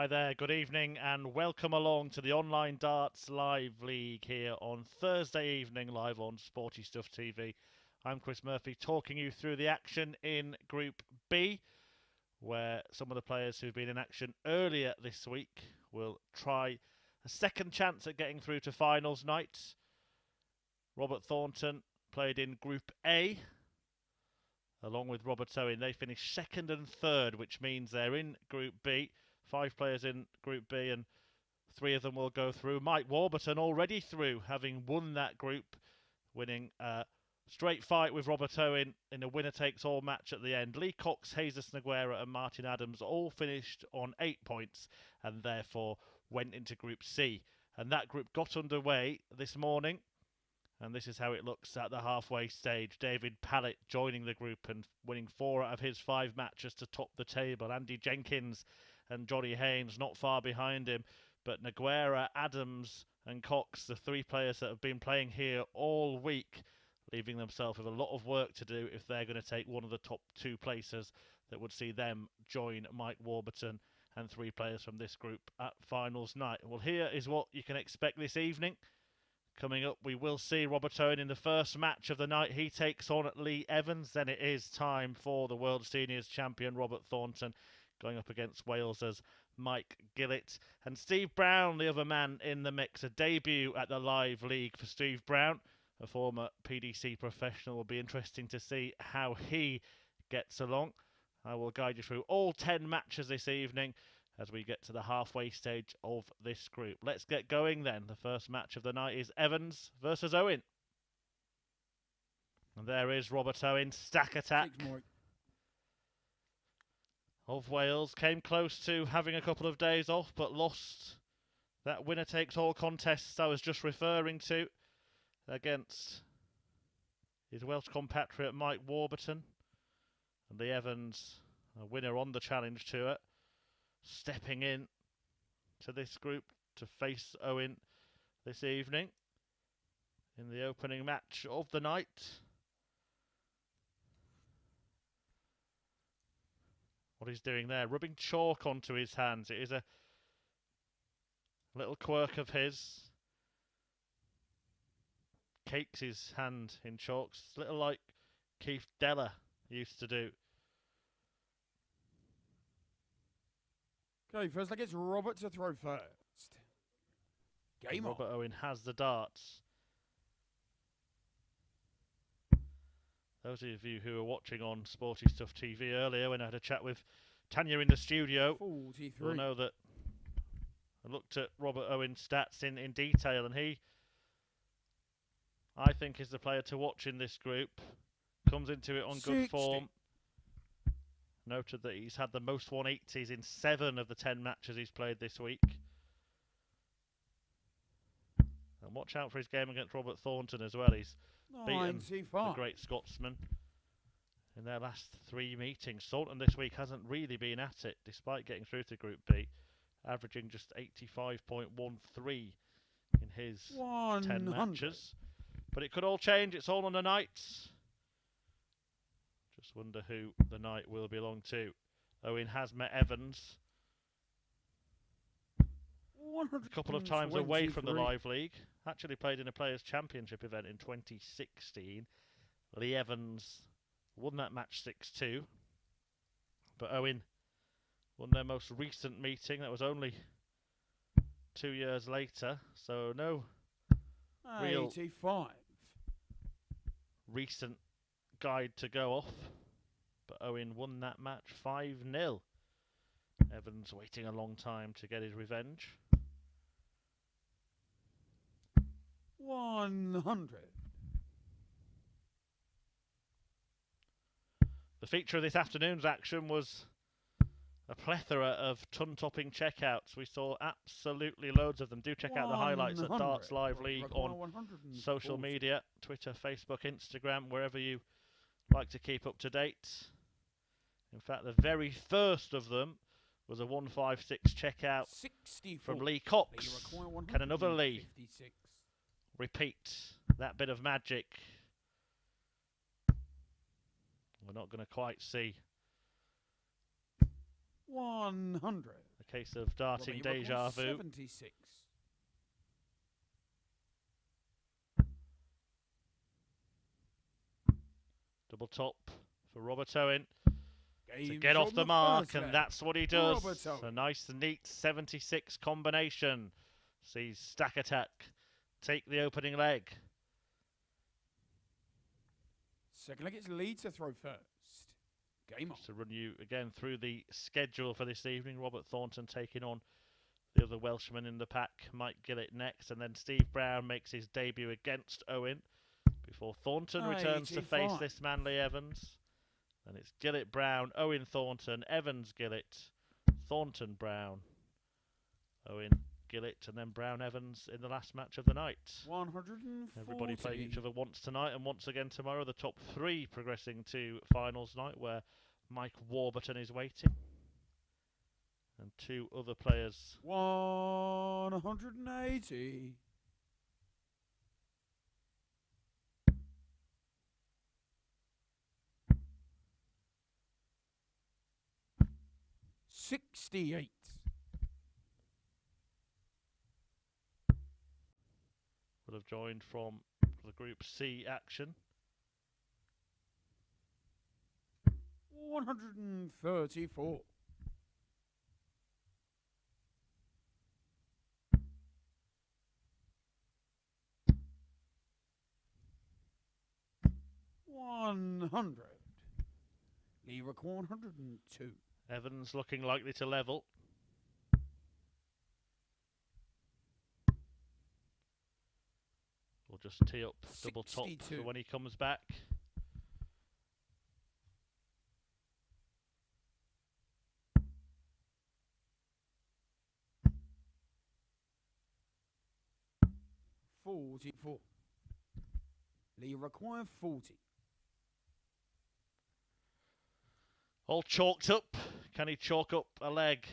Hi there, good evening and welcome along to the Online Darts Live League here on Thursday evening live on Sporty Stuff TV. I'm Chris Murphy talking you through the action in Group B, where some of the players who've been in action earlier this week will try a second chance at getting through to finals night. Robert Thornton played in Group A along with Robert Owen. They finished second and third, which means they're in Group B. 5 players in Group B and 3 of them will go through. Mike Warburton already through, having won that group, winning a straight fight with Robert Owen in a winner-takes-all match at the end. Lee Cox, Jesus Nogueira and Martin Adams all finished on 8 points and therefore went into Group C. And that group got underway this morning. And this is how it looks at the halfway stage. David Pallett joining the group and winning 4 out of his 5 matches to top the table. Andy Jenkins and Johnny Haynes not far behind him. But Nogueira, Adams and Cox, the 3 players that have been playing here all week, leaving themselves with a lot of work to do if they're going to take one of the top 2 places that would see them join Mike Warburton and 3 players from this group at finals night. Well, here is what you can expect this evening. Coming up, we will see Robert Owen in the first match of the night. He takes on Lee Evans. Then it is time for the World Seniors champion, Robert Thornton, going up against Wales's Mike Gillet. And Steve Brown, the other man in the mix. A debut at the Live League for Steve Brown, a former PDC professional. Will be interesting to see how he gets along. I will guide you through all 10 matches this evening as we get to the halfway stage of this group. Let's get going then. The first match of the night is Evans versus Owen. And there is Robert Owen, stack attack of Wales. Came close to having a couple of days off, but lost that winner-takes-all contest I was just referring to against his Welsh compatriot Mike Warburton. And Lee Evans, a winner on the Challenge Tour, stepping in to this group to face Owen this evening in the opening match of the night. What he's doing there, rubbing chalk onto his hands. It is a little quirk of his. Cakes his hand in chalk. It's a little like Keith Deller used to do. Okay, first I guess Robert to throw first. Game on. Robert Owen has the darts. Those of you who were watching on Sporty Stuff TV earlier when I had a chat with Tanya in the studio 43. will know that I looked at Robert Owen's stats in detail, and he, I think, is the player to watch in this group. Comes into it on 60. good form. Noted that he's had the most 180s in 7 of the 10 matches he's played this week. And watch out for his game against Robert Thornton as well. He's beaten the great Scotsman in their last 3 meetings. Thornton this week hasn't really been at it, despite getting through to Group B, averaging just 85.13 in his 10 matches. But it could all change. It's all on the night. Just wonder who the night will belong to. Owen has met Evans a couple of times away from the Live League. Actually played in a Players' Championship event in 2016. Lee Evans won that match 6-2. But Owen won their most recent meeting. That was only 2 years later. So no real 85. recent guide to go off, but Owen won that match 5-0. Evans waiting a long time to get his revenge. 100. The feature of this afternoon's action was a plethora of ton-topping checkouts. We saw absolutely loads of them. Do check out the highlights at Darts Live League on social media, Twitter, Facebook, Instagram, wherever you like to keep up to date. In fact, the very first of them was a 156 checkout from Lee Cox. Can another Lee repeat that bit of magic? We're not going to quite see 100. the A case of darting Robert, you deja record vu. 76. Double top for Robert Owen to Game's get off on the mark, first and leg. that's what he does. Robert Owen. A nice, neat 76 combination. Sees Stack Attack take the opening leg. Second leg, it's Lee to throw first. Game on. To run you again through the schedule for this evening, Robert Thornton taking on the other Welshman in the pack, Mike Gillet next, and then Steve Brown makes his debut against Owen before Thornton returns to face this man, Lee Evans. And it's Gillet Brown, Owen Thornton, Evans Gillett, Thornton Brown, Owen Gillett, and then Brown Evans in the last match of the night. 140. Everybody playing each other once tonight and once again tomorrow. The top three progressing to finals night, where Mike Warburton is waiting. And two other players. 180. $68. Would have joined from the Group C action. 134. $100. Lee record 102. Evans looking likely to level. We'll just tee up double top 62. for when he comes back. $44. Lee require 40. All chalked up. Can he chalk up a leg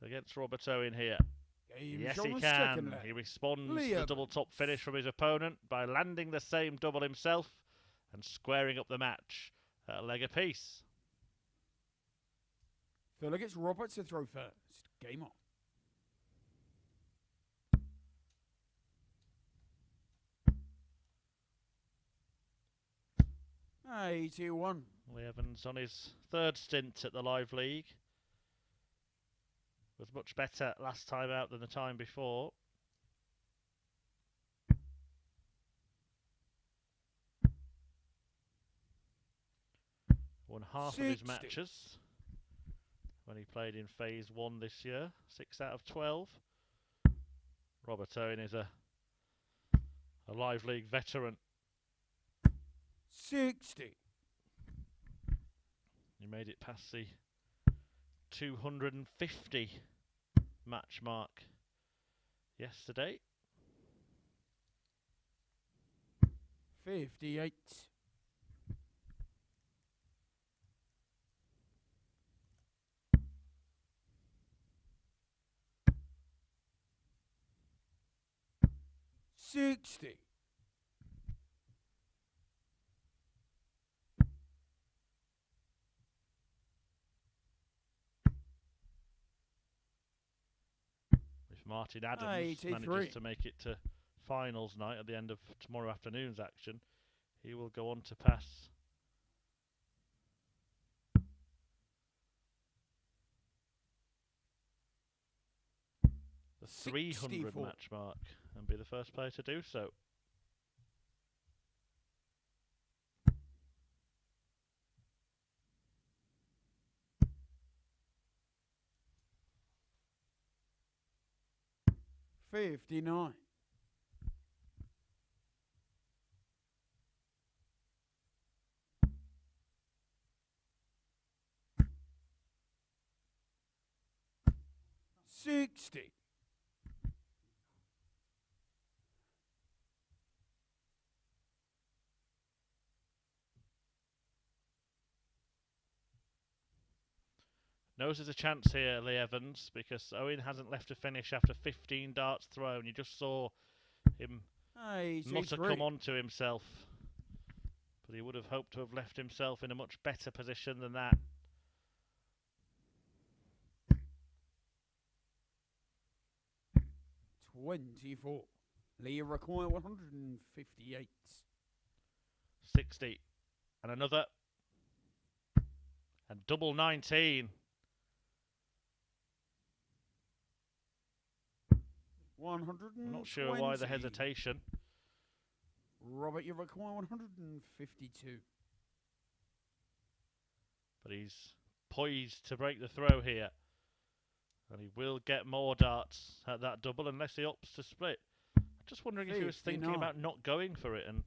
against Robert Owen here? Game's Yes, on he the can. second leg. He responds Lee to the Evans. double top finish from his opponent by landing the same double himself and squaring up the match at a leg apiece. Third leg, it's Robert to throw first. Game on. $81. Lee Evans on his third stint at the Live League. Was much better last time out than the time before. Won half of his 60. matches when he played in Phase 1 this year. 6 out of 12. Robert Owen is a Live League veteran. 60. He made it past the 250 match mark yesterday. 58. $60. If Martin Adams 83. manages to make it to finals night at the end of tomorrow afternoon's action, he will go on to pass the 300 64. match mark and be the first player to do so. $59. $60. Knows there's a chance here, Lee Evans, because Owen hasn't left a finish after 15 darts thrown. You just saw him mutter come on to himself. But he would have hoped to have left himself in a much better position than that. 24. Lee, you require 158. 60. And another. And double 19. 120. I'm not sure why the hesitation. Robert, you require 152. But he's poised to break the throw here. And he will get more darts at that double unless he opts to split. Just wondering if he was thinking about not going for it and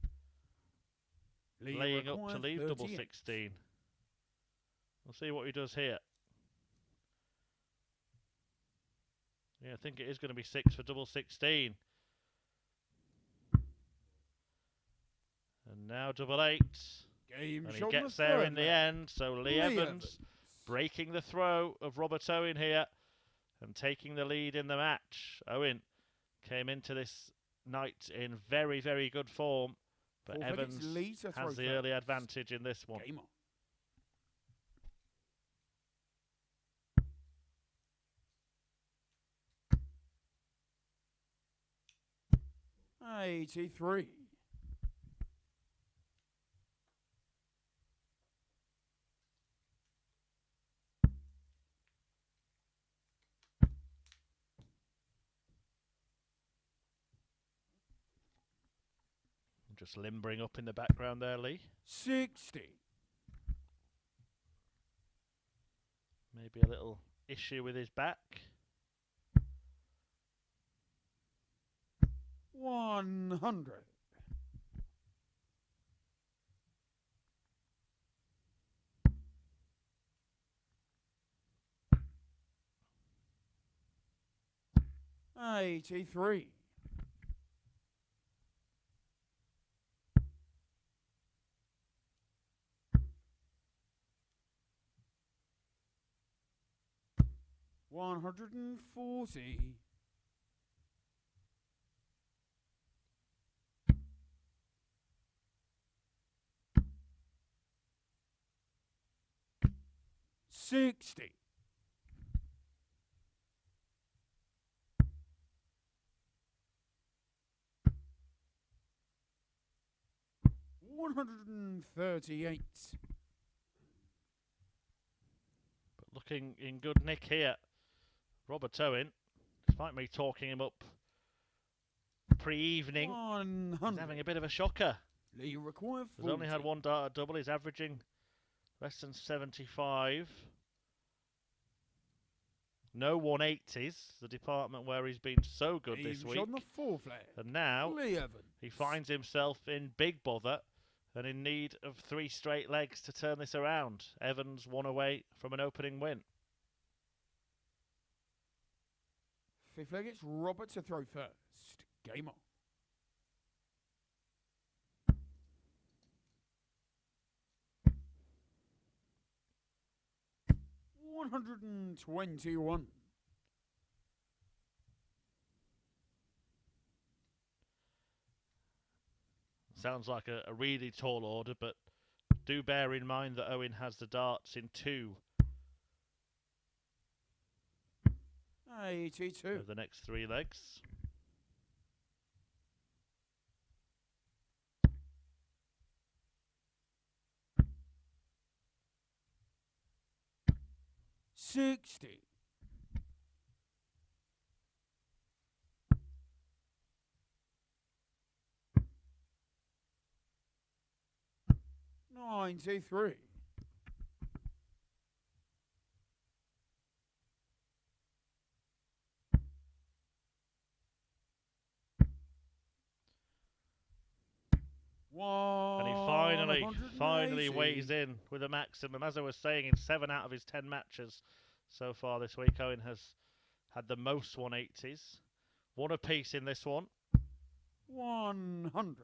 laying up to leave double 16. We'll see what he does here. Yeah, I think it is going to be 6 for double 16. And now double 8. Game and he gets there in the end. So Lee Evans breaking the throw of Robert Owen here and taking the lead in the match. Owen came into this night in very, very good form, but Evans has the early advantage in this one. Game on. $83. Just limbering up in the background there, Lee. 60. Maybe a little issue with his back. 100. $83. 140. $60. 138. But looking in good nick here. Robert Owen, despite me talking him up pre-evening, he's having a bit of a shocker. Lee require 40. He's only had one dart at double. He's averaging less than 75. No 180s, the department where he's been so good this week. On the 4 flag. And now Lee Evans. he finds himself in big bother and in need of 3 straight legs to turn this around. Evans one away from an opening win. 5th leg, it's Robert to throw first. Game on. $121. Sounds like a really tall order, but do bear in mind that Owen has the darts in 2. 82. Of the next 3 legs. $60. 93. And he finally weighs in with a maximum. As I was saying, in 7 out of his 10 matches so far this week, Owen has had the most 180s. 1 apiece in this one. 100.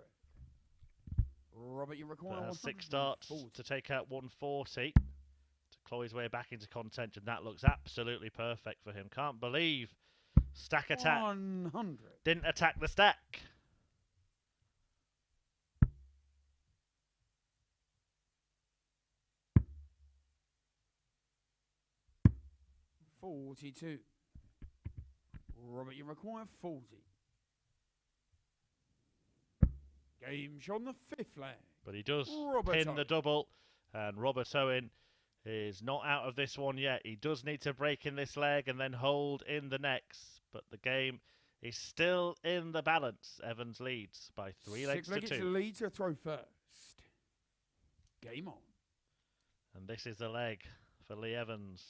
Robert, you require 6 starts to take out 140 to claw his way back into contention. That looks absolutely perfect for him. Can't believe stack attack 100. didn't attack the stack. $42. Robert, you require 40. Game on the fifth leg. But he does Robert pin Owen. the double, and Robert Owen is not out of this one yet. He does need to break in this leg and then hold in the next, but the game is still in the balance. Evans leads by 3 legs to 2. Six-legged lead to throw first. Game on. And this is the leg for Lee Evans.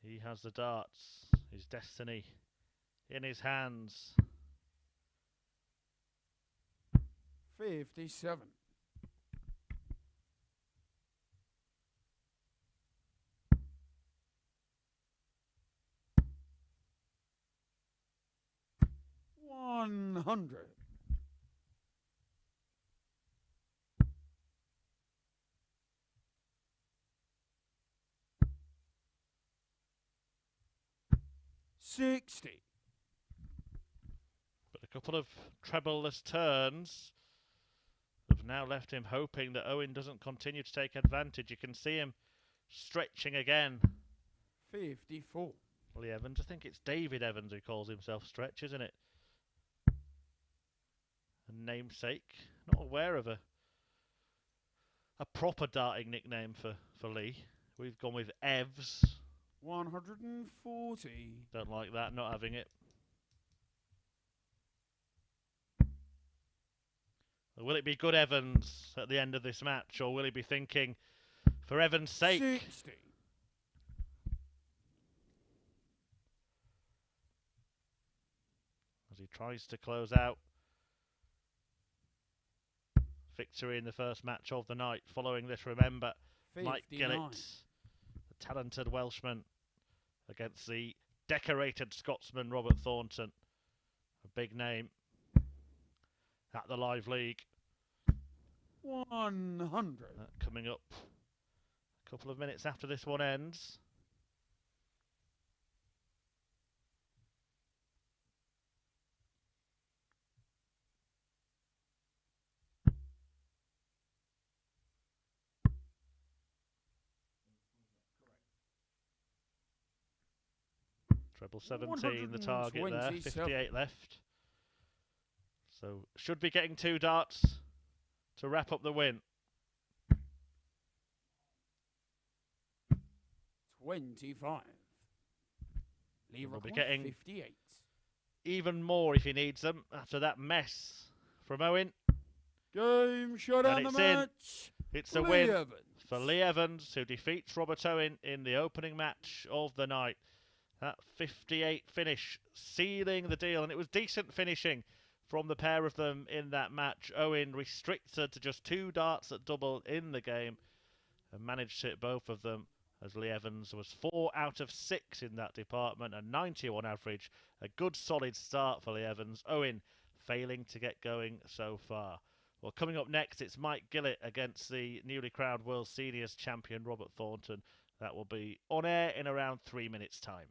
He has the darts, his destiny in his hands. 57. $100. $60. But a couple of trebleless turns have now left him hoping that Owen doesn't continue to take advantage. You can see him stretching again. 54. Lee Evans, I think it's David Evans who calls himself Stretch, isn't it? A namesake. Not aware of a proper darting nickname for Lee. We've gone with Evs. 140. Don't like that, not having it. Will it be good Evans at the end of this match, or will he be thinking, for Evans' sake? 60. As he tries to close out. Victory in the first match of the night. Following this, remember, 59. Mike Gillet, the talented Welshman, against the decorated Scotsman Robert Thornton. A big name at the Live League. 100. Coming up a couple of minutes after this one ends. Treble 17, the target there. 58 left. So should be getting 2 darts to wrap up the win. 25. Lee We'll be Rockman, getting 58. even more if he needs them after that mess from Owen. Game shot And on the it's in. match. It's a Lee win Evans. for Lee Evans, who defeats Robert Owen in the opening match of the night. That 58 finish sealing the deal, and it was decent finishing from the pair of them in that match. Owen restricted to just 2 darts at double in the game and managed to hit both of them, as Lee Evans was 4 out of 6 in that department, a 91 average. A good solid start for Lee Evans. Owen failing to get going so far. Well, coming up next, it's Mike Gillet against the newly crowned World Seniors champion Robert Thornton. That will be on air in around 3 minutes' time.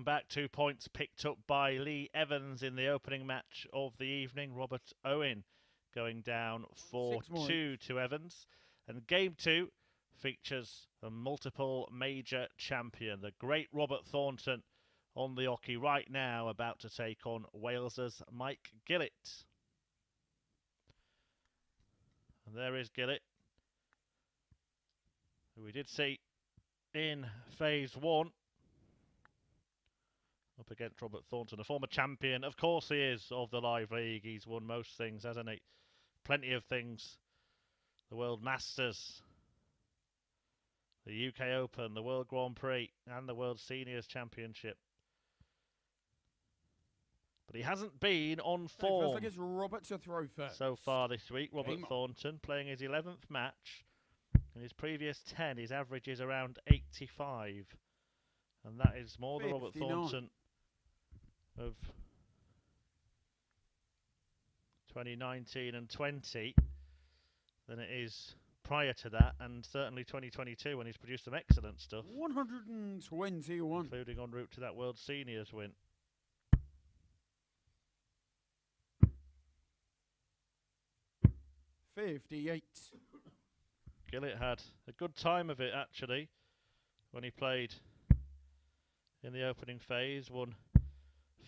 back. 2 points picked up by Lee Evans in the opening match of the evening. Robert Owen going down 4-2 to Evans. And game 2 features a multiple major champion, the great Robert Thornton, on the hockey right now, about to take on Wales's Mike Gillet. And there is Gillet, who we did see in phase 1. Up against Robert Thornton, a former champion. Of course he is, of the Live League. He's won most things, hasn't he? Plenty of things. The World Masters, the UK Open, the World Grand Prix, and the World Seniors Championship. But he hasn't been on form. Feels like it's Robert to throw first. So far this week. Robert Thornton playing his 11th match. In his previous 10, his average is around 85. And that is more than Robert Thornton of 2019 and 20 than it is prior to that, and certainly 2022 when he's produced some excellent stuff. 121. Including en route to that World Seniors win. $58. Gillet had a good time of it, actually, when he played in the opening phase. Won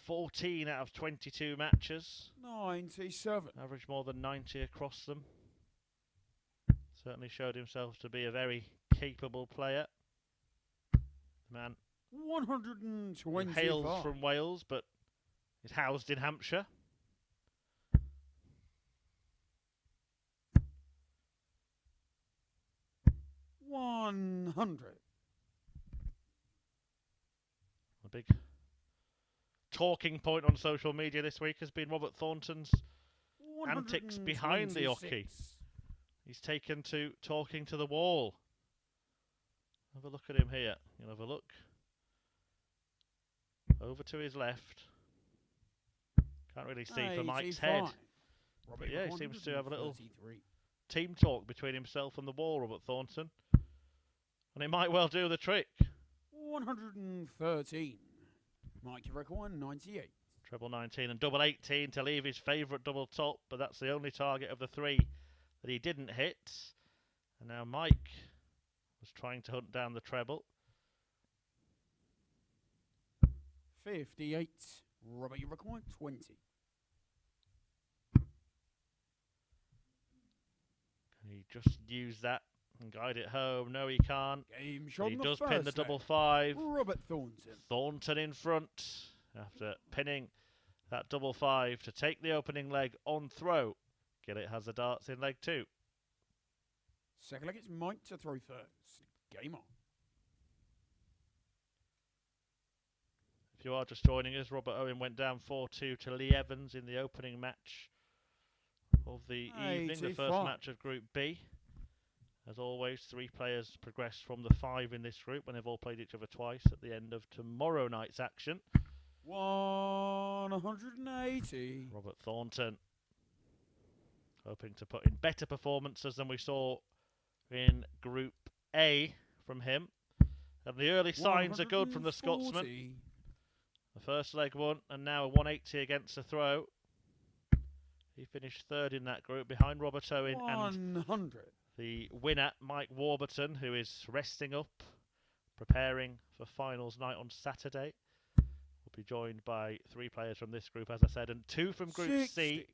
14 out of 22 matches. 97. Averaged more than 90 across them. Certainly showed himself to be a very capable player. Man 125. hails from Wales, but is housed in Hampshire. $100. A big talking point on social media this week has been Robert Thornton's antics behind the hockey. He's taken to talking to the wall. Have a look at him here. You'll have a look. Over to his left. Can't really see for Mike's head. But yeah, he seems to have a little team talk between himself and the wall, Robert Thornton. And it might well do the trick. 113. Mike, you reckon 98. Treble 19 and double 18 to leave his favourite double top, but that's the only target of the 3 that he didn't hit. And now Mike was trying to hunt down the treble. 58. Robert, you reckon 20. Can he just use that and guide it home? No, he can't. Game shot. He does pin the double 5. Robert Thornton. Thornton in front after pinning that double 5 to take the opening leg on throw. Gillet has the darts in leg 2. Second leg, it's Mike to throw first. Game on. If you are just joining us, Robert Owen went down 4-2 to Lee Evans in the opening match of the evening, the first match of Group B. As always, 3 players progress from the 5 in this group when they've all played each other twice at the end of tomorrow night's action. 180. Robert Thornton hoping to put in better performances than we saw in Group A from him. And the early signs are good from the Scotsman. The first leg won, and now a 180 against the throw. He finished 3rd in that group behind Robert Owen 100. and the winner, Mike Warburton, who is resting up, preparing for finals night on Saturday. Will be joined by 3 players from this group, as I said, and 2 from Group 60. C,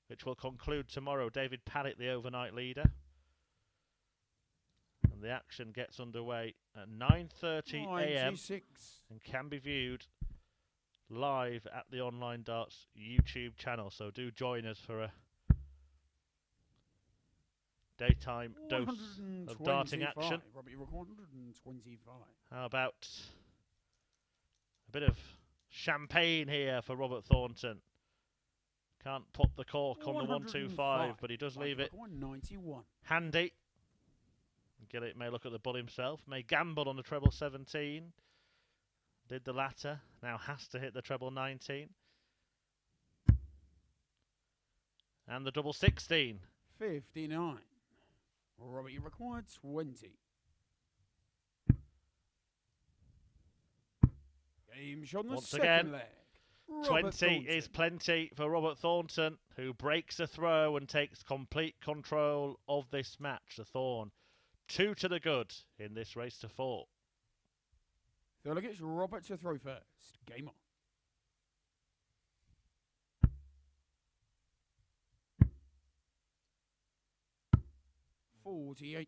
which will conclude tomorrow. David Pallett, the overnight leader. And the action gets underway at 9:30 a.m. and can be viewed live at the Online Darts YouTube channel. So do join us for a daytime dose of darting action. Robbie, 125. How about a bit of champagne here for Robert Thornton? Can't pop the cork on the 125, but he does leave it 191. handy. Gillet may look at the bull himself, may gamble on the treble 17. Did the latter, now has to hit the treble 19. And the double 16. 59. Robert, you require 20. Game shot on the Once second again, leg. 20 Robert Thornton. is plenty for Robert Thornton, who breaks a throw and takes complete control of this match. The Thorn, 2 to the good in this race to 4. Third leg, it's Robert to throw first. Game on. $48.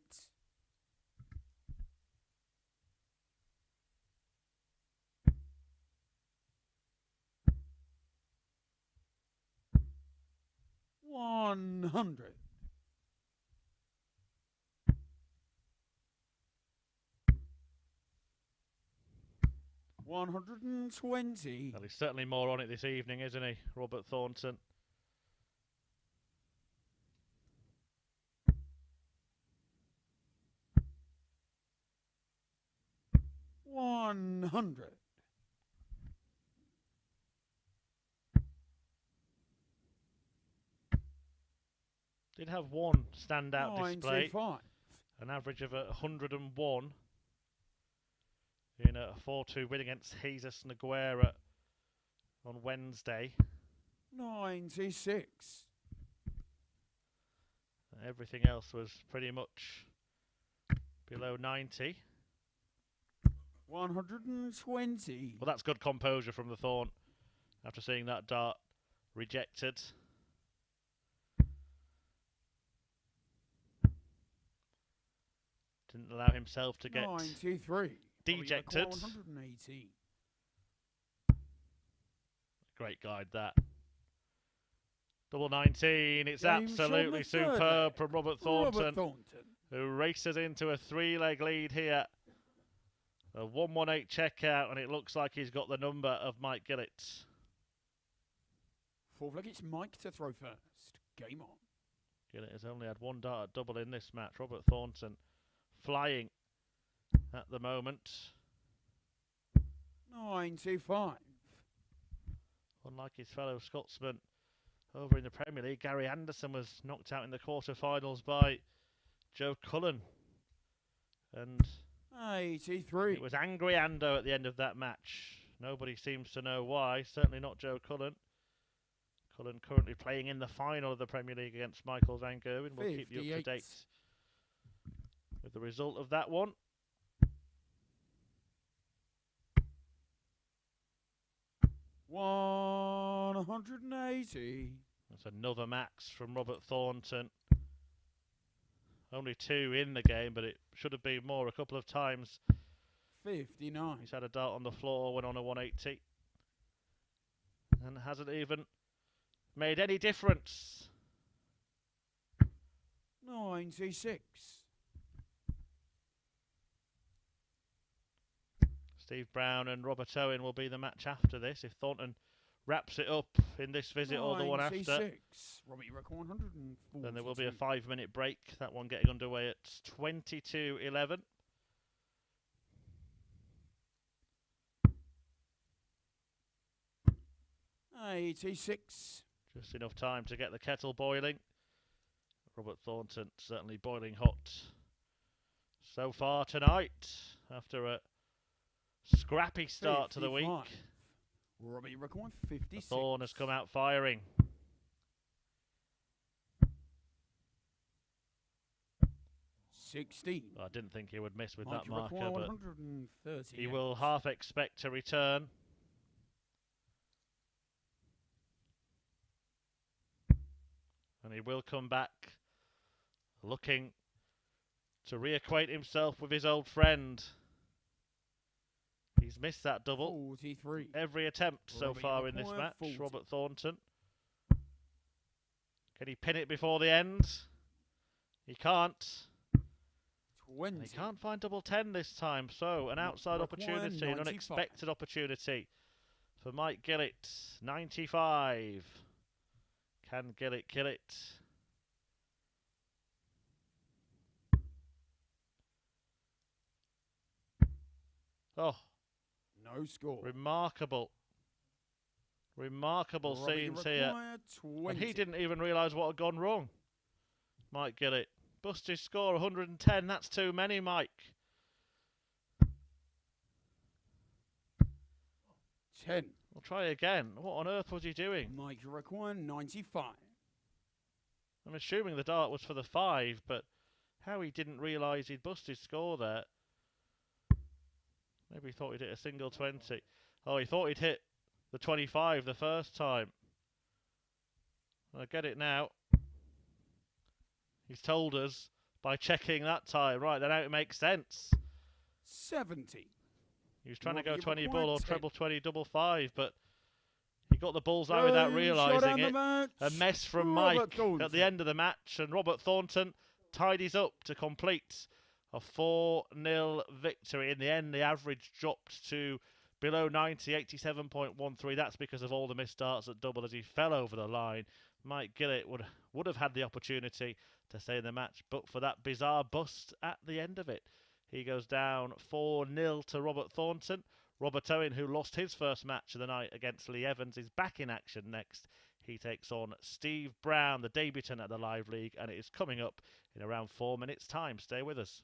$100. $120. Well, he's certainly more on it this evening, isn't he, Robert Thornton? $100. Did have one standout display, 95. an average of 101 in a 4-2 win against Jesus Naguera on Wednesday. 96. Everything else was pretty much below 90. 120. Well, that's good composure from the Thorn after seeing that dart rejected. Didn't allow himself to get 93. dejected. 118. Great guide that. Double 19. It's Game absolutely shot on the third superb leg. from Robert Thornton, Robert Thornton. who races into a 3-leg lead here. A 118 checkout, and it looks like he's got the number of Mike Gillett. Fourth leg, it's Mike to throw first. Game on. Gillett has only had one dart double in this match. Robert Thornton flying at the moment. 95. Unlike his fellow Scotsman over in the Premier League, Gary Anderson was knocked out in the quarter-finals by Joe Cullen. And 83. it was angry Ando at the end of that match. Nobody seems to know why. Certainly not Joe Cullen. Cullen currently playing in the final of the Premier League against Michael Van Gerwen. We'll keep you up to 58. date with the result of that one. $180. That's another max from Robert Thornton. Only 2 in the game, but it should have been more a couple of times. 59. He's had a dart on the floor, went on a 180. And hasn't even made any difference. 96. Steve Brown and Robert Owen will be the match after this. If Thornton wraps it up in this visit or the one after, 96. Robbie Rick 140. then there will be a 5-minute break. That one getting underway at 22:11. $86. Just enough time to get the kettle boiling. Robert Thornton certainly boiling hot so far tonight after a scrappy start to the 55. week. Robbie Rick The 156. Thorn has come out firing. $16. I didn't think he would miss with Mike that marker, Rick but 130. he will half expect to return. And he will come back looking to reacquaint himself with his old friend. He's missed that double 43. every attempt so Robbie far in this McCoy, match. 40. Robert Thornton. Can he pin it before the end? He can't. 20. And he can't find double 10 this time. So an outside opportunity, an 95. unexpected opportunity for Mike Gillett. 95. Can Gillett kill it? Oh, No score. remarkable. Remarkable Robbie scenes here. required 20. And he didn't even realise what had gone wrong. Mike Gillett. Bust his score 110. That's too many, Mike. 10. We'll try again. What on earth was he doing? Mike require 95. I'm assuming the dart was for the 5, but how he didn't realise he'd busted score there. Maybe he thought he'd hit a single 20. Oh, he thought he'd hit the 25 the first time. I get it now. He's told us by checking that time. Right, then now it makes sense. 70. He was trying to go Robbie 20 required bull or 10. treble 20 double 5, but he got the bullseye without realising it. A mess from Mike at the end of the match, and Robert Thornton tidies up to complete a 4-0 victory. In the end, the average dropped to below 90, 87.13. That's because of all the missed darts at double as he fell over the line. Mike Gillet would have had the opportunity to stay in the match, but for that bizarre bust at the end of it. He goes down 4-0 to Robert Thornton. Robert Owen, who lost his first match of the night against Lee Evans, is back in action next. He takes on Steve Brown, the debutant at the Live League, and it is coming up in around 4 minutes' time. Stay with us.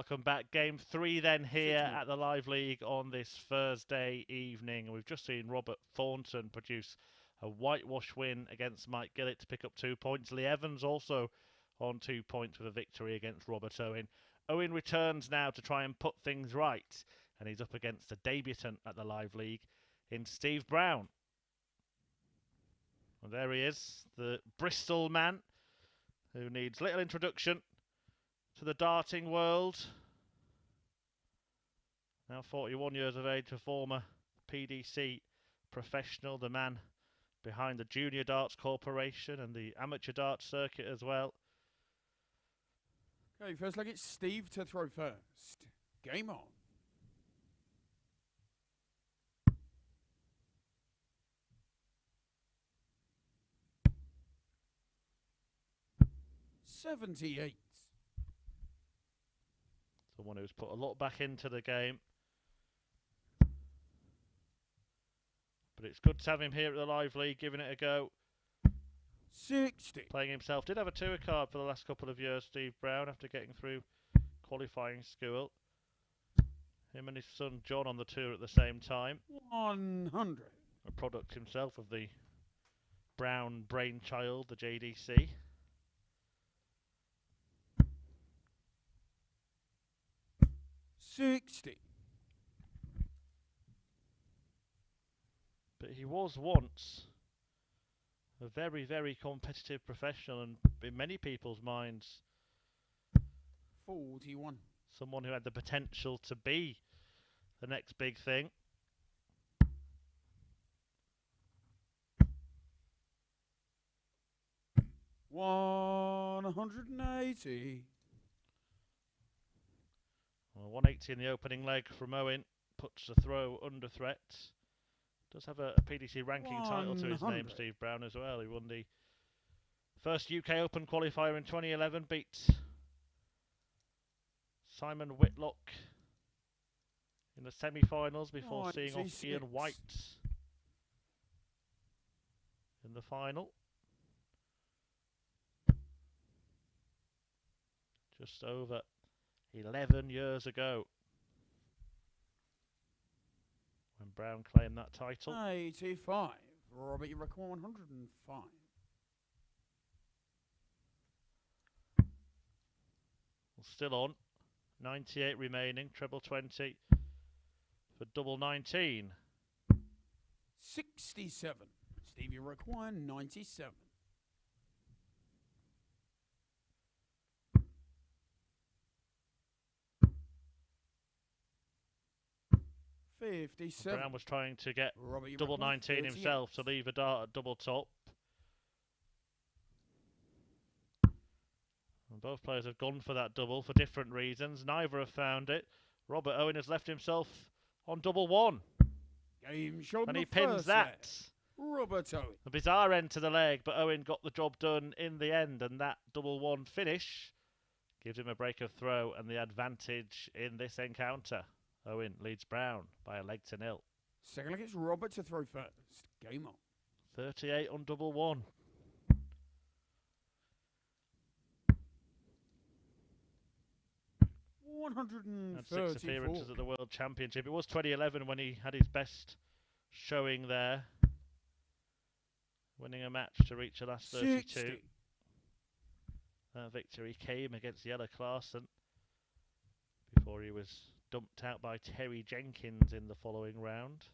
Welcome back. Game 3 then here 6-0. at the Live League on this Thursday evening. We've just seen Robert Thornton produce a whitewash win against Mike Gillet to pick up 2 points. Lee Evans also on 2 points with a victory against Robert Owen. Owen returns now to try and put things right, and he's up against a debutant at the Live League in Steve Brown. And there he is, the Bristol man who needs little introduction to the darting world. Now 41 years of age, a former PDC professional, the man behind the Junior Darts Corporation and the Amateur Darts Circuit as well. Okay, first leg, it's Steve to throw first. Game on. $78. Someone who's put a lot back into the game. But it's good to have him here at the Live League, giving it a go. 60. Playing himself. Did have a tour card for the last couple of years, Steve Brown, after getting through qualifying school. Him and his son John on the tour at the same time. 100. A product himself of the Brown brainchild, the JDC. $60. But he was once a very, very competitive professional, and in many people's minds, 41. someone who had the potential to be the next big thing. $180. Well, 180 in the opening leg from Owen puts the throw under threat. Does have a PDC ranking title to his name, 100. Steve Brown, as well. He won the first UK Open qualifier in 2011, beat Simon Whitlock in the semi-finals before seeing off 96. Ian White in the final. Just over 11 years ago when Brown claimed that title. 85. Robert, you reckon 105. Still on. 98 remaining. Treble 20 for double 19. 67. Steve, you require 97. Brown was trying to get Robert, double 19 himself to leave a dart at double top. And both players have gone for that double for different reasons. Neither have found it. Robert Owen has left himself on double one. Game showed And he pins that. Robert Owen. A bizarre end to the leg, but Owen got the job done in the end, and that double one finish gives him a break of throw and the advantage in this encounter. Owen leads Brown by a leg to nil. Second leg, it's Robert to throw first. Game on. 38 on double one. Had 6 appearances at the World Championship. It was 2011 when he had his best showing there, winning a match to reach the last 32. 60. That victory came against Yella Clarkson before he was dumped out by Terry Jenkins in the following round.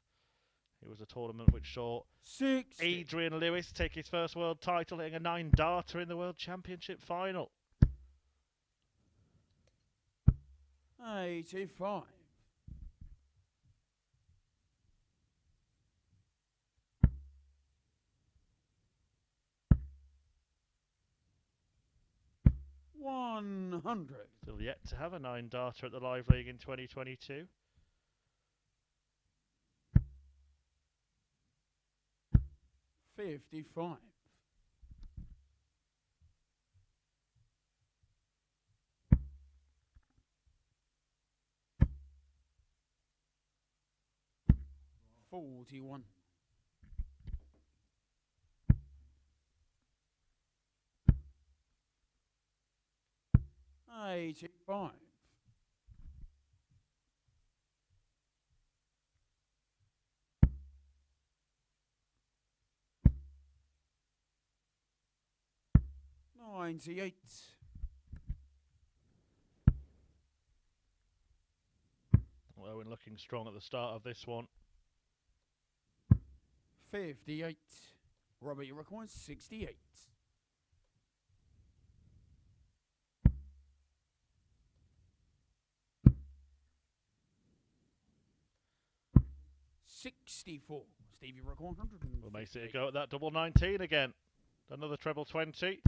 It was a tournament which saw 60. Adrian Lewis take his first world title, hitting a 9-darter in the World Championship final. 85. $100. Still yet to have a 9-darter at the Live League in 2022. $55. $41. $85. 98. Owen looking strong at the start of this one. 58. Robert, you require 68. 64. Steve, you require 100. We'll make it a go at that double 19 again. Another treble 20. 83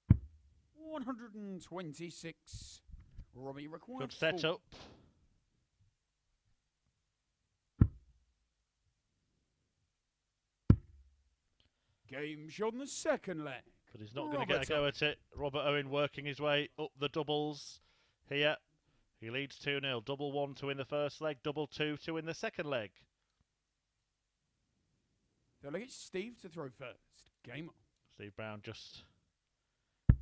left. 126. Robbie requires. Good setup. Game shot in the second leg. But he's not going to get a go at it. Robert Owen working his way up the doubles here. He leads 2-0. Double 1 to win the first leg. Double 2 to win the second leg. They'll get Steve to throw first. Game on. Steve Brown just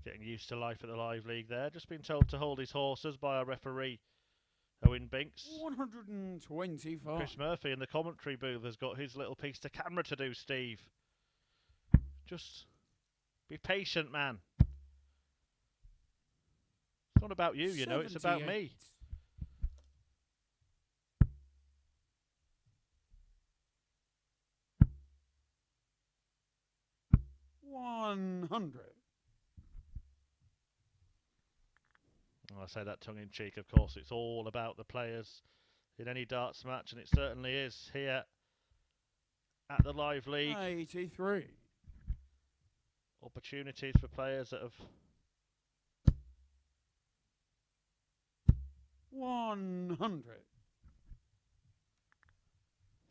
getting used to life at the Live League there. Just been told to hold his horses by our referee, Owen Binks. 125. Chris Murphy in the commentary booth has got his little piece to camera to do, Steve. Just be patient, man. It's not about you, you know, it's about me. 100. I say that tongue-in-cheek, of course. It's all about the players in any darts match, and it certainly is here at the Live League. 83. Opportunities for players that have 100.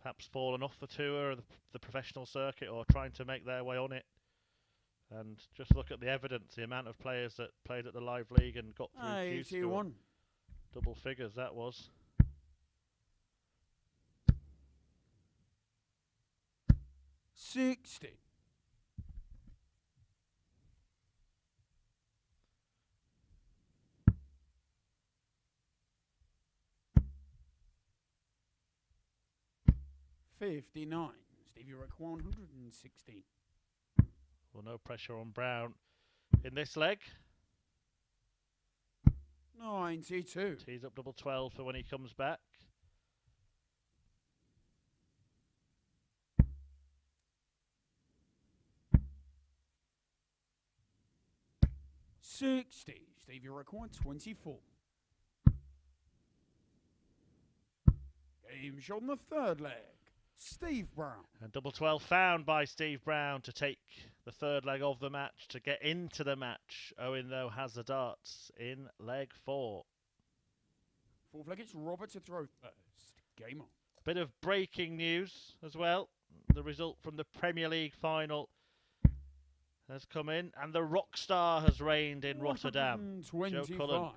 perhaps fallen off the tour or the professional circuit, or trying to make their way on it. And just look at the evidence, the amount of players that played at the Live League and got through 81. Double figures, that was. 60. $59. Steve, you're at 160. Well, no pressure on Brown in this leg. 92. Tees up double 12 for when he comes back. 60. Steve, you're at 24. Game shot in the third leg. Steve Brown. And double 12 found by Steve Brown to take the third leg of the match, to get into the match. Owen, though, has the darts in leg 4. Fourth leg, it's Robert to throw first. Game on. Bit of breaking news as well. The result from the Premier League final has come in, and the rock star has reigned in Rotterdam. Joe Cullen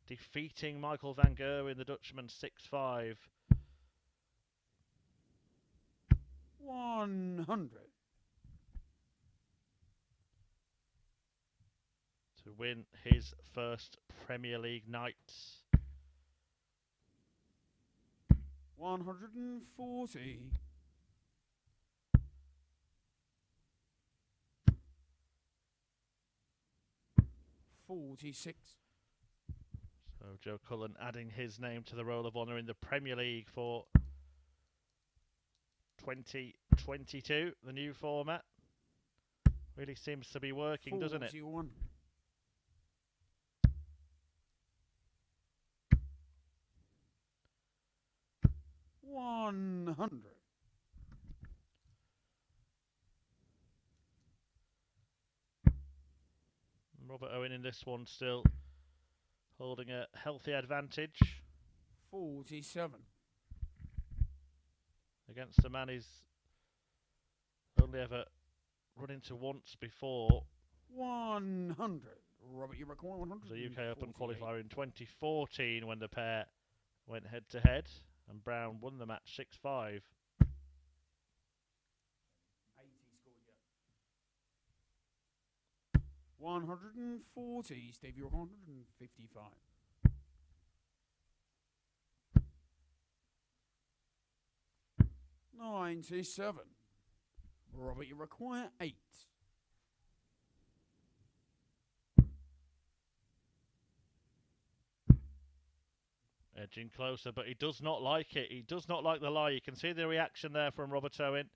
defeating Michael van Gerwen, the Dutchman, 6-5. 100. To win his first Premier League night. 140. 46. So Joe Cullen adding his name to the roll of honour in the Premier League for 2022, the new format. Really seems to be working, doesn't it? 41. 100. Robert Owen in this one still holding a healthy advantage 47. against the man he's only ever run into once before. 100. Robert, you require 100. The UK Open qualifier in 2014 when the pair went head to head and Brown won the match 6-5. 140. Steve, you're 155. 97. Robert, you require 8. Edging closer, but he does not like it. He does not like the lie. You can see the reaction there from Robert Owen.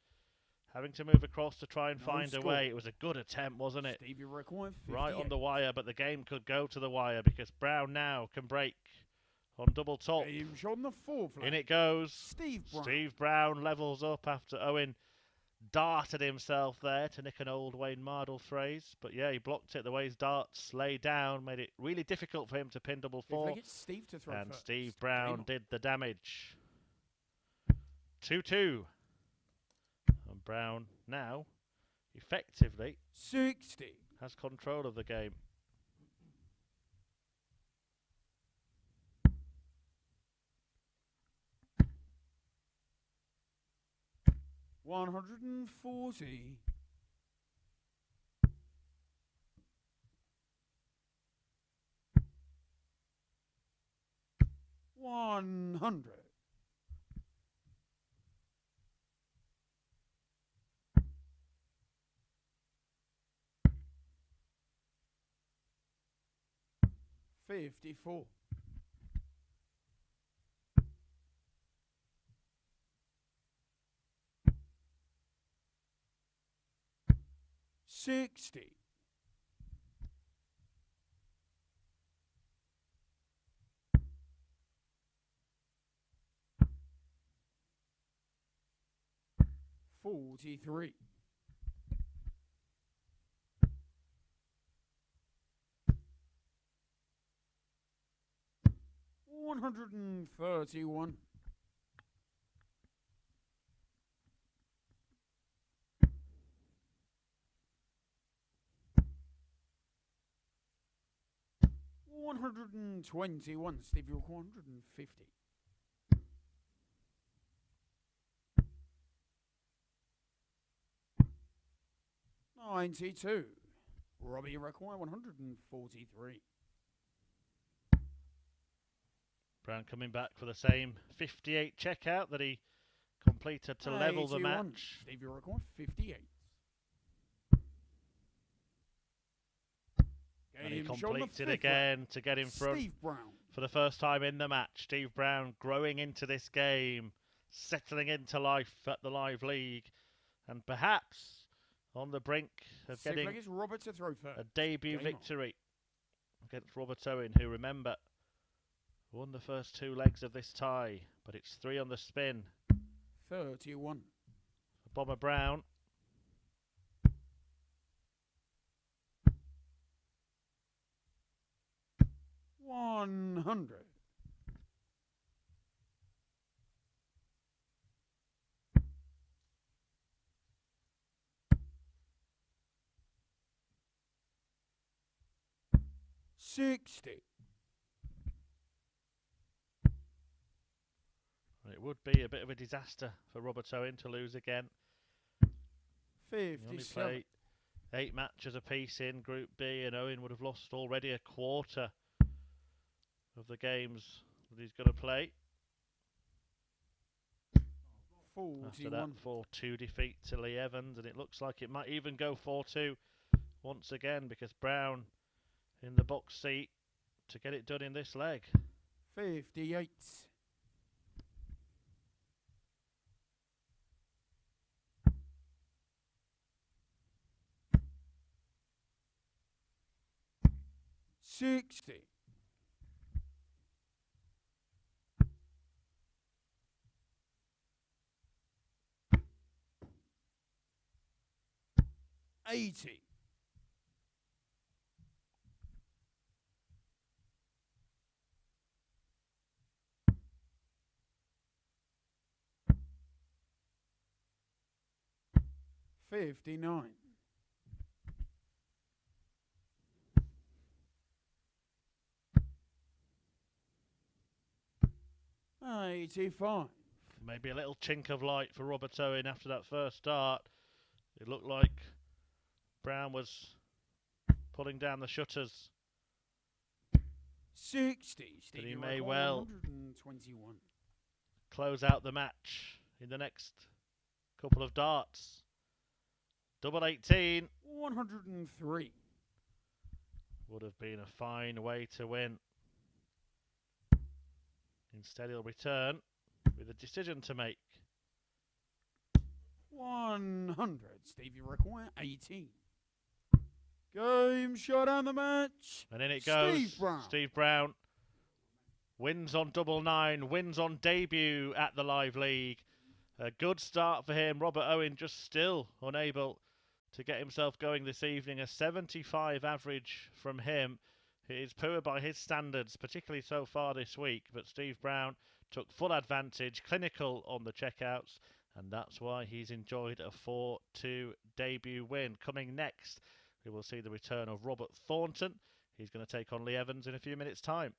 Having to move across to try and find a way. It was a good attempt, wasn't it? Steve, you require 58. Right on the wire, but the game could go to the wire because Brown now can break on double top. Game's on the 4th flag. In it goes. Steve Brown. Steve Brown levels up after Owen darted himself there, to nick an old Wayne Mardle phrase. But yeah, he blocked it. The way his darts lay down made it really difficult for him to pin double 4. Steve to throw And first. Steve Brown did the damage. 2-2. And Brown now effectively 60. has control of the game. $140. $100. $54. $60. $43. $131. $121. Steve, you're $150. $92. Robbie, you require $143. Brown coming back for the same 58 checkout that he completed to level the 81. match. Steve, you require 58. And he Game's on the completes it 5th again to get in front Steve Brown. for the first time in the match. Steve Brown growing into this game, settling into life at the Live League, and perhaps on the brink of getting Robert to throw first. a debut Game victory against Robert Owen, who, remember, won the first 2 legs of this tie, but it's 3 on the spin. 31. Bomber Brown. $100. $60. It would be a bit of a disaster for Robert Owen to lose again. He only 57. played 8 matches apiece in Group B, and Owen would have lost already a quarter of the games that he's going to play. After that 4-2 defeat to Lee Evans, and it looks like it might even go 4-2 once again, because Brown in the box seat to get it done in this leg. 58. $60. $80. $59. $85. Maybe a little chink of light for Robert Owen after that first start. It looked like Brown was pulling down the shutters. 60. But he may well 121. close out the match in the next Couple of darts. Double 18. 103. Would have been a fine way to win. Instead, he'll return with a decision to make. 100. Steve, you require 18. Game shot on the match. And in it goes. Steve Brown. Steve Brown wins on double 9, wins on debut at the Live League. A good start for him. Robert Owen just still unable to get himself going this evening. A 75 average from him. It is poor by his standards, particularly so far this week. But Steve Brown took full advantage, clinical on the checkouts, and that's why he's enjoyed a 4-2 debut win. Coming next, we will see the return of Robert Thornton. He's going to take on Lee Evans in a few minutes' time.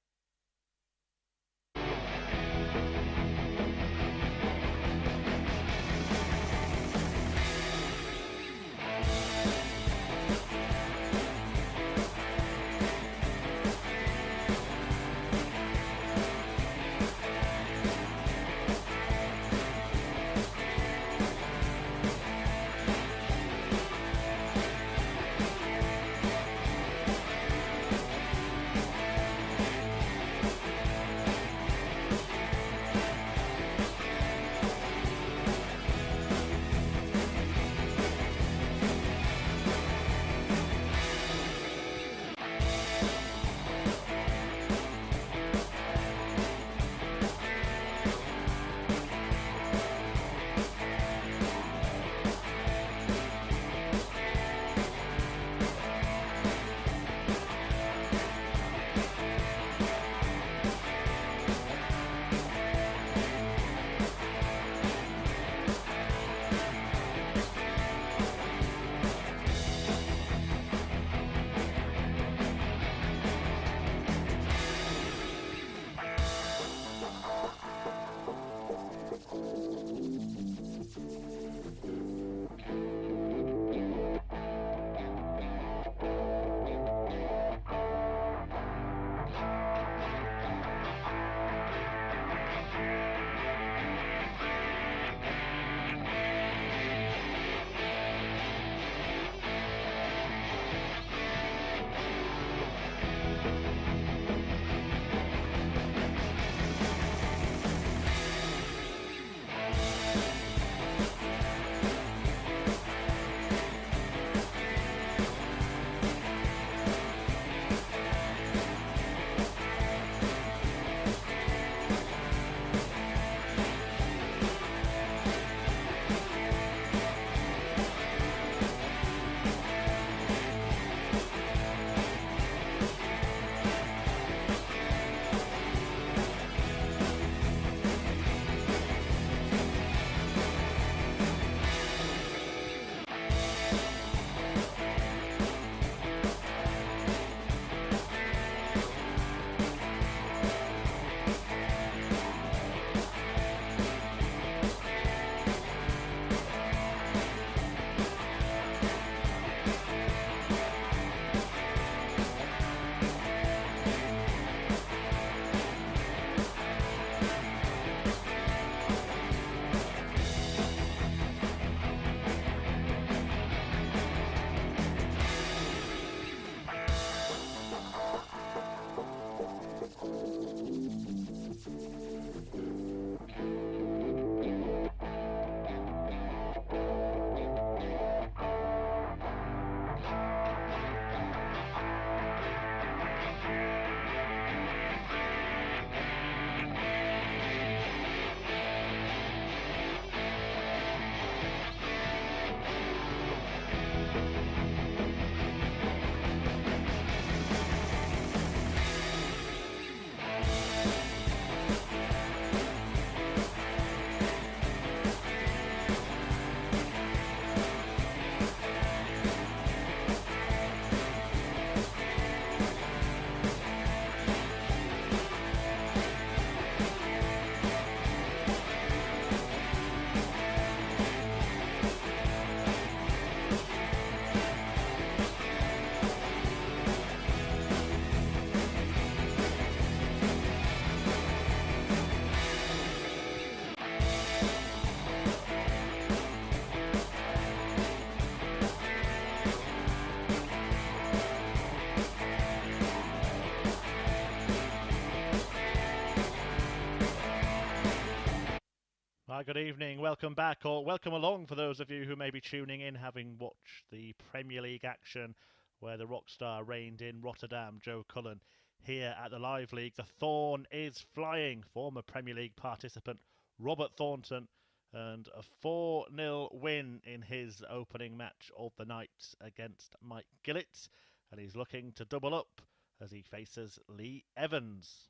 Hi, good evening. Welcome back, or welcome along for those of you who may be tuning in, having watched the Premier League action where the Rockstar reigned in Rotterdam, Joe Cullen. Here at the Live League, the Thorn is flying. Former Premier League participant Robert Thornton earned a 4-0 win in his opening match of the night against Mike Gillett, and he's looking to double up as he faces Lee Evans.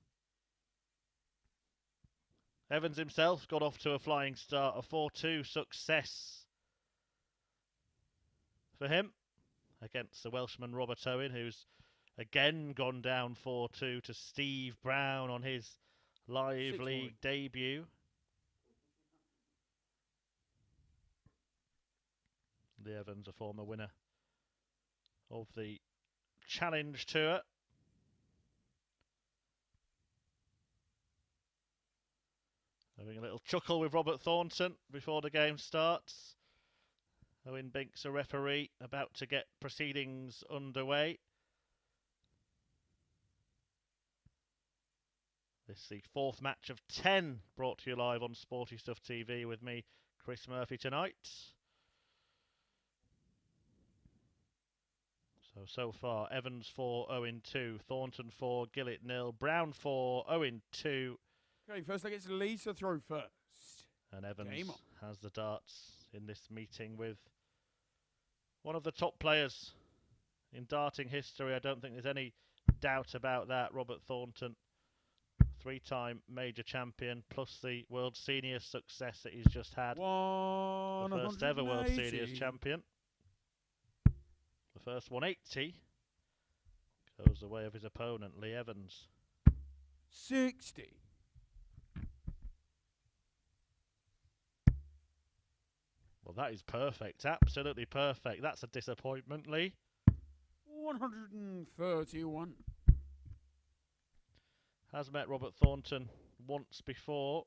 Evans himself got off to a flying start, a 4-2 success for him against the Welshman Robert Owen, who's again gone down 4-2 to Steve Brown on his Live League debut. Lee Evans, a former winner of the Challenge Tour. Having a little chuckle with Robert Thornton before the game starts. Owen Binks, a referee, about to get proceedings underway. This is the fourth match of 10 brought to you live on Sporty Stuff TV with me, Chris Murphy, tonight. So far, Evans 4, Owen 2, Thornton 4, Gillet 0, Brown 4, Owen 2. Okay, first I get Lee to throw first. And Evans has the darts in this meeting with one of the top players in darting history. I don't think there's any doubt about that. Robert Thornton, three-time major champion, plus the World Seniors success that he's just had. The first ever World Seniors champion. The first 180 goes the way of his opponent, Lee Evans. 60. Well, that is perfect. Absolutely perfect. That's a disappointment, Lee. 131. Has met Robert Thornton once before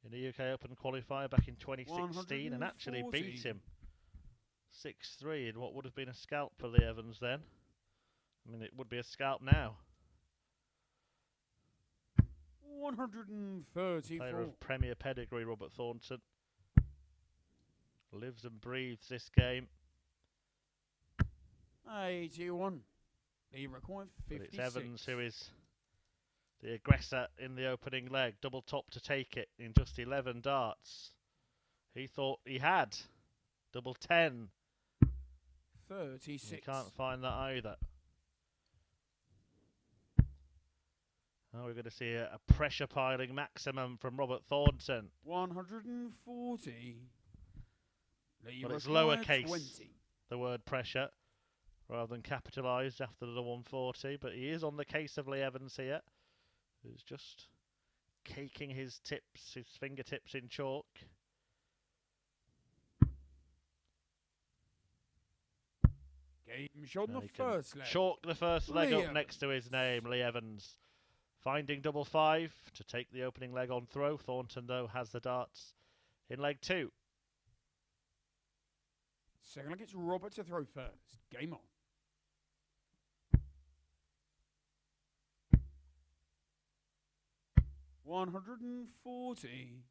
in the UK Open qualifier back in 2016 and actually beat him 6-3 in what would have been a scalp for Lee Evans then. I mean, it would be a scalp now. 134. Player of Premier pedigree, Robert Thornton. Lives and breathes this game. 81. He required 56. But it's Evans who is the aggressor in the opening leg. Double top to take it in just 11 darts. He thought he had double 10. 36. You can't find that either. Now we're going to see a pressure piling maximum from Robert Thornton. 140. But it's lowercase, the word pressure, rather than capitalised after the 140. But he is on the case of Lee Evans here, who's just caking his fingertips in chalk. Game shot in the first leg. Chalk the first leg up next to his name, Lee Evans. Finding double 5 to take the opening leg on throw. Thornton, though, has the darts in leg 2. Second leg, it's Robert to throw first. Game on. $140.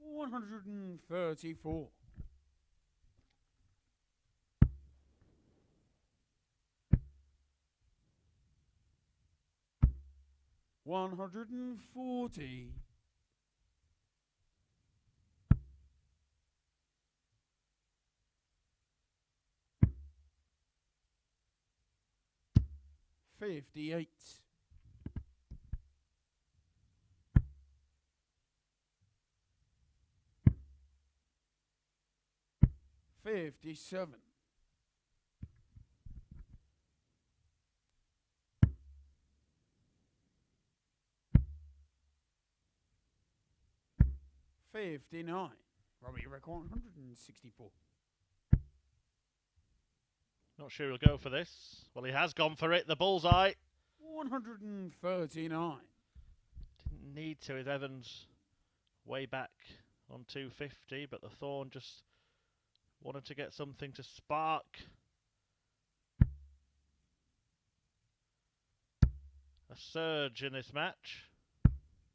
$134. $140. $58. $57. $59. Robbie record 164. Not sure he'll go for this. Well, he has gone for it. The bullseye. 139. Didn't didn't need to with Evans way back on 250, but the Thorn just wanted to get something to spark a surge in this match.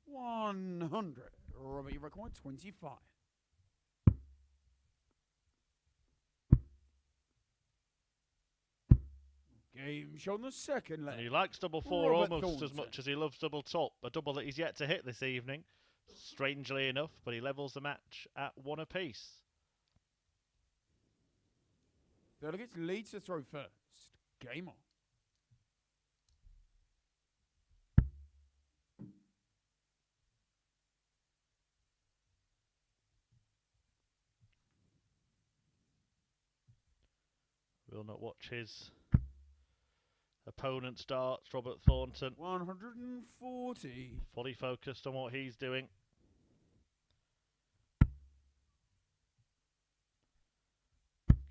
100. Robert, you require 25. Game shown the second leg. And he likes double four Robert almost Thornton. as much as he loves double top. A double that he's yet to hit this evening, strangely enough, but he levels the match at 1 apiece. Delegates lead to throw first. Game on. Will not watch his opponent's darts, Robert Thornton. 140. Fully focused on what he's doing.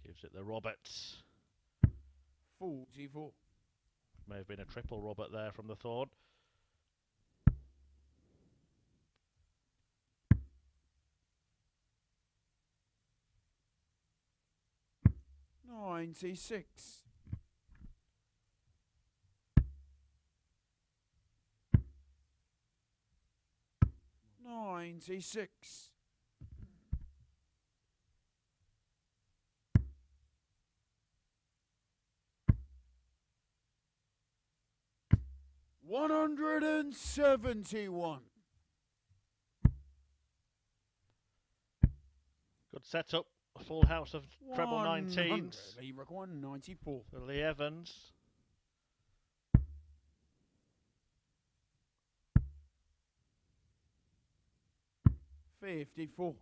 Gives it the Roberts. 44. May have been a triple Robert there from the Thorn. $96. 96. 171. Good setup. A full house of treble 100. 19s. They require 94. For Lee Evans. $54.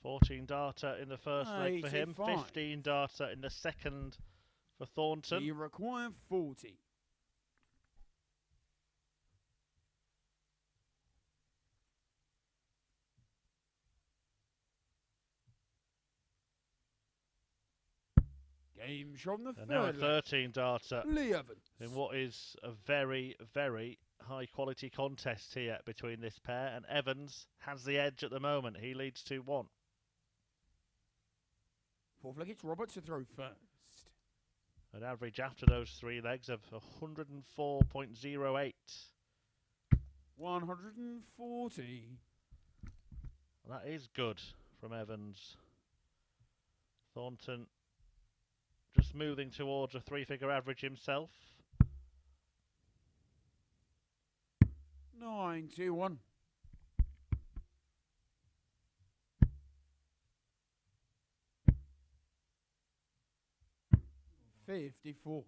14 darter in the first leg for him. 85. 15 darter in the second for Thornton. You require 40. Game from the And now a third leg. 13 darter Lee Evans. in what is a very, very high quality contest here between this pair. And Evans has the edge at the moment. He leads 2-1. Fourth leg, it's Robert to throw first. An average after those 3 legs of 104.08. 140. That is good from Evans. Thornton just moving towards a 3-figure average himself. 91. 54.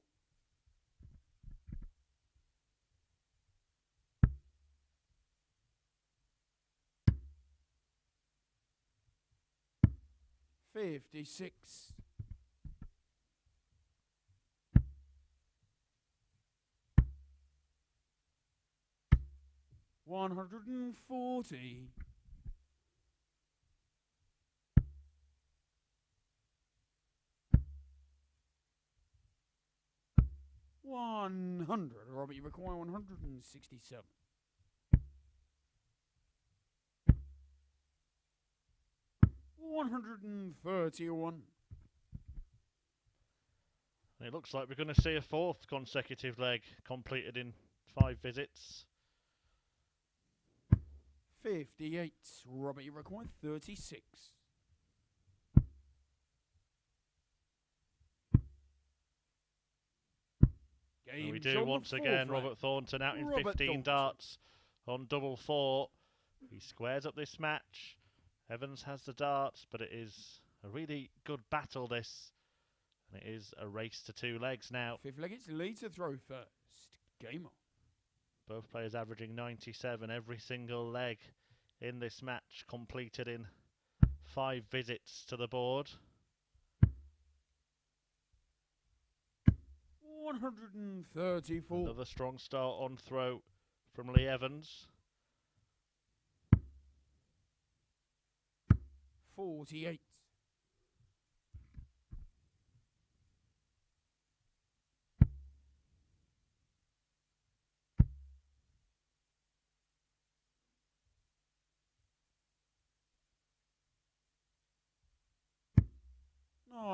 56. 140. 100. Robert, you require 167. 131. And it looks like we're going to see a 4th consecutive leg completed in 5 visits. 58. Robert, you require 36. And we do once again Robert Thornton out in 15 darts on double 4. He squares up this match. Evans has the darts, but it is a really good battle this. And it is a race to 2 legs now. 5th leg, it's Lee to throw first. Game on. Both players averaging 97 every single leg in this match, completed in 5 visits to the board. 134. Another strong start on throw from Lee Evans. 48.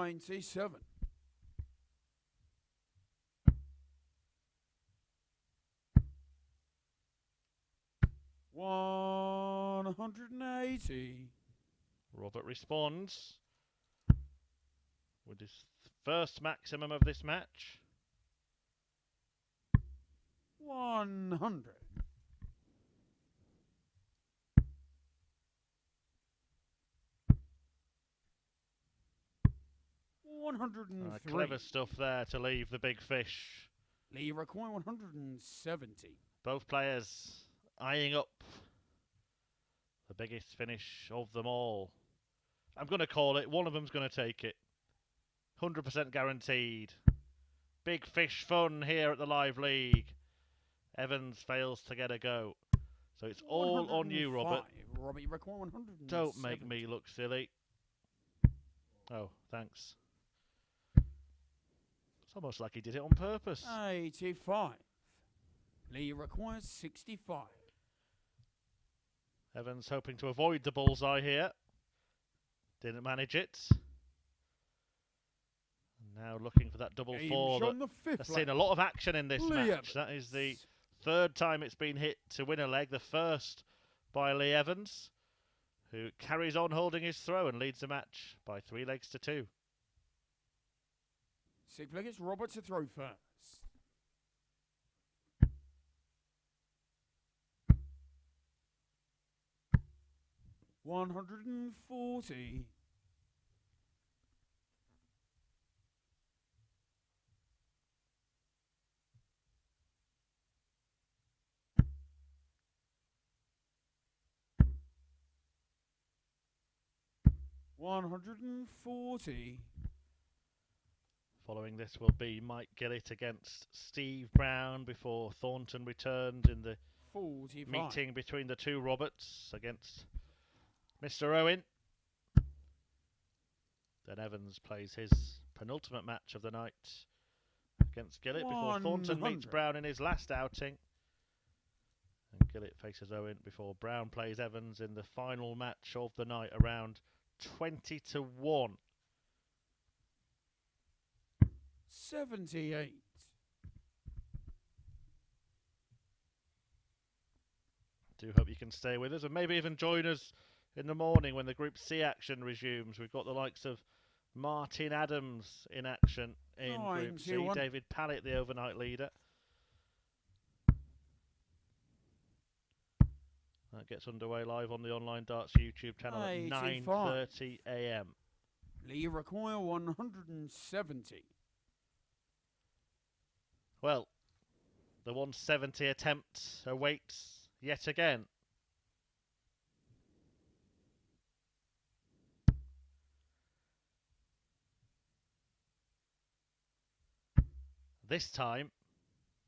97. 180. Robert responds with his first maximum of this match. 100. 103. Clever stuff there to leave the big fish. Lee require 170. Both players eyeing up the biggest finish of them all. I'm going to call it. One of them's going to take it. 100% guaranteed. Big fish fun here at the Live League. Evans fails to get a go. So it's all on you, Robert. Robbie require 170. Don't make me look silly. Oh, thanks. It's almost like he did it on purpose. 85. Lee requires 65. Evans hoping to avoid the bullseye here. Didn't manage it. And now looking for that double four. I've seen a lot of action in this match. Evans. That is the third time it's been hit to win a leg. The first by Lee Evans, who carries on holding his throw and leads the match by 3 legs to 2. 6 leg, it's Robert to throw first. $140. 140. Following this will be Mike Gillet against Steve Brown before Thornton returned in the 45. meeting between the two Roberts against Mr. Owen. Then Evans plays his penultimate match of the night against Gillet before Thornton meets Brown in his last outing. And Gillet faces Owen before Brown plays Evans in the final match of the night around 20-1. 78. Do hope you can stay with us and maybe even join us in the morning when the Group C action resumes. We've got the likes of Martin Adams in action in Group C. David Pallett, the overnight leader. That gets underway live on the Online Darts YouTube channel at 9:30 AM. Lee require 170. Well, the 170 attempt awaits yet again. This time,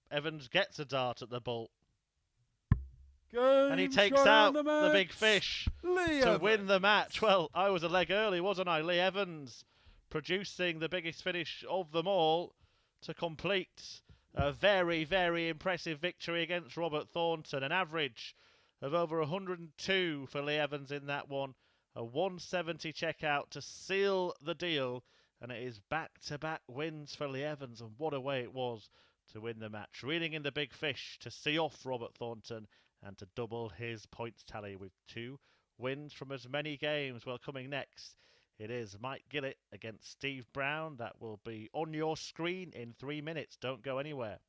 Evans gets a dart at the bull. And he takes out the big fish to win the match. Well, I was a leg early, wasn't I? Lee Evans producing the biggest finish of them all to complete a very, very impressive victory against Robert Thornton. An average of over 102 for Lee Evans in that one. A 170 checkout to seal the deal. And it is back-to-back wins for Lee Evans. And what a way it was to win the match. Reeling in the big fish to see off Robert Thornton and to double his points tally with 2 wins from as many games. Well, coming next, it is Mike Gillet against Steve Brown. That will be on your screen in 3 minutes. Don't go anywhere.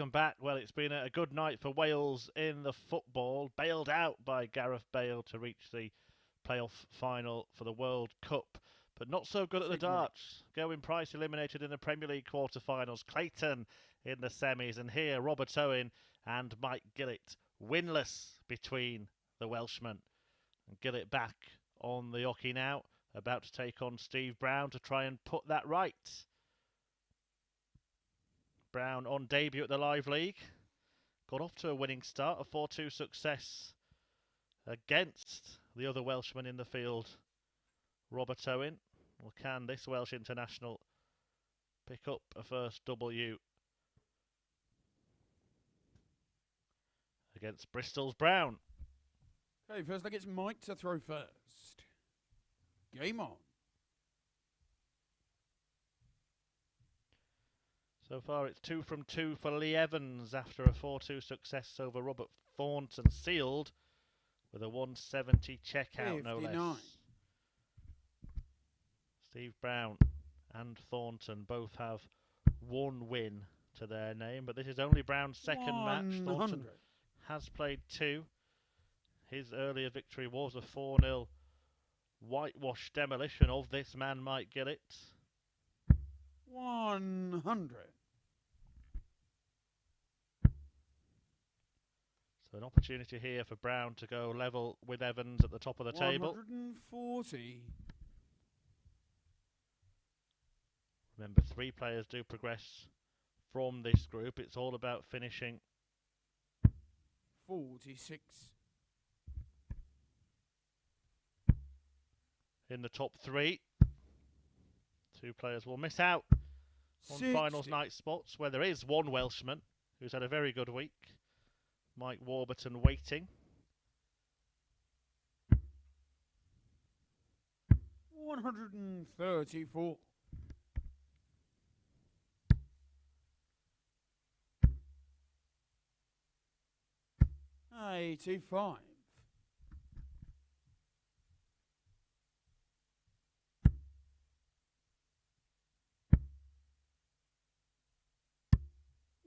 welcome back. Well, it's been a good night for Wales in the football, bailed out by Gareth Bale to reach the playoff final for the World Cup, but not so good at the darts. Going Price eliminated in the Premier League quarter-finals, Clayton in the semis, and here Robert Owen and Mike Gillet winless between the Welshmen. And Gillet back on the hockey now, about to take on Steve Brown to try and put that right. Brown on debut at the Live League. Got off to a winning start, a 4-2 success against the other Welshman in the field, Robert Owen. Well, can this Welsh international pick up a first W against Bristol's Brown? Okay, first leg, it's Mike to throw first. Game on. So far it's 2 from 2 for Lee Evans after a 4-2 success over Robert Thornton, sealed with a 170 checkout, no less. Steve Brown and Thornton both have one win to their name, but this is only Brown's second match. Thornton has played 2. His earlier victory was a 4-0 whitewash demolition of this man, Mike Gillet. 100. So an opportunity here for Brown to go level with Evans at the top of the table. 140. Remember, 3 players do progress from this group. It's all about finishing. 46. In the top 3. 2 players will miss out on 60. finals night spots, where there is one Welshman who's had a very good week. Mike Warburton waiting. 134. $85.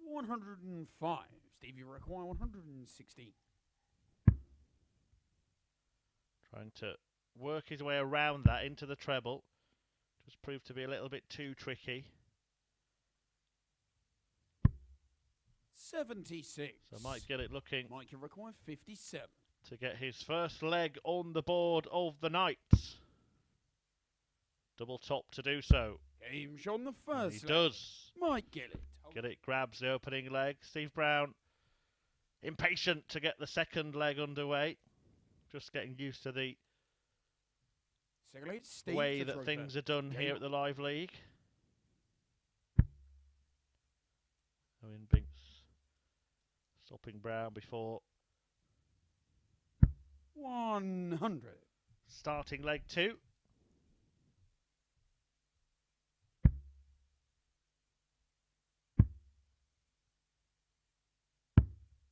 105. Steve, you require 160. Trying to work his way around that into the treble. Just proved to be a little bit too tricky. 76. So Mike Gillet looking Mike, you require 57. to get his first leg on the board of the night. Double top to do so. Game shot on the first He leg. does. Mike Gillet. Gillet grabs the opening leg. Steve Brown impatient to get the second leg underway. Just getting used to the way that things are done here at the Live League. Owen Binks stopping Brown before 100. starting leg 2.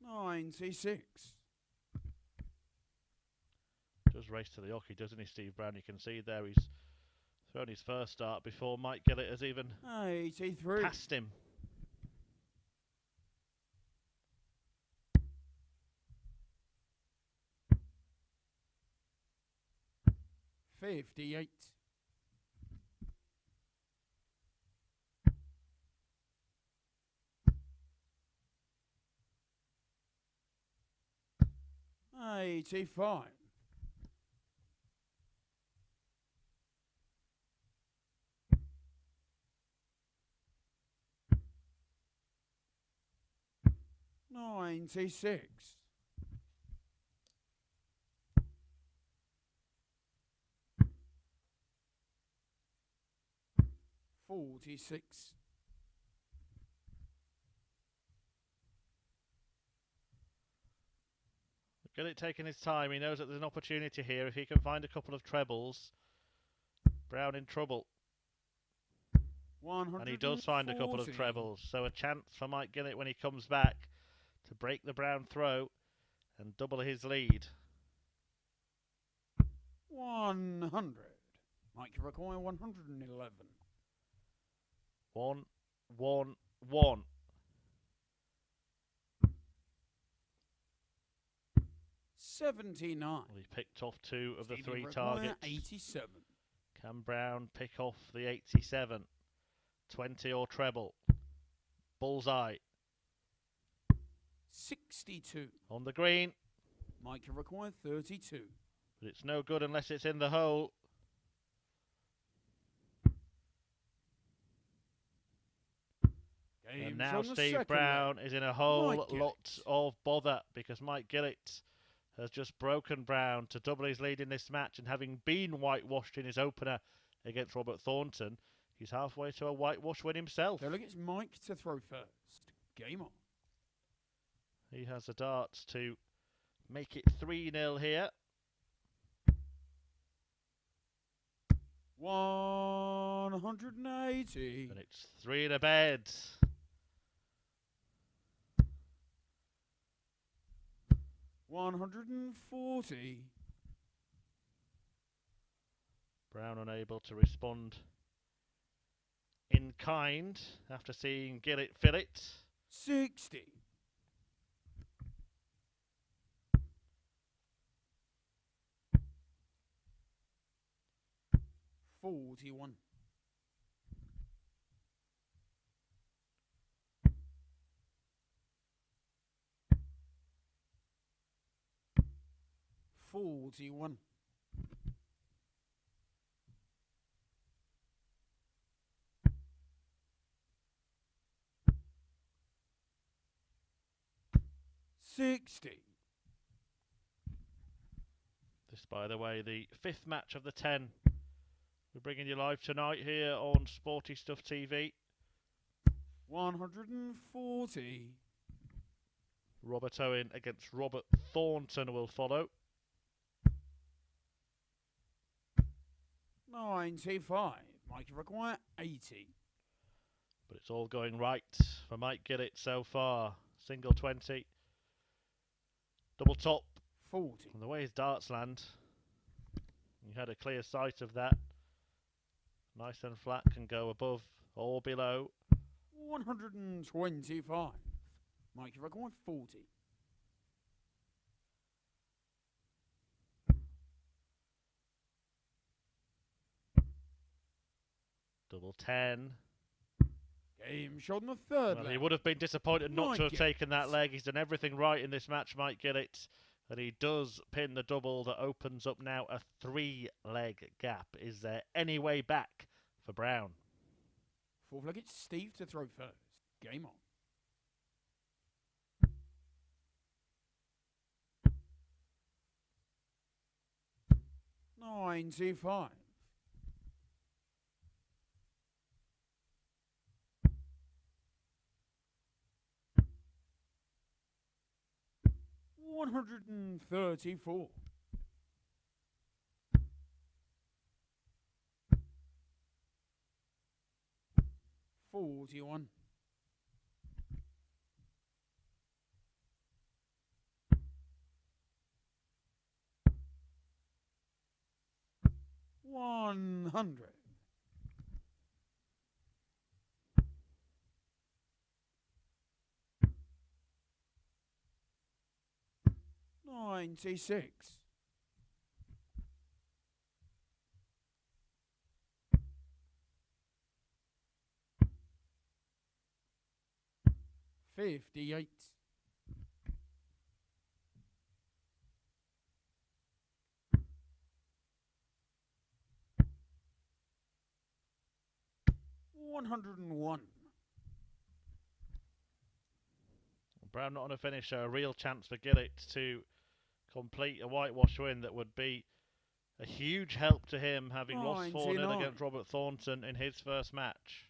$96. Does race to the hockey, doesn't he, Steve Brown? You can see there he's thrown his first start before Mike Gillet has even 83. passed him. $58. $85. $96. $46. Gillet taking his time. He knows that there's an opportunity here. If he can find a couple of trebles, Brown in trouble. And he does find a couple of trebles. So a chance for Mike Gillet when he comes back to break the Brown throw and double his lead. 100. Mike, you require 111. 1-1-1. 79. Well, he picked off 2 of the Stevie 3 require targets. 87. Can Brown pick off the 87? 20 or treble. Bullseye. 62. On the green. Mike require 32. But it's no good unless it's in the hole. And now Steve Brown is in a whole lot of bother because Mike Gillett has just broken Brown to double his lead in this match, and having been whitewashed in his opener against Robert Thornton, he's halfway to a whitewash win himself. So look, it's Mike to throw first. Game on. He has the darts to make it 3-0 here. 180. And it's 3 in a bed. 140. Brown unable to respond in kind after seeing Gillet fill it. 60. 41. 41. 60. This, by the way, the 5th match of the 10. We're bringing you live tonight here on Sporty Stuff TV. 140. Robert Owen against Robert Thornton will follow. 95. Mike require 80. But it's all going right for Mike Gillett so far. Single 20. Double top. 40. And the way his darts land, you had a clear sight of that. Nice and flat, can go above or below. 125. Mike require 40. Double 10. Game shot on the third Well, leg. he would have been disappointed not to have taken that leg. He's done everything right in this match, Mike Gillett. And he does pin the double that opens up now a 3-leg gap. Is there any way back for Brown? Fourth leg, it's Steve to throw first. Game on. 95. 134. 41. 100. 96. 58. 101. Brown not on a finish, so a real chance for Gillett to complete a whitewash win that would be a huge help to him, having lost 4-0 against Robert Thornton in his first match.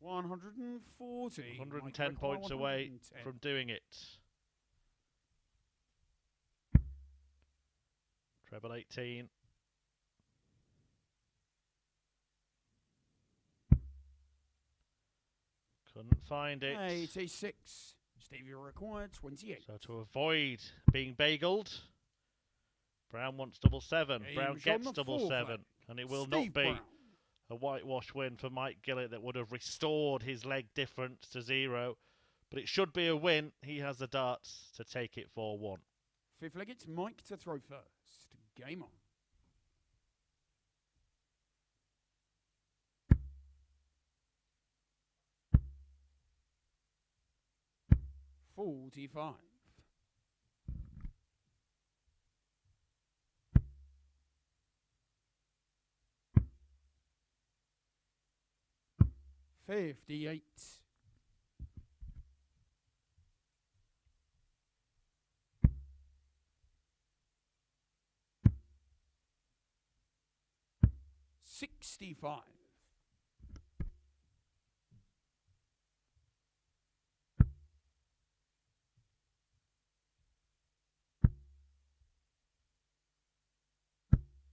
$140. 110 points away from doing it. Treble 18. Couldn't find it. 86. Stevie required 28. So to avoid being bageled, Brown wants double 7. Brown gets double 7, and it will not be a whitewash win for Mike Gillet that would have restored his leg difference to 0. But it should be a win. He has the darts to take it 4-1. Fifth leg, it's Mike to throw first. Game on. 45. 58. 65.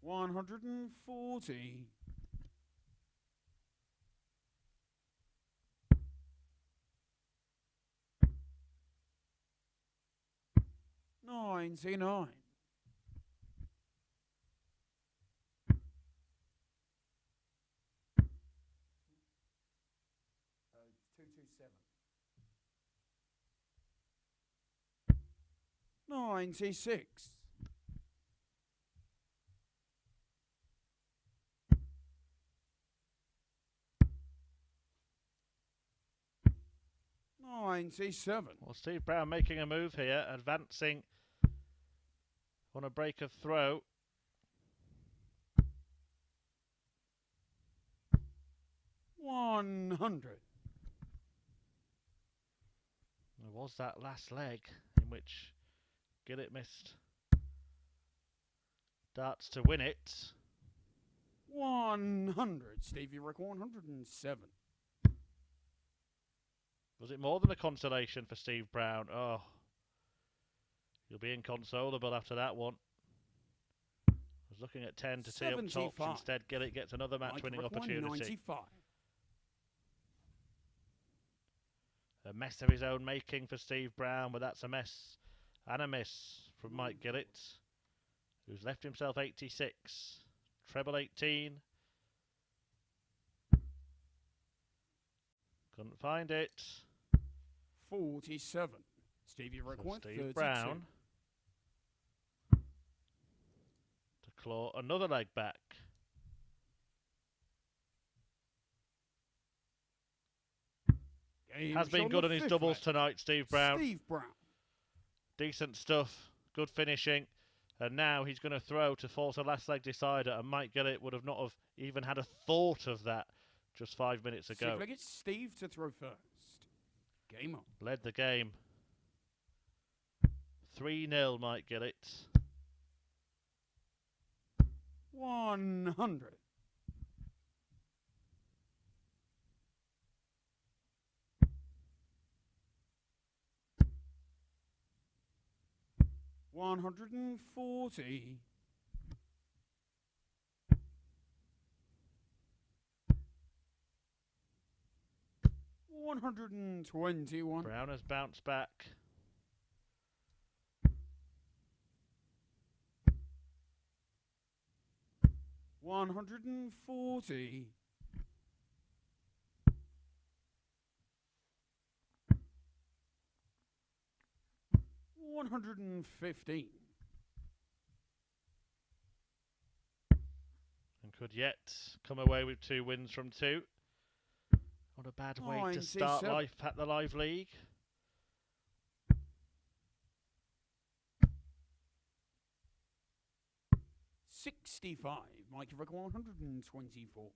140. 99. 227. 96. 97. Well, Steve Brown making a move here, advancing on a break of throw. 100. There was that last leg in which Gillet missed darts to win it. 100. Stevie Rick, 107. Was it more than a consolation for Steve Brown? Oh, he'll be inconsolable after that one. I was looking at 10 to tee up tops. Instead, Gillet gets another match-winning opportunity. 95. A mess of his own making for Steve Brown, but that's a mess and a miss from Mike Gillett, who's left himself 86. Treble 18. Couldn't find it. 47. Stevie Rick, So 32. Steve Brown to claw another leg back. Game Has been good on his doubles tonight, Steve Brown. Steve Brown. Decent stuff, good finishing. And now he's going to throw to force a last leg decider, and Mike Gillett would have not have even had a thought of that just 5 minutes ago. It's Steve to throw first. Game on. Led the game. 3-0, Mike Gillett. 100. 140. 121. Brown has bounced back. 140. 115. And could yet come away with 2 wins from 2. Not a bad way to start life at the Live League. $65. Mike Rick, 124.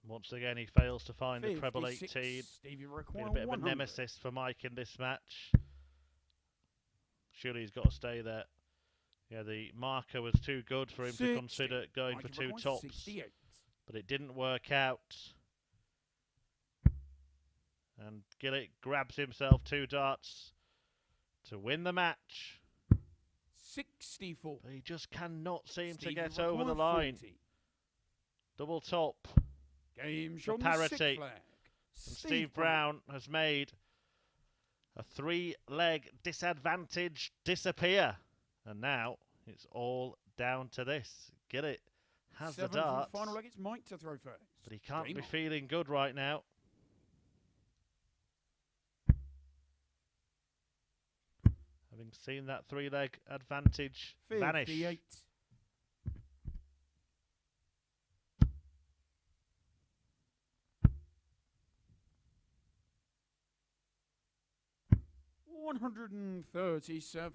Once again, he fails to find the treble 18. Stevie Rick, Been a bit of a nemesis for Mike in this match. Surely he's got to stay there. Yeah, the marker was too good for him to consider going for 2 tops. 68. But it didn't work out. And Gillet grabs himself 2 darts to win the match. 64. But he just cannot seem to Stevie get Rick, over the line. 140. Double top. Game The shown parity. flag. And Steve Brown has made a three-leg disadvantage disappear. And now it's all down to this. Gillet has the darts, final leg. It's Mike to throw first. but he can't Game be on. feeling good right now. Having seen that three-leg advantage vanish. 58. $137.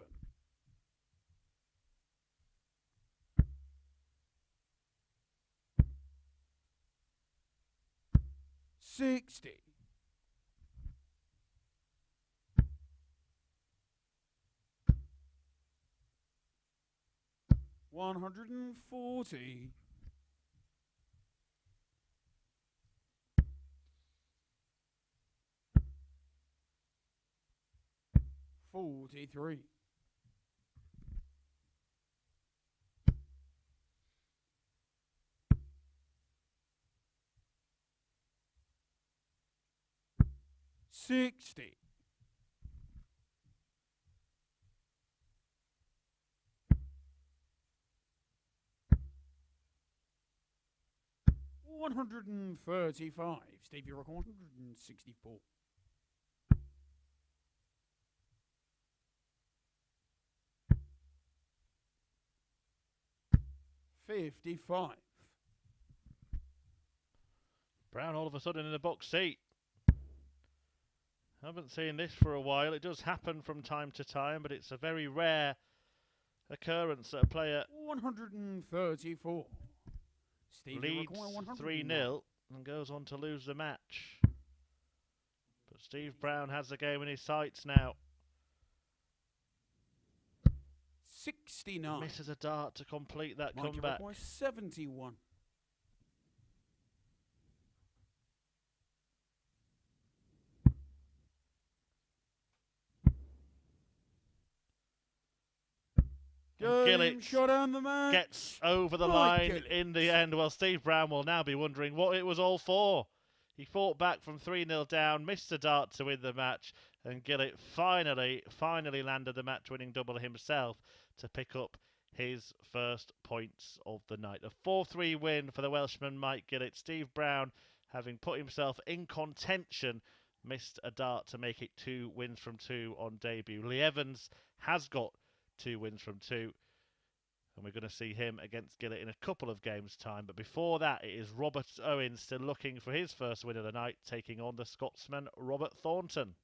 60. 140. 43. 60. 135. Steve, you record 164. 55. Brown all of a sudden in the box seat. Haven't seen this for a while. It does happen from time to time, but it's a very rare occurrence that a player 134. Steve, leads 3-0 and goes on to lose the match. But Steve Brown has the game in his sights now. 69. Misses a dart to complete that Mikey comeback. 71. Gillett shot on the match. Gets over the Mike line Gillett. in the end. Well, Steve Brown will now be wondering what it was all for. He fought back from 3-0 down, missed a dart to win the match, and Gillett finally landed the match-winning double himself to pick up his first points of the night. A 4-3 win for the Welshman Mike Gillett. Steve Brown, having put himself in contention, missed a dart to make it 2 wins from 2 on debut. Lee Evans has got 2 wins from 2. And we're going to see him against Gillet in a couple of games' time. But before that, it is Robert Owen still looking for his first win of the night, taking on the Scotsman Robert Thornton.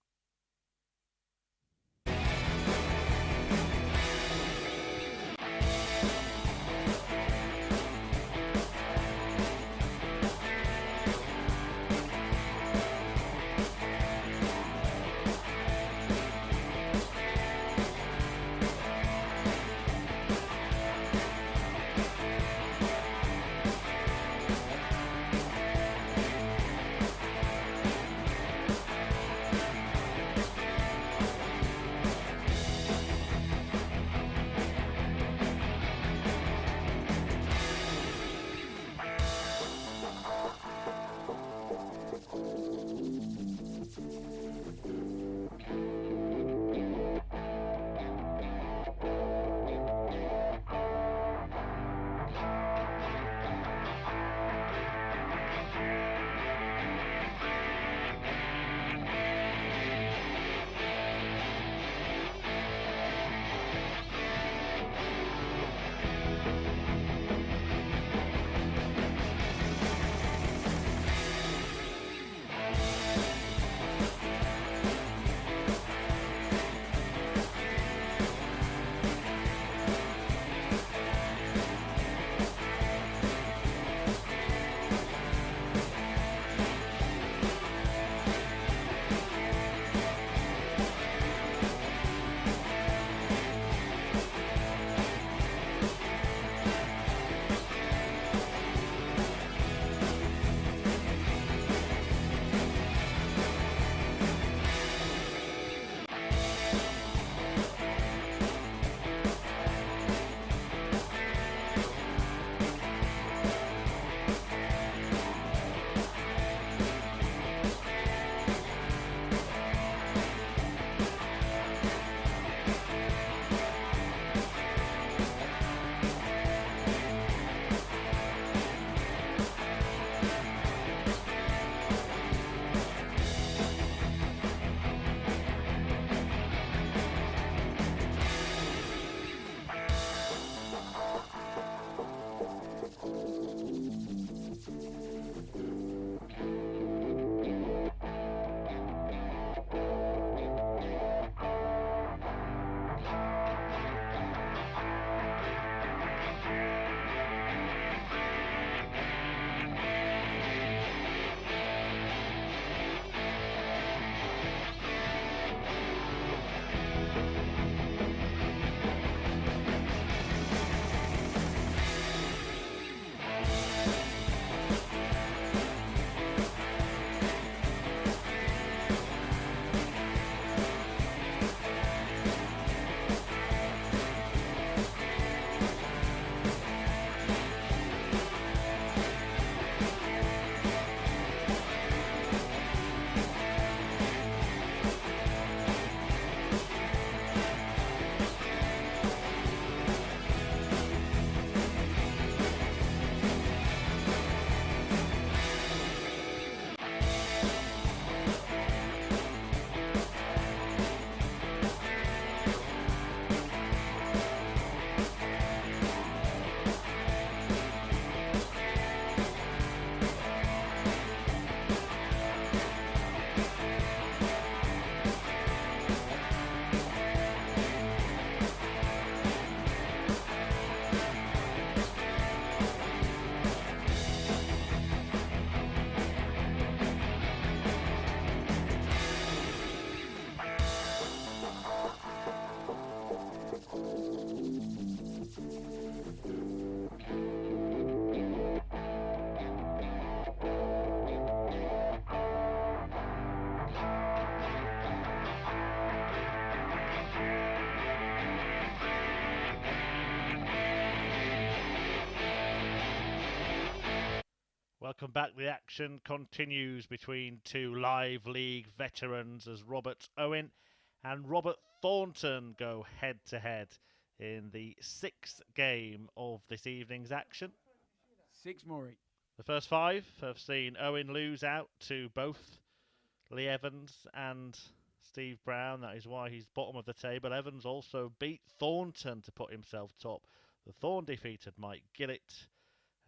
Welcome back. The action continues between two live league veterans as Robert Owen and Robert Thornton go head-to-head in the 6th game of this evening's action. 6 more. The first 5 have seen Owen lose out to both Lee Evans and Steve Brown. That is why he's bottom of the table. Evans also beat Thornton to put himself top. The Thorn defeated Mike Gillet,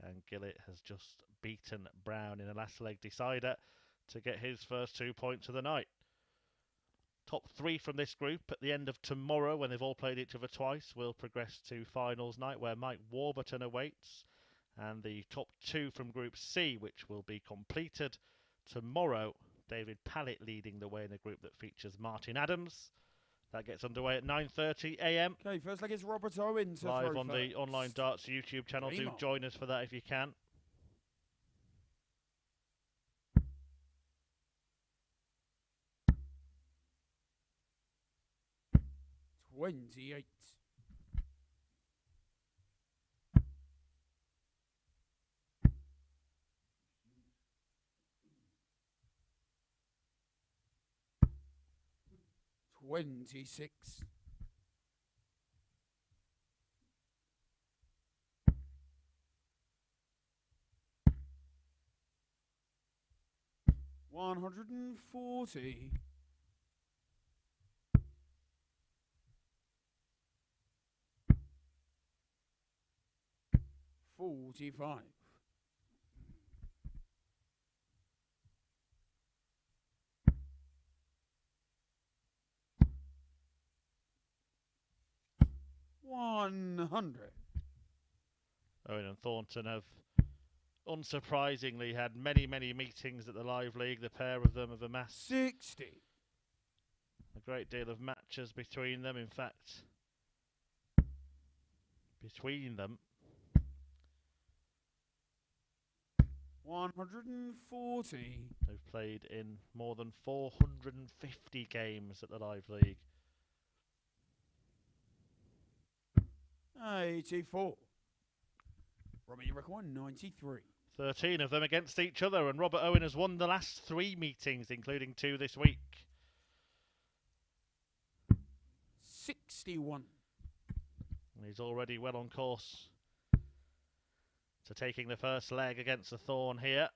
and Gillet has just beaten Brown in a last leg decider to get his first 2 points of the night. Top 3 from this group at the end of tomorrow, when they've all played each other twice, will progress to finals night, where Mike Warburton awaits, and the top 2 from Group C, which will be completed tomorrow. David Pallett leading the way in a group that features Martin Adams. That gets underway at 9:30 a.m. Okay, first leg is Robert Owen to live throw on the Online Darts YouTube channel. Game Do on. join us for that if you can. $28. 26. 140. 45. 100. Owen and Thornton have unsurprisingly had many meetings at the Live League. The pair of them have amassed 60. a great deal of matches between them. In fact, between them, 140. they've played in more than 450 games at the Live League. 84. Robbie, you reckon 93. 13 of them against each other, and Robert Owen has won the last 3 meetings, including 2 this week. 61. And he's already well on course to taking the first leg against the Thorn here.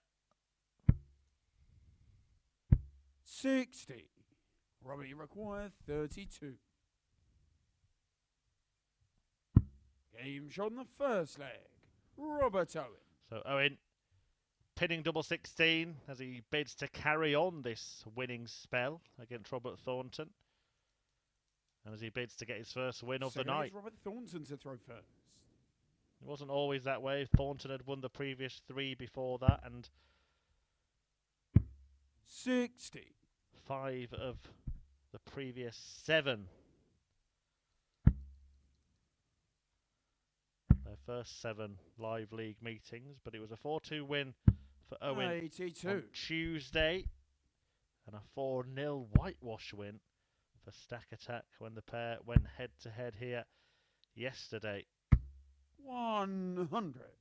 60. Robbie, you require 32. Game shot in the first leg. Robert Owen. So Owen pinning double 16 as he bids to carry on this winning spell against Robert Thornton. And as he bids to get his first win of the Second night. is Robert Thornton to throw first. It wasn't always that way. Thornton had won the previous 3 before that, and 60. 5 of the previous 7. Their first 7 live league meetings, but it was a 4-2 win for Owen 82. on Tuesday, and a 4-0 whitewash win for Stack Attack when the pair went head to head here yesterday. 100.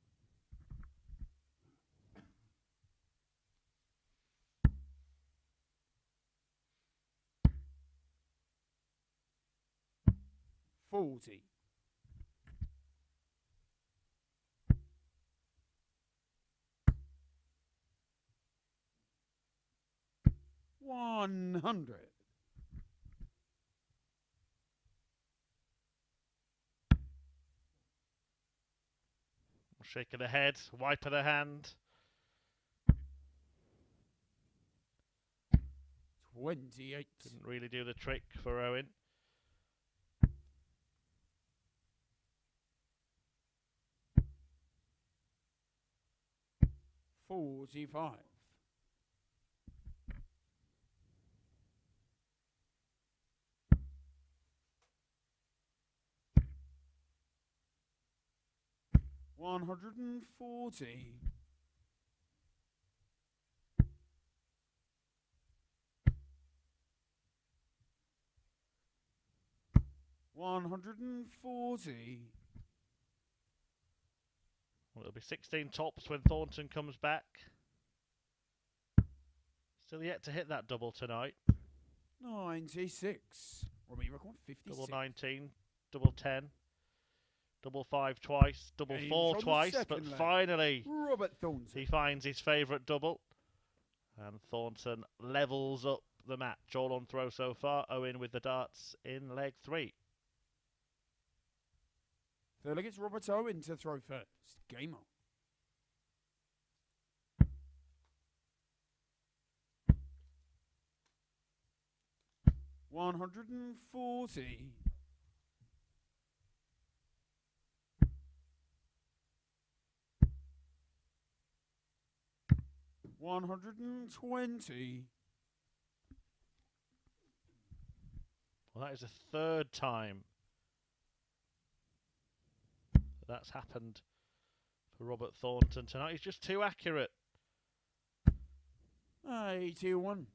40. 100. 'Shake of the head, wipe of the hand. 28. Didn't really do the trick for Owen. 45. 140. 140. Well, it'll be 16 tops when Thornton comes back. Still yet to hit that double tonight. 96. Robbie record 56. Double 19, double 10, double 5 twice, double Games 4 on the twice, but second leg. finally Robert Thornton. he finds his favourite double. And Thornton levels up the match. All on throw so far. Owen with the darts in leg 3. Third leg, it's Robert Owen to throw first. Game on. $140. $120. Well, that is the third time that's happened for Robert Thornton tonight. He's just too accurate. 81.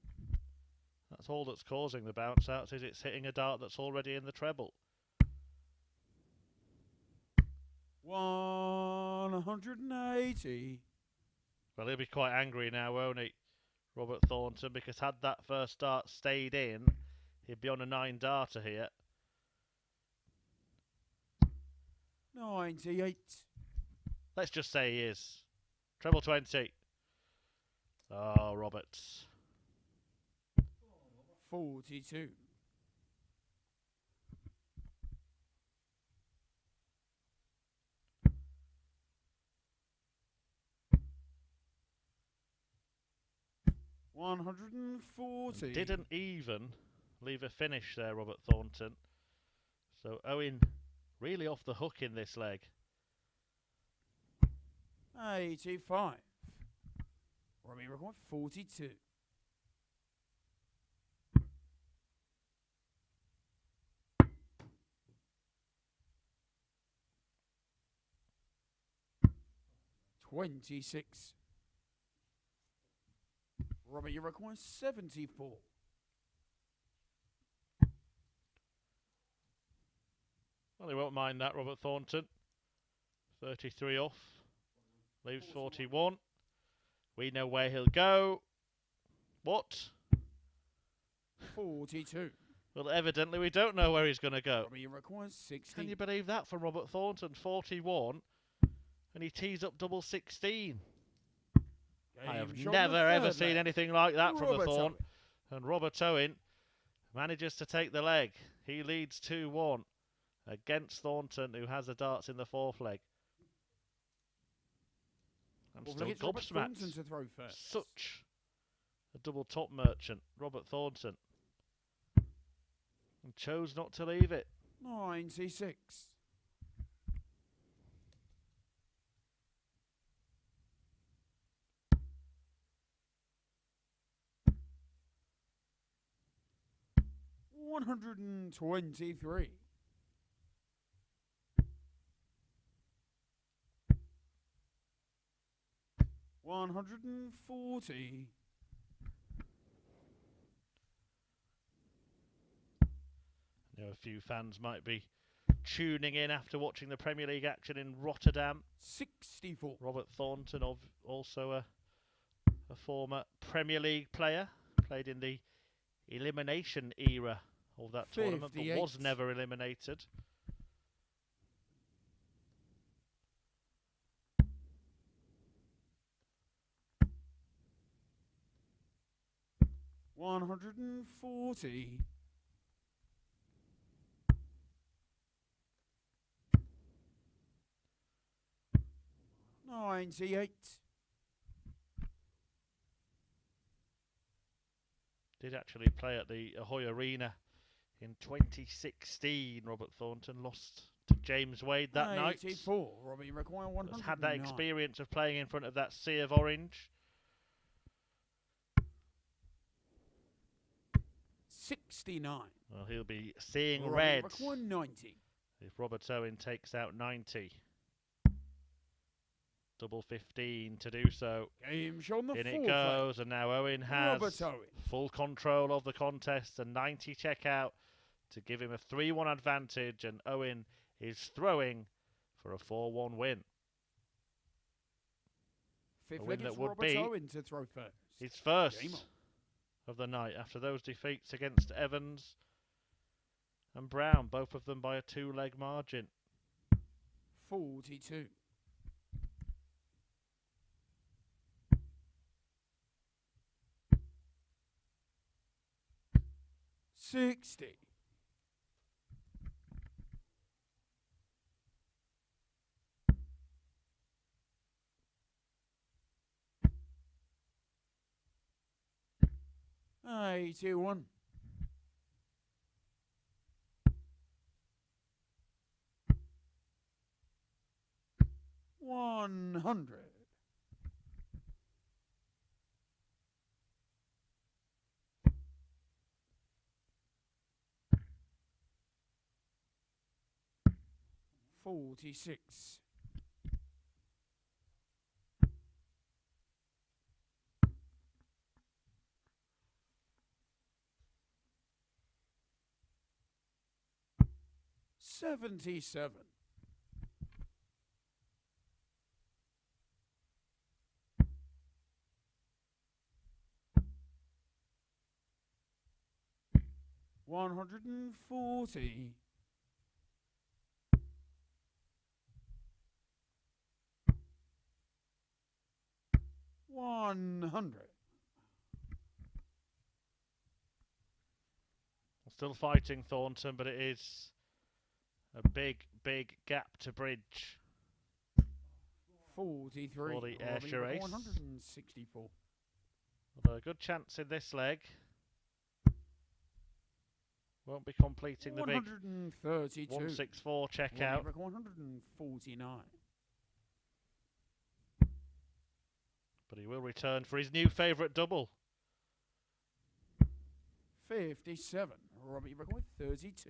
That's all that's causing the bounce outs, is it's hitting a dart that's already in the treble. 180. Well, he'll be quite angry now, won't he, Robert Thornton, because had that first dart stayed in, he'd be on a 9-darter here. 98. Let's just say he is. Treble 20. Oh, Roberts. 42. $140. Didn't even leave a finish there, Robert Thornton. So Owen really off the hook in this leg. 85. Robbie record 42. $26. Robbie, you require 74. Well, he won't mind that, Robert Thornton. 33 off. Leaves 41. We know where he'll go. What? 42. Well, evidently we don't know where he's going to go. Robbie, you require 60. Can you believe that from Robert Thornton? 41. And he tees up double 16. I have never ever seen anything like that from the Thorn. And Robert Owen manages to take the leg. He leads 2-1 against Thornton, who has the darts in the fourth leg. I'm still gobsmacked. Such a double top merchant, Robert Thornton. And chose not to leave it. 96. $123. $140. You know, a few fans might be tuning in after watching the Premier League action in Rotterdam. 64. Robert Thornton, also a former Premier League player, played in the elimination era of that tournament, but was never eliminated. $140. $98. Did actually play at the Ahoy Arena in 2016. Robert Thornton lost to James Wade that night. 84. Robbie require 109. Has had that experience of playing in front of that sea of orange. 69. Well, he'll be seeing red 90. if Robert Owen takes out 90. Double 15 to do so. Game show on the In it goes, and now Owen has full control of the contest. A 90 check out to give him a 3-1 advantage, and Owen is throwing for a 4-1 win. Fifth a win leg that is would Robert be Owen to throw first. his first of the night after those defeats against Evans and Brown, both of them by a 2-leg margin. 42. 60. 81. 100. 46. 77. 140. 100. Still fighting Thornton, but it is a big gap to bridge. 43. For the Ayrshire Ace. 164. Although a good chance in this leg. Won't be completing the big 132. 164 checkout. 149. But he will return for his new favourite double. 57. Robbie record 32.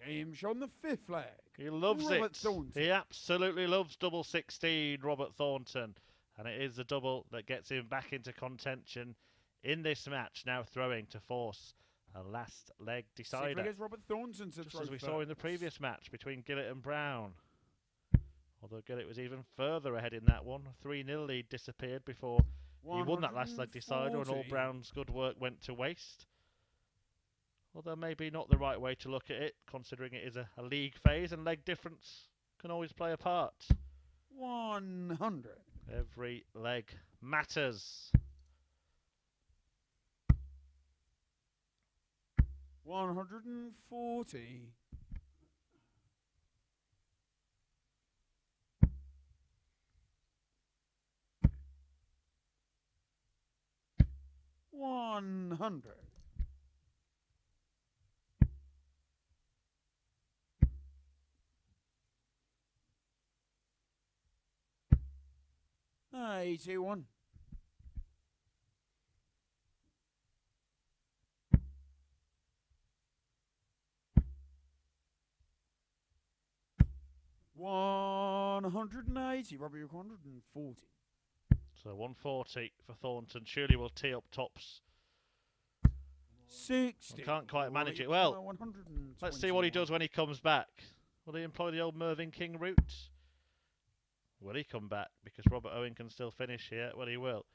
Game shown the 5th leg. He loves Robert it. Thornton. He absolutely loves double 16, Robert Thornton. And it is the double that gets him back into contention in this match, now throwing to force a last leg decider. Against Robert Thornton to Just as we saw in the previous match between Gillet and Brown. Although Gillet was even further ahead in that one. 3-0 lead disappeared before he won that last leg decider, and all Brown's good work went to waste. Although maybe not the right way to look at it, considering it is a league phase and leg difference can always play a part. 100. Every leg matters. 140. 100. 81. 180. Robbie, 140. So 140 for Thornton. Surely will tee up tops. 60. Can't quite manage it. Well, let's see what he does when he comes back. Will he employ the old Mervyn King route? Will he come back? Because Robert Owen can still finish here. Well, he will.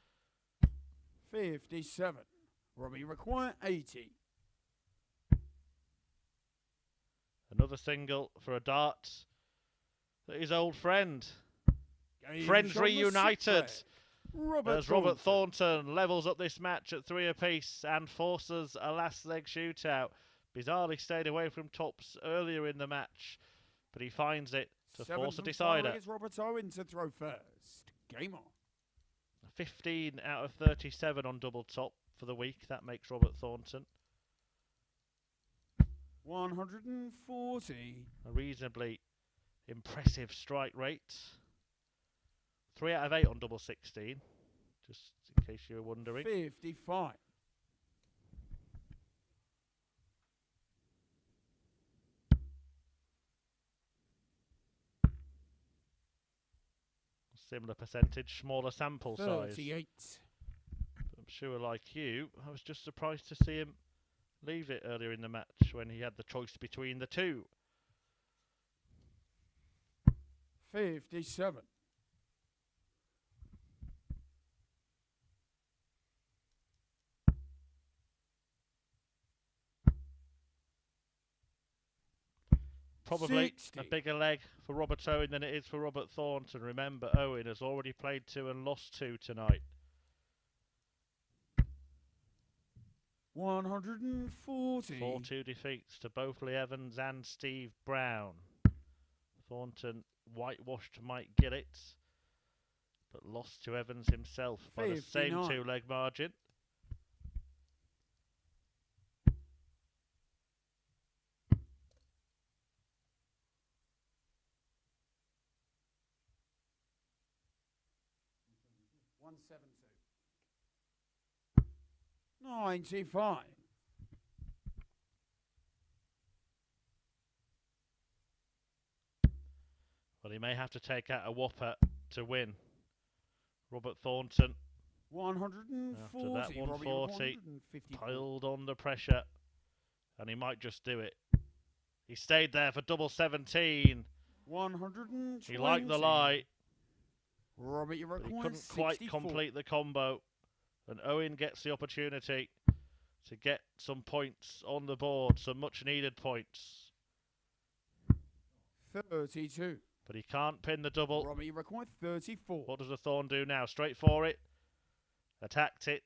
57. Robbie require 80. Another single for a darts. His old friend. Game Friends shot the reunited. sixth leg. As Robert Thornton levels up this match at 3 apiece and forces a last leg shootout. Bizarrely stayed away from tops earlier in the match, but he finds it to force a decider. It's Robert Owen to throw first. Game on. 15 out of 37 on double top for the week. That makes Robert Thornton 140. a reasonably impressive strike rate. 3 out of 8 on double 16, just in case you were wondering. 55. Similar percentage, smaller sample size. 38. I'm sure, like you, I was just surprised to see him leave it earlier in the match when he had the choice between the two. 57. probably 60. a bigger leg for Robert Owen than it is for Robert Thornton. Remember, Owen has already played 2 and lost 2 tonight. 140. 4-2 defeats to both Lee Evans and Steve Brown. Thornton whitewashed Mike Gillett, but lost to Evans himself by the same 59. 2-leg margin. $172. 95. Well, he may have to take out a whopper to win. Robert Thornton, 140. after that 140, 154. piled on the pressure, and he might just do it. He stayed there for double 17. 120. He liked the lie, Robert, you but he require couldn't quite 64. complete the combo. And Owen gets the opportunity to get some points on the board, some much needed points. 32. But he can't pin the double. Robert, you require 34. What does the Thorn do now? Straight for it. Attacked it.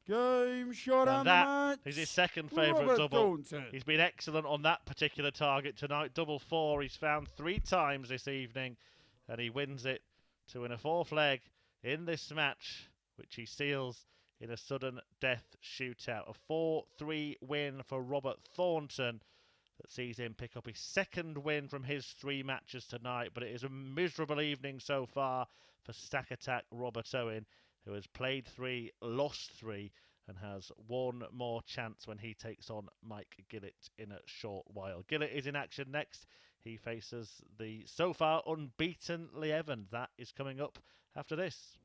Game shot And on that the match. is his second favourite Robert double. Thornton. He's been excellent on that particular target tonight. Double 4 he's found 3 times this evening. And he wins it to win a 4th leg in this match, which he seals in a sudden death shootout. A 4-3 win for Robert Thornton that sees him pick up his 2nd win from his 3 matches tonight. But it is a miserable evening so far for Stack Attack Robert Owen, who has played 3, lost 3, and has one more chance when he takes on Mike Gillett in a short while. Gillett is in action next. He faces the so far unbeaten Lee Evans. That is coming up after this.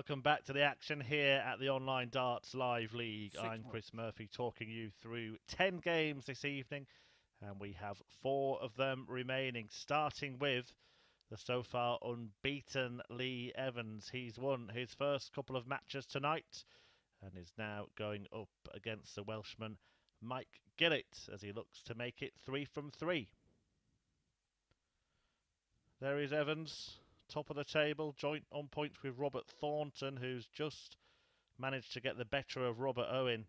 Welcome back to the action here at the Online Darts Live League. 6 I'm points. Chris Murphy talking you through 10 games this evening, and we have 4 of them remaining, starting with the so far unbeaten Lee Evans. He's won his first couple of matches tonight and is now going up against the Welshman Mike Gillet as he looks to make it 3 from 3. There is Evans, top of the table, joint on points with Robert Thornton, who's just managed to get the better of Robert Owen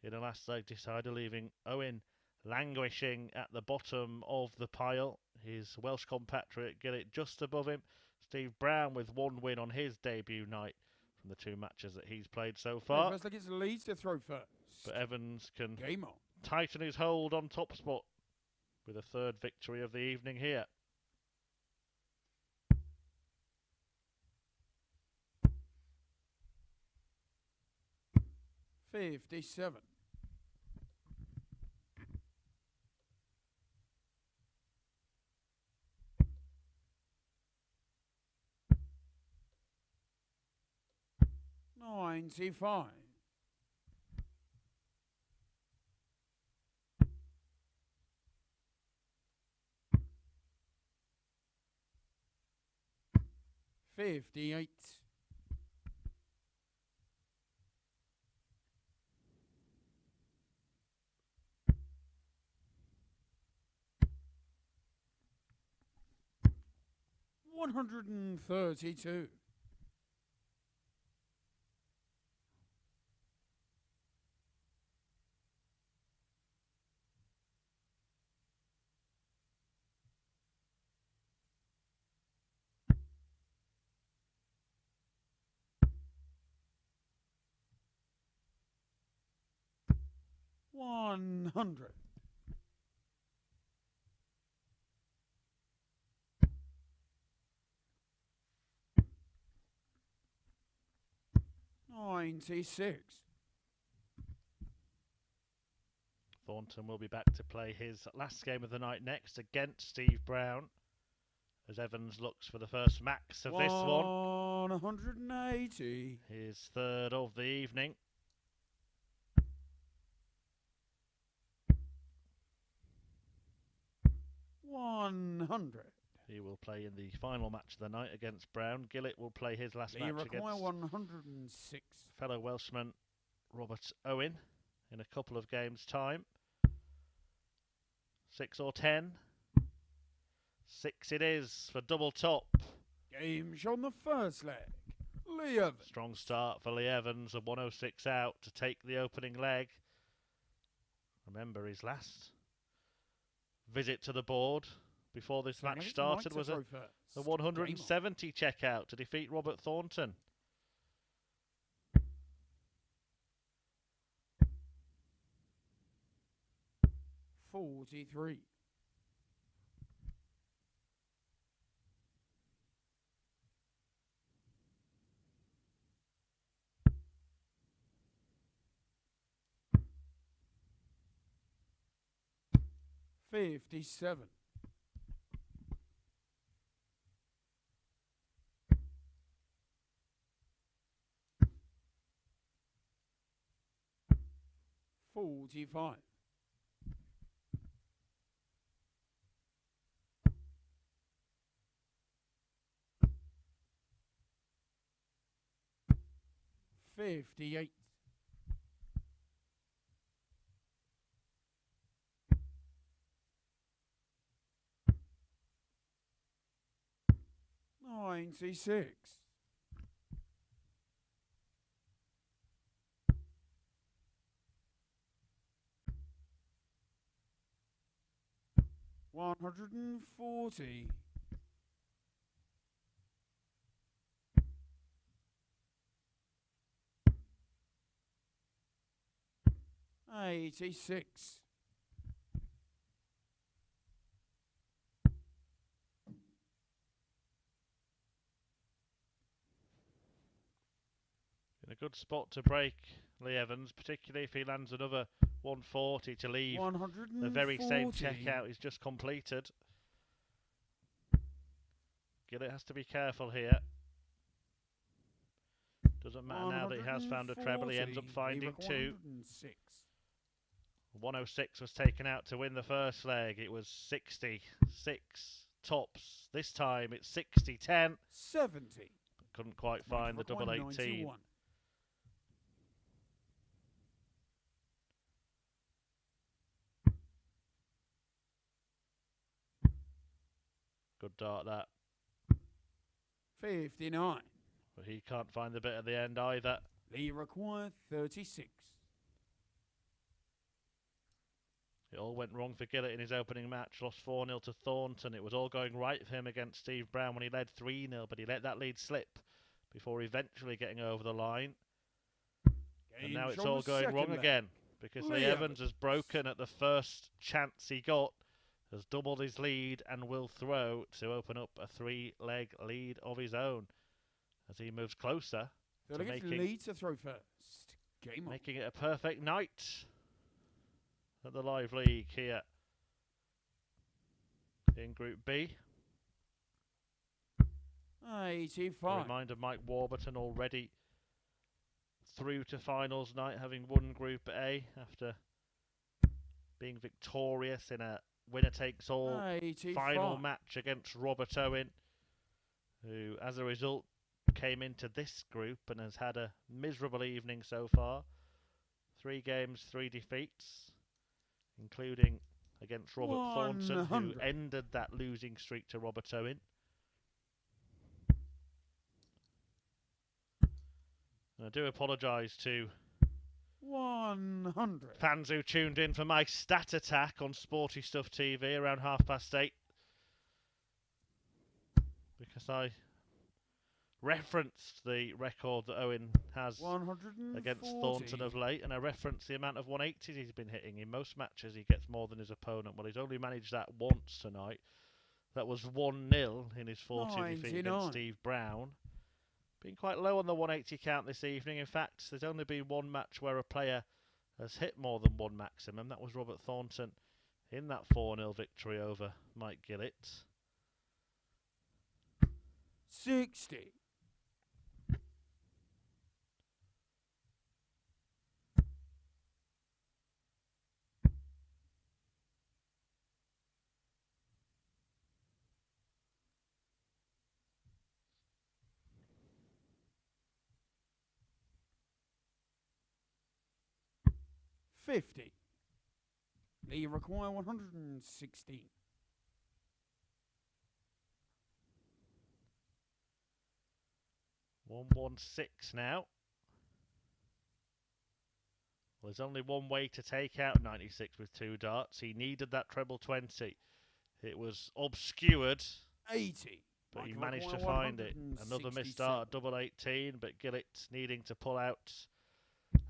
in a last leg decider, leaving Owen languishing at the bottom of the pile. His Welsh compatriot Gillet just above him. Steve Brown with 1 win on his debut night from the 2 matches that he's played so far. First leg, it's Leeds to throw first. But Evans can Game on. tighten his hold on top spot with a 3rd victory of the evening here. $57. $95. $58. $132. $100. $96. Thornton will be back to play his last game of the night next against Steve Brown, as Evans looks for the first max of this one. 180. His 3rd of the evening. $100. He will play in the final match of the night against Brown. Gillet will play his last match against 106. fellow Welshman Robert Owen in a couple of games' time. 6 or 10? 6 it is for double top. Game on the first leg. Lee Evans. Strong start for Lee Evans, a 106 out to take the opening leg. Remember, his last visit to the board before this match started was a 170 check out to defeat Robert Thornton. $43. $57. $45. $58. $96. $140. $86. In a good spot to break Lee Evans, particularly if he lands another 140 to leave the very same checkout he's just completed. Gillet has to be careful here. Doesn't matter now that he has found a treble. He ends up finding 2. 106 was taken out to win the first leg. It was 66 tops. This time it's 60-10. 70. Couldn't quite find the double 18. Good dart that. 59. But he can't find the bit at the end either. Lee required 36. It all went wrong for Gillet in his opening match. Lost 4-0 to Thornton. It was all going right for him against Steve Brown when he led 3-0, but he let that lead slip before eventually getting over the line. And now it's all going wrong again because Lee Evans has broken at the first chance he got, has doubled his lead and will throw to open up a 3-leg lead of his own as he moves closer to lead to throw first. Game on. Making it a perfect night at the live league here in Group B. 85. A reminder, Mike Warburton already through to finals night, having won Group A after being victorious in a winner-takes-all 85. final match against Robert Owen, who, as a result, came into this group and has had a miserable evening so far. 3 games, 3 defeats, including against Robert Thornton, who ended that losing streak to Robert Owen. And I do apologise to 100 fans who tuned in for my stat attack on Sporty Stuff TV around 8:30, because I referenced the record that Owen has against Thornton of late, and I referenced the amount of 180s he's been hitting. In most matches he gets more than his opponent. Well, he's only managed that once tonight. That was 1-0 in his 4-2 defeat against Steve Brown. Been quite low on the 180 count this evening. In fact, there's only been one match where a player has hit more than one maximum. That was Robert Thornton in that 4-0 victory over Mike Gillet. 60. $50. Lee require 116. 116 now. Well, there's only one way to take out 96 with 2 darts. He needed that treble 20. It was obscured. 80. But he managed to find it. Another missed dart at double 18, but Gillett needing to pull out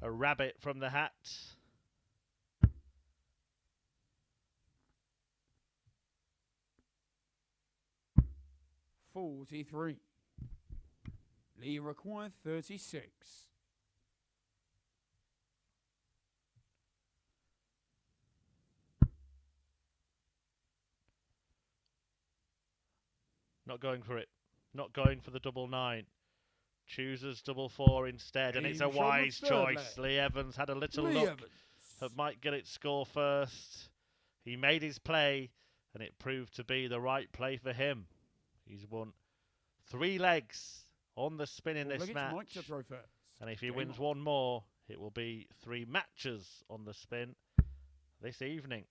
a rabbit from the hat. 43. Lee required 36. Not going for it. Not going for the double 9. Chooses double 4 instead, and it's a wise choice. Lee Evans had a little look at Mike Gillett score first. He made his play, and it proved to be the right play for him. He's won 3 legs on the spin in this match. And if he wins one more, it will be 3 matches on the spin this evening.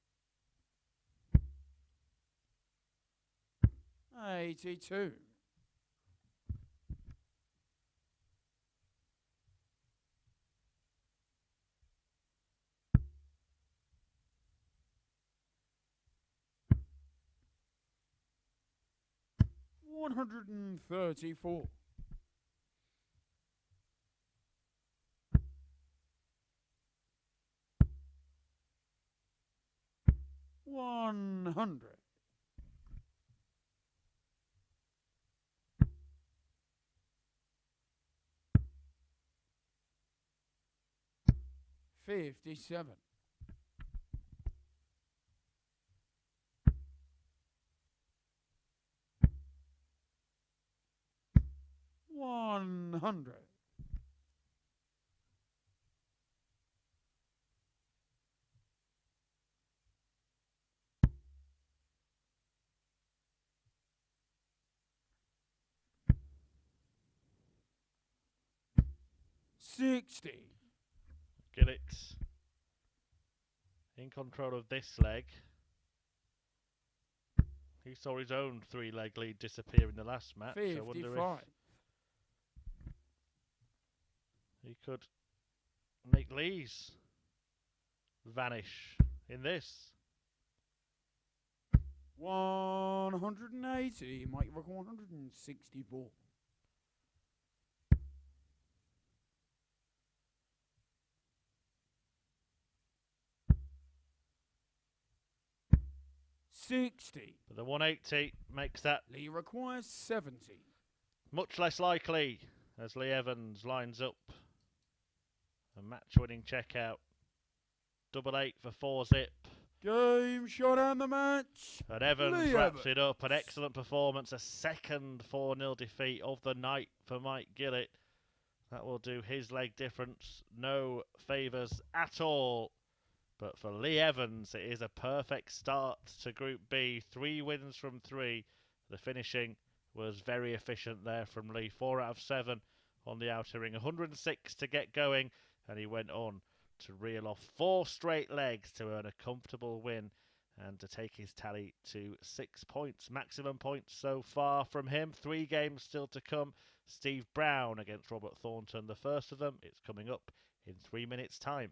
82. $134. $100. $57. $100. 60. Gillett in control of this leg. He saw his own 3-leg lead disappear in the last match. 55. I wonder if he could make Lee's vanish in this. 180. Might record 164. $60. But the 180 makes that Lee requires 70. much less likely as Lee Evans lines up a match-winning checkout. 8-8 for 4-zip. Game shot and the match. And Evans Lee wraps Evans. it up. An excellent performance. A second 4-0 defeat of the night for Mike Gillet. That will do his leg difference no favours at all. But for Lee Evans, it is a perfect start to Group B. 3 wins from 3. The finishing was very efficient there from Lee. 4 out of 7 on the outer ring. 106 to get going. And he went on to reel off 4 straight legs to earn a comfortable win and to take his tally to 6 points. Maximum points so far from him. 3 games still to come. Steve Brown against Robert Thornton. The first of them, it's coming up in 3 minutes' time.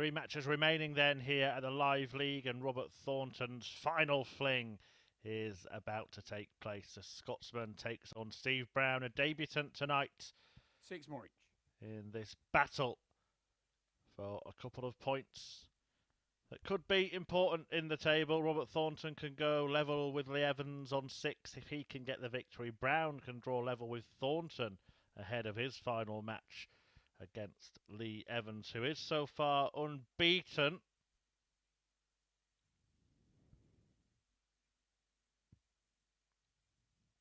3 matches remaining then here at the Live League, and Robert Thornton's final fling is about to take place. The Scotsman takes on Steve Brown, a debutant tonight. 6 more each. In this battle for a couple of points that could be important in the table. Robert Thornton can go level with Lee Evans on 6 if he can get the victory. Brown can draw level with Thornton ahead of his final match against Lee Evans, who is so far unbeaten.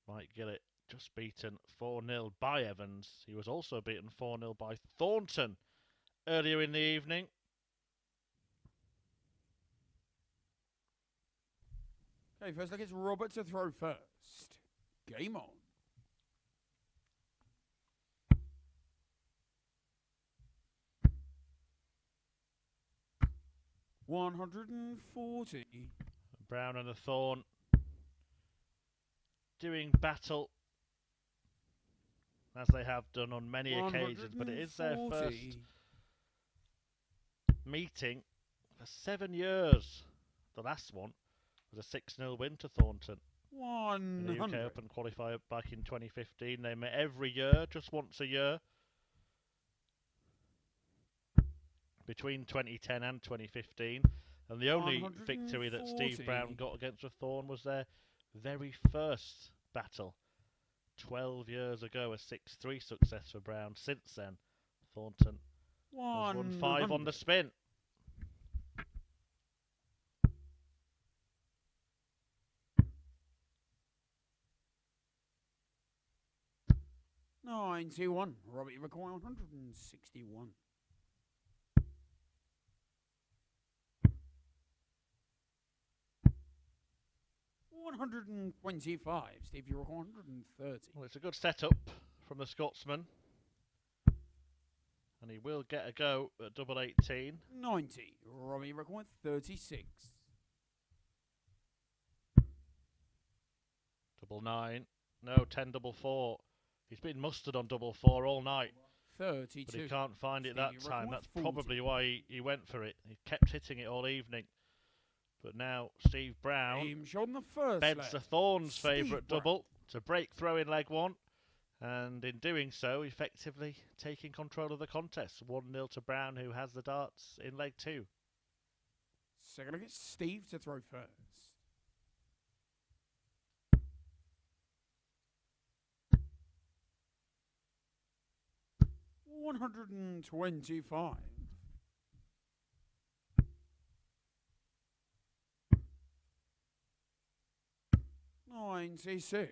Mike Gillet just beaten 4-0 by Evans. He was also beaten 4-0 by Thornton earlier in the evening. Okay, first look, it's Robert to throw first. Game on. $140. Brown and the Thorn doing battle as they have done on many occasions, but it is their first meeting for 7 years. The last one was a 6-0 win to Thornton. The UK Open qualifier back in 2015. They met every year, just once a year, between 2010 and 2015. And the only victory that Steve Brown got against the Thorn was their very first battle 12 years ago, a 6-3 success for Brown. Since then, Thornton has won 5 on the spin. $91. Robert, you require 161. $125. Steve, you require 130. Well, it's a good setup from the Scotsman, and he will get a go at double 18. 90. Robert, you require 36. Double 9. No, 10 double 4. He's been mustered on double 4 all night. 32. But he can't find it that time. That's 40. probably why he went for it. He kept hitting it all evening. But now Steve Brown on the first beds the Thorns' favourite double to break throw in leg 1. And in doing so, effectively taking control of the contest. 1-0 to Brown, who has the darts in leg 2. Second look, it's Steve to throw first. $125. $96.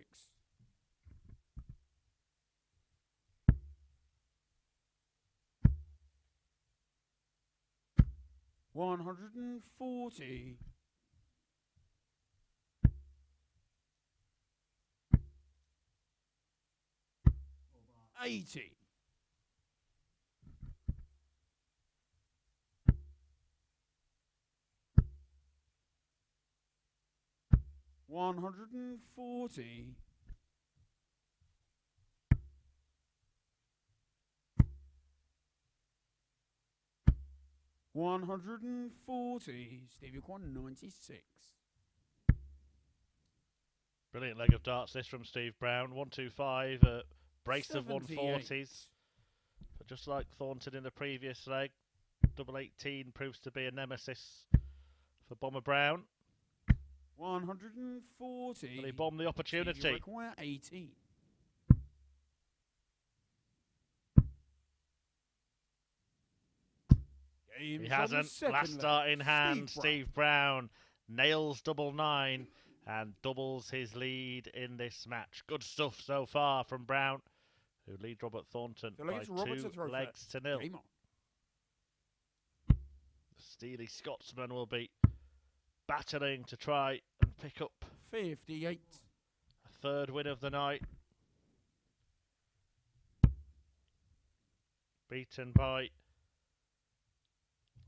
$140. $80. $140. $140. Steve, you're quite 96. Brilliant leg of darts this from Steve Brown. 125, a brace of 140s. But just like Thornton in the previous leg, double 18 proves to be a nemesis for Bomber Brown. 140. Will he bomb the opportunity? Steve, you require 18. He hasn't. Last start in hand. Steve Brown nails double 9 and doubles his lead in this match. Good stuff so far from Brown, who leads Robert Thornton by 2 legs to 0. The steely Scotsman will be battling to try and pick up 58. A 3rd win of the night. Beaten by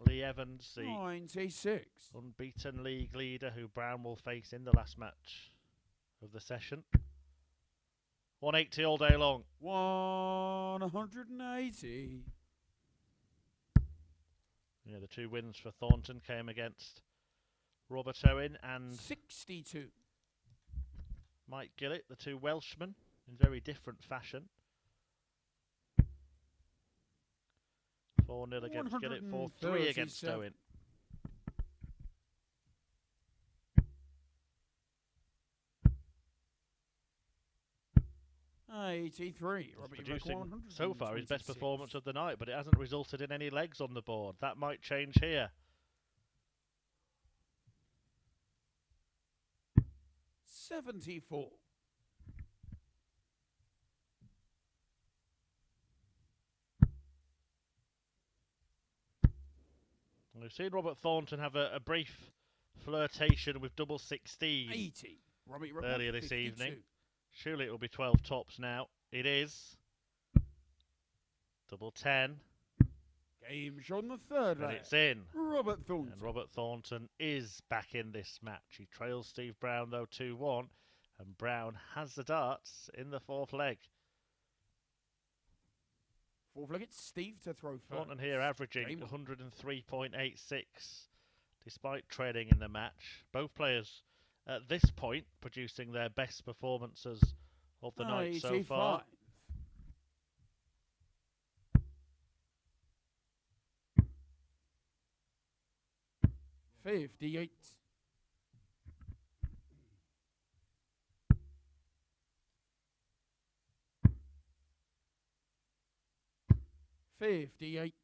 Lee Evans, the 96. unbeaten league leader, who Brown will face in the last match of the session. 180 all day long. 180. Yeah, the 2 wins for Thornton came against Robert Owen and 62. Mike Gillet, the 2 Welshmen, in very different fashion. 4-0 against Gillet, 4-3 against Owen. 83. Producing so far his best performance of the night, but it hasn't resulted in any legs on the board. That might change here. 74. We've seen Robert Thornton have a brief flirtation with double 16 80. earlier this 52. evening. Surely it will be 12 tops now. It is. Double 10. Game shot on the third And leg. it's in. Robert Thornton. And Robert Thornton is back in this match. He trails Steve Brown, though, 2-1. And Brown has the darts in the 4th leg. 4th leg, it's Steve to throw first. Thornton here averaging Game on. 103.86 despite trailing in the match. Both players at this point producing their best performances of the night so far. 58. 58.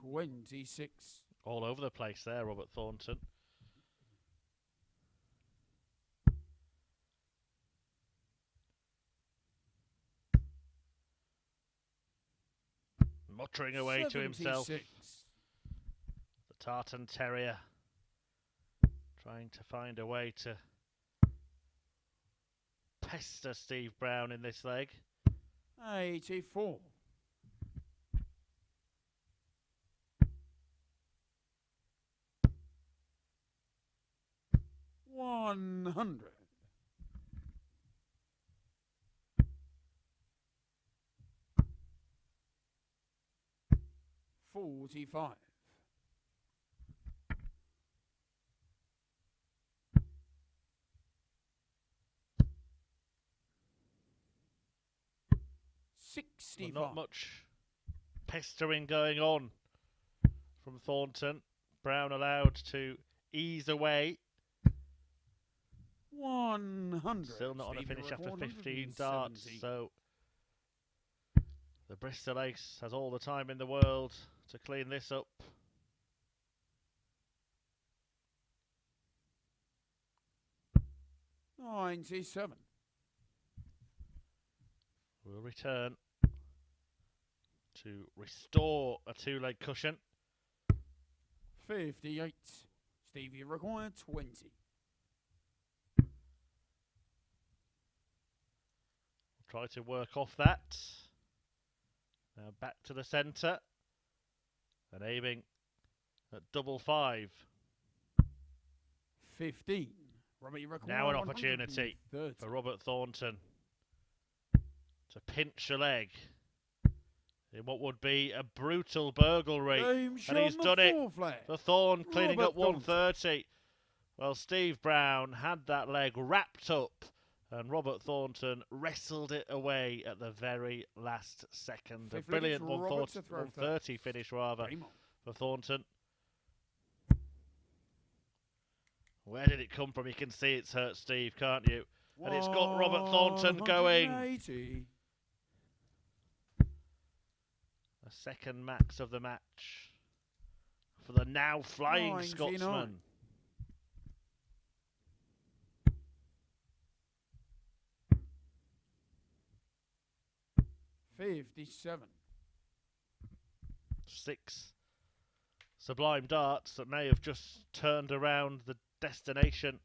26. All over the place there, Robert Thornton. Muttering away 76. to himself. The Tartan Terrier trying to find a way to pester Steve Brown in this leg. 84. 100. 45. 65. Well, not much pestering going on from Thornton. Brown allowed to ease away. 100. Still not on a finish after 15 darts, 170. so the Bristol Ace has all the time in the world to clean this up. $97. We'll return to restore a 2-leg cushion. 58. Steve, you require 20. Try to work off that. Now back to the centre. And aiming at double 5. 15. Robert, you require Now an opportunity 130. for Robert Thornton to pinch a leg in what would be a brutal burglary. Game And shot he's on the done it. fourth leg. For Thorn cleaning Robert up 130. Well, Steve Brown had that leg wrapped up and Robert Thornton wrestled it away at the very last second. A Fifth leg, brilliant it's Robert to throw 130 finish rather Game on. for Thornton. Where did it come from? You can see it's hurt Steve, can't you? And it's got Robert Thornton going. 180. A second max of the match for the now flying 99. Scotsman. 57. 6 sublime darts that may have just turned around the destination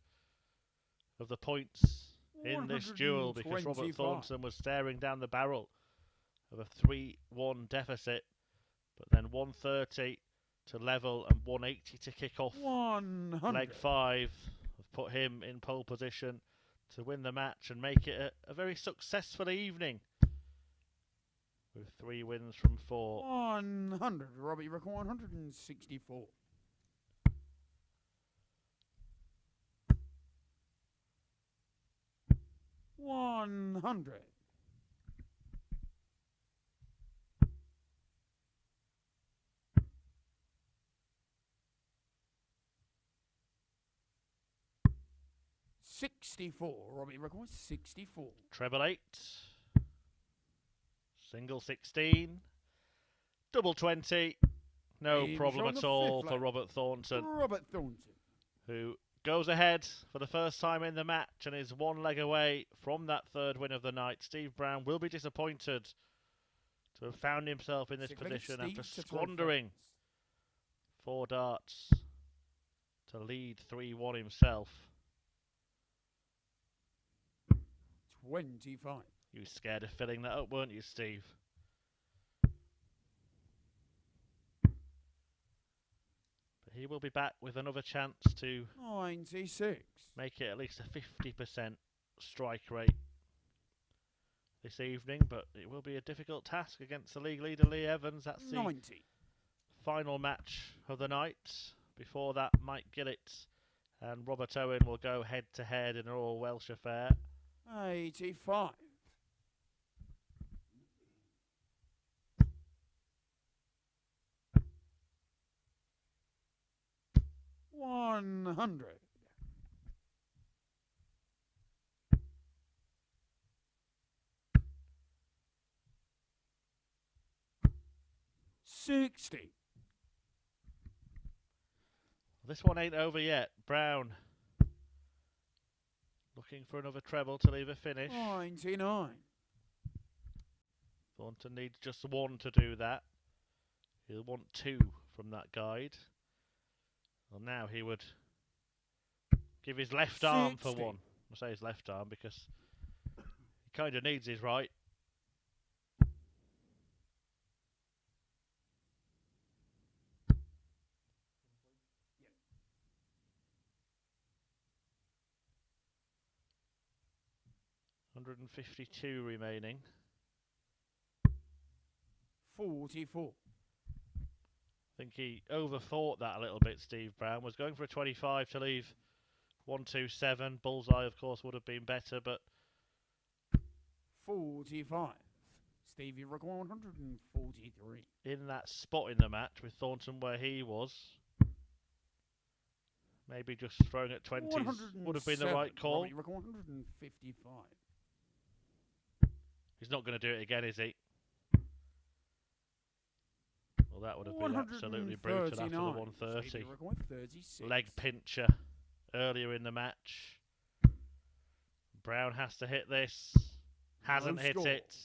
of the points in this duel, because Robert 125. Thornton was staring down the barrel of a 3-1 deficit, but then 130 to level and 180 to kick off 100. leg 5 of put him in pole position to win the match and make it a very successful evening with 3 wins from 4. 100. Robbie record 164. 100. 64. Robbie record 64. Treble 8. Single 16. Double 20. No problem at all for Robert Thornton. Robert Thornton, who goes ahead for the first time in the match and is 1 leg away from that 3rd win of the night. Steve Brown will be disappointed to have found himself in this position after squandering 4 darts to lead 3-1 himself. 25. You were scared of filling that up, weren't you, Steve? But he will be back with another chance to 96. make it at least a 50% strike rate this evening, but it will be a difficult task against the league leader Lee Evans. That's the 90. final match of the night. Before that, Mike Gillett and Robert Owen will go head to head in an all Welsh affair. 85. 100. 60. This one ain't over yet. Brown looking for another treble to leave a finish. 99. Thornton needs just 1 to do that. He'll want 2 from that guide. Well, now he would give his left arm for 1. I'll say his left arm because he kind of needs his right. $152 remaining. 44. I think he overthought that a little bit, Steve Brown. Was going for a 25 to leave 127. Bullseye, of course, would have been better, but 45. Stevie record 143. in that spot in the match with Thornton where he was, maybe just throwing at 20s would have been the right call. Record 155. He's not going to do it again, is he? Well, that would have been absolutely brutal after the 130. Leg pincher earlier in the match. Brown has to hit this. Hasn't hit it.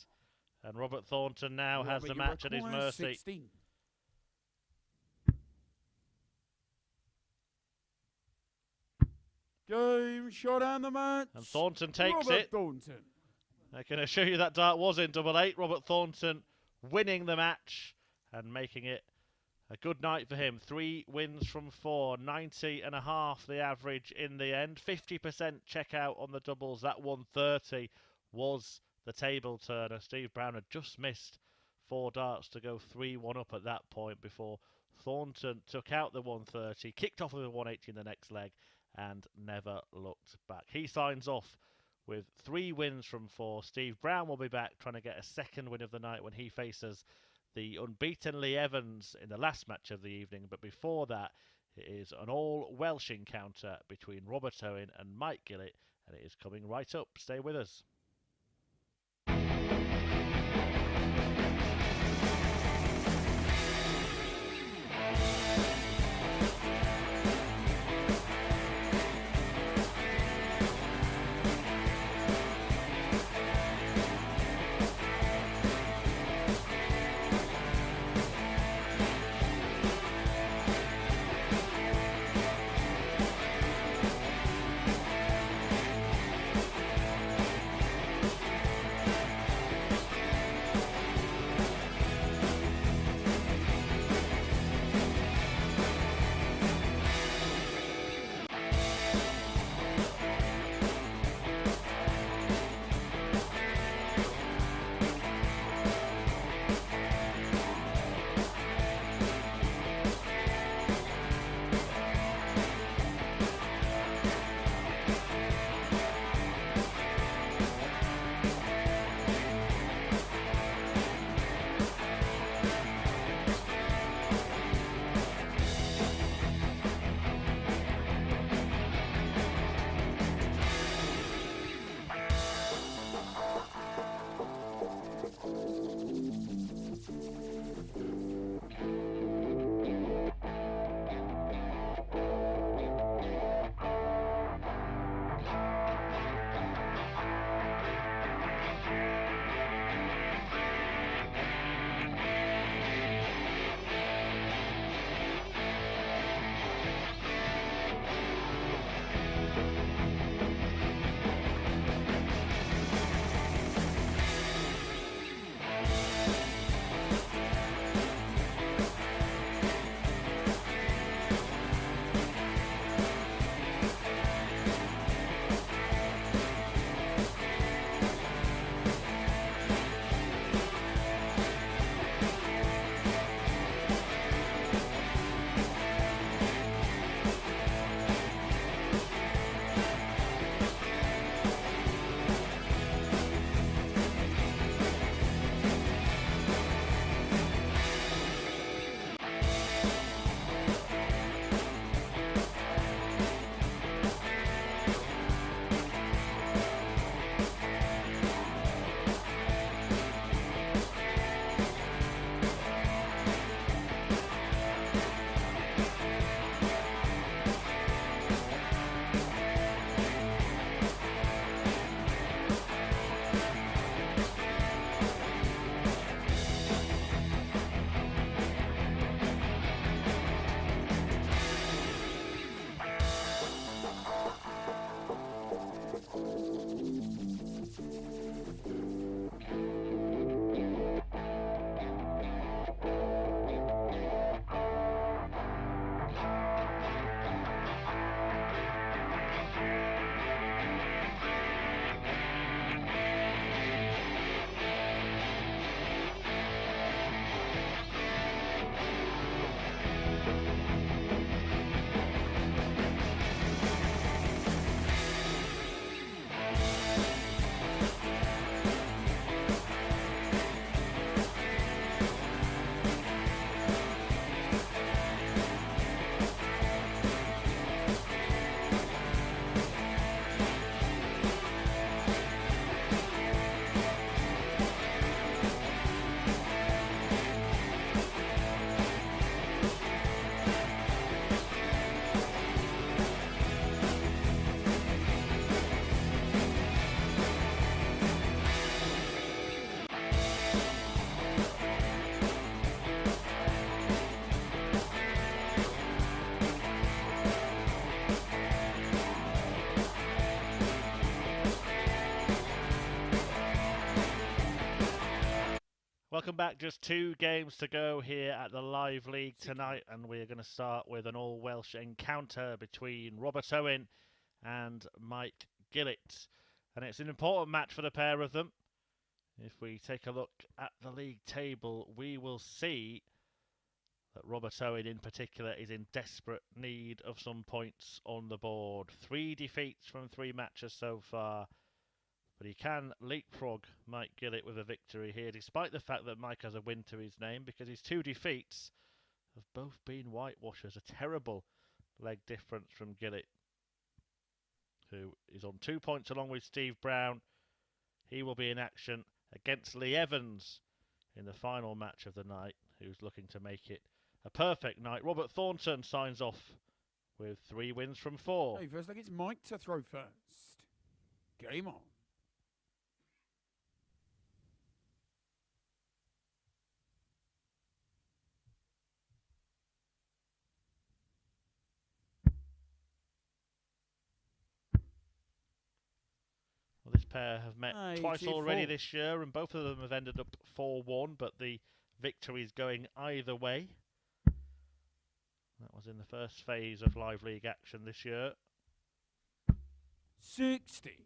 And Robert Thornton now has the match at his mercy. 16. Game shot and the match. And Thornton takes Robert it. Thornton. I can assure you that dart was in double 8. Robert Thornton winning the match and making it a good night for him. 3 wins from 4, 90.5 the average in the end. 50% checkout on the doubles. That 130 was the table turner. Steve Brown had just missed 4 darts to go 3-1 up at that point before Thornton took out the 130, kicked off with a 180 in the next leg and never looked back. He signs off with 3 wins from 4. Steve Brown will be back trying to get a second win of the night when he faces the unbeaten Lee Evans in the last match of the evening. But before that, it is an all-Welsh encounter between Robert Owen and Mike Gillet, and it is coming right up. Stay with us. welcome back. Just 2 games to go here at the Live League tonight, and we're going to start with an all-Welsh encounter between Robert Owen and Mike Gillett. And it's an important match for the pair of them. If we take a look at the league table, we will see that Robert Owen in particular is in desperate need of some points on the board. 3 defeats from 3 matches so far. But he can leapfrog Mike Gillet with a victory here, despite the fact that Mike has a win to his name, because his 2 defeats have both been whitewashers. A terrible leg difference from Gillet, who is on 2 points along with Steve Brown. He will be in action against Lee Evans in the final match of the night, who's looking to make it a perfect night. Robert Thornton signs off with 3 wins from 4. Hey, first leg, it's Mike to throw first. Game on. Well, this pair have met twice 84. already this year, and both of them have ended up 4-1, but the victory's going either way. That was in the first phase of Live League action this year. 60.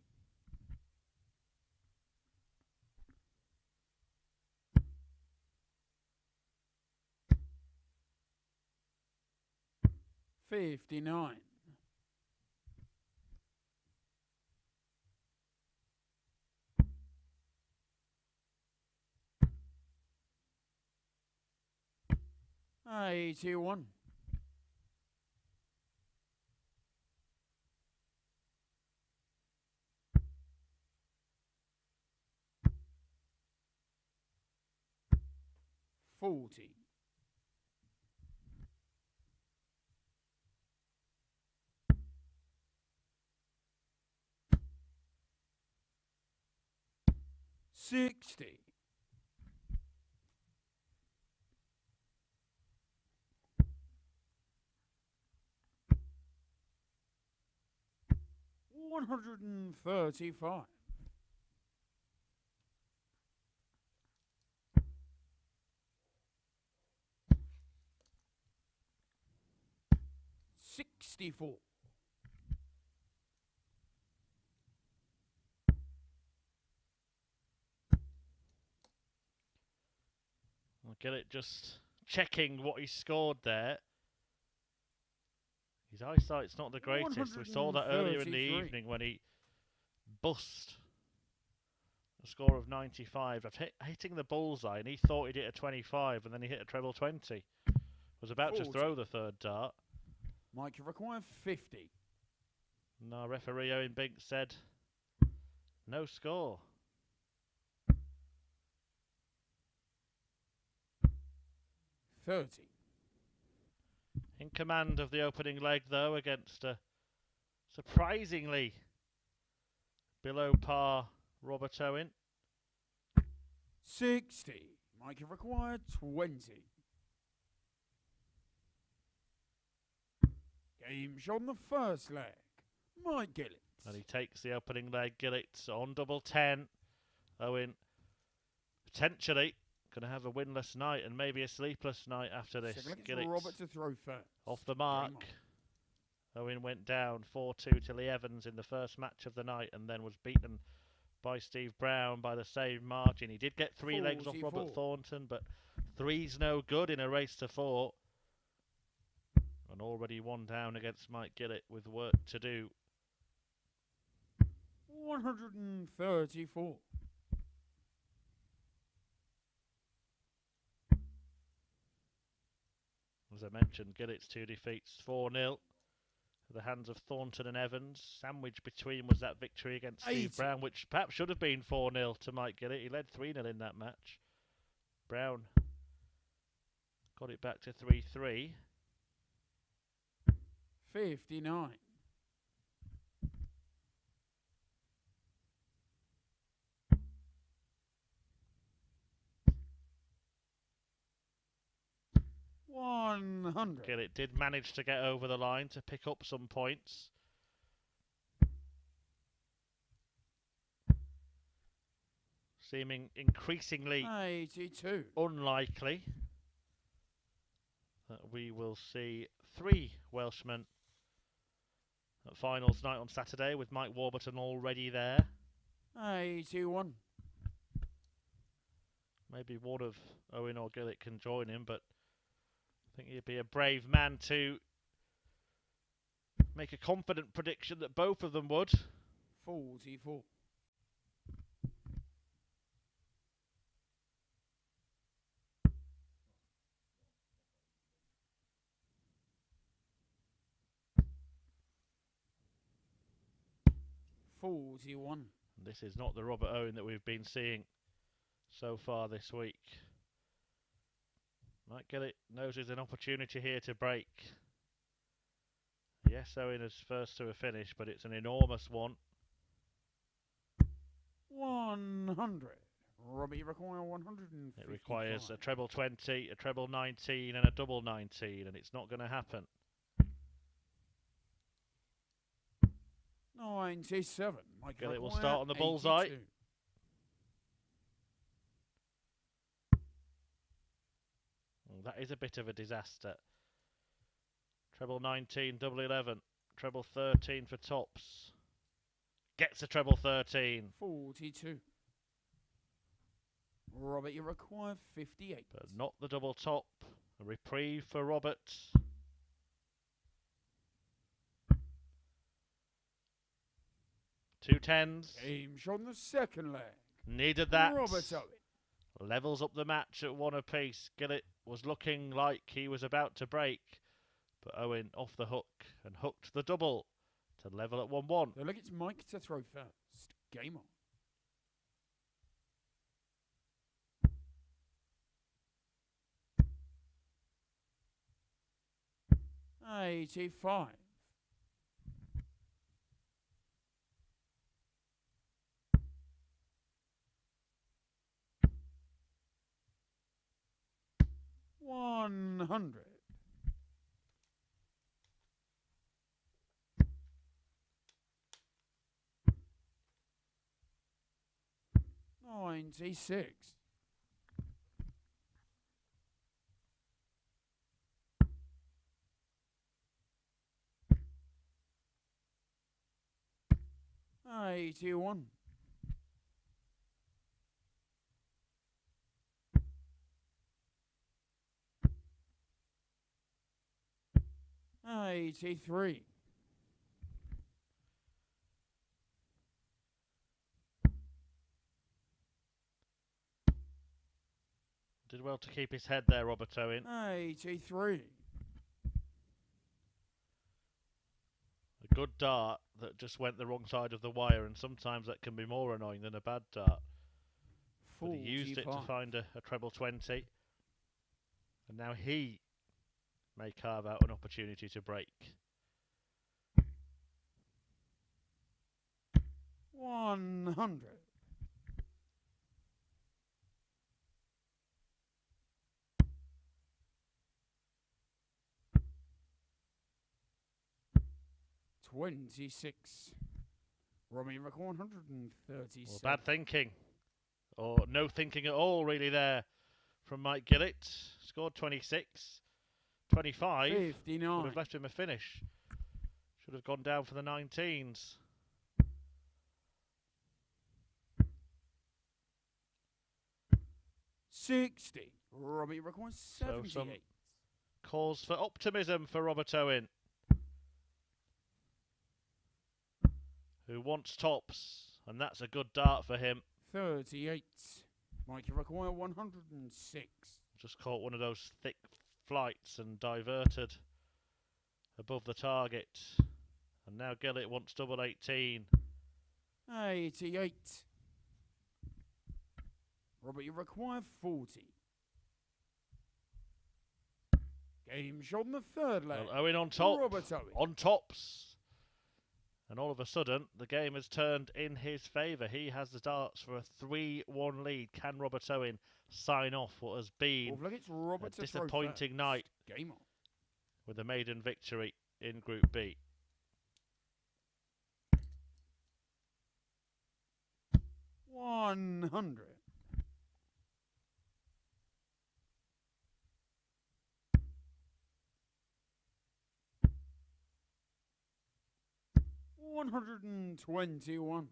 $59. 81. 40. 60. 135. 64. 'Gillet just checking what he scored there. His eyesight's not the greatest. We saw that earlier in the 133. evening when he bust a score of 95 of hitting the bullseye, and he thought he'd hit a 25, and then he hit a treble 20. Was about to 40. throw the 3rd dart. Mike, you require 50. No, referee Owen Binks said no score. 30. In command of the opening leg, though, against a surprisingly below par Robert Owen. 60. Mike, you require 20. Game's on the first leg. Mike Gillet. And he takes the opening leg. Gillitz on double 10. Owen potentially going to have a winless night and maybe a sleepless night after this. Second leg, it's Gillitz Robert to throw first. off the Game mark. on. Owen went down 4-2 to Lee Evans in the first match of the night, and then was beaten by Steve Brown by the same margin. He did get 3 legs off 44. Robert Thornton, but 3's no good in a race to 4. And already 1 down against Mike Gillett with work to do. 134. As I mentioned, Gillett's 2 defeats, 4-0. The hands of Thornton and Evans. Sandwiched between was that victory against 80. Steve Brown, which perhaps should have been 4-0 to Mike Gillett. He led 3-0 in that match. Brown got it back to 3-3. 59. 100. Gillet did manage to get over the line to pick up some points. seeming increasingly 82. unlikely that we will see 3 Welshmen at finals night on Saturday, with Mike Warburton already there. 81. Maybe one of Owen or Gillet can join him, but I think he'd be a brave man to make a confident prediction that both of them would. 44. $41. This is not the Robert Owen that we've been seeing so far this week. Mike Gillet knows there's an opportunity here to break. Yes, Owen is first to a finish, but it's an enormous one. 100. Robbie, you require 150. It requires a treble 20, a treble 19, and a double 19, and it's not going to happen. 97. Mike Gillet will start on the bullseye. 82. Well, that is a bit of a disaster. Treble 19, double 11, treble 13 for tops. Gets a treble 13. 42. Robert, you require 58. But not the double top. A reprieve for Robert. Two tens. Game shot on the second leg. Needed that. Robert Owen. Levels up the match at 1 apiece. Gillet was looking like he was about to break, but Owen off the hook and hooked the double to level at 1-1. So look, it's Mike to throw first. Game on. 85. 100. 96. 81. 83. 'Did well to keep his head there, Robert Owen. 83. A good dart that just went the wrong side of the wire, and sometimes that can be more annoying than a bad dart. But he used it to find a treble 20, and now he may carve out an opportunity to break. 100. 26. Robbie Rick 137. Well, bad thinking, or no thinking at all really there from Mike Gillett. Scored 26. 25 59. would have left him a finish. Should have gone down for the 19s. $60. Robbie requires 78. So some cause for optimism for Robert Owen, who wants tops, and that's a good dart for him. 38. Mike, you require 106. Just caught one of those thick flights and diverted above the target. And now Gillet wants double 18. 88. Robert, you require 40. Game shot on the third leg. Well, Owen on top. Robert Owen. On tops. And all of a sudden, the game has turned in his favour. He has the darts for a 3-1 lead. Can Robert Owen sign off what has been a disappointing night Game on. with a maiden victory in Group B? $100. 121.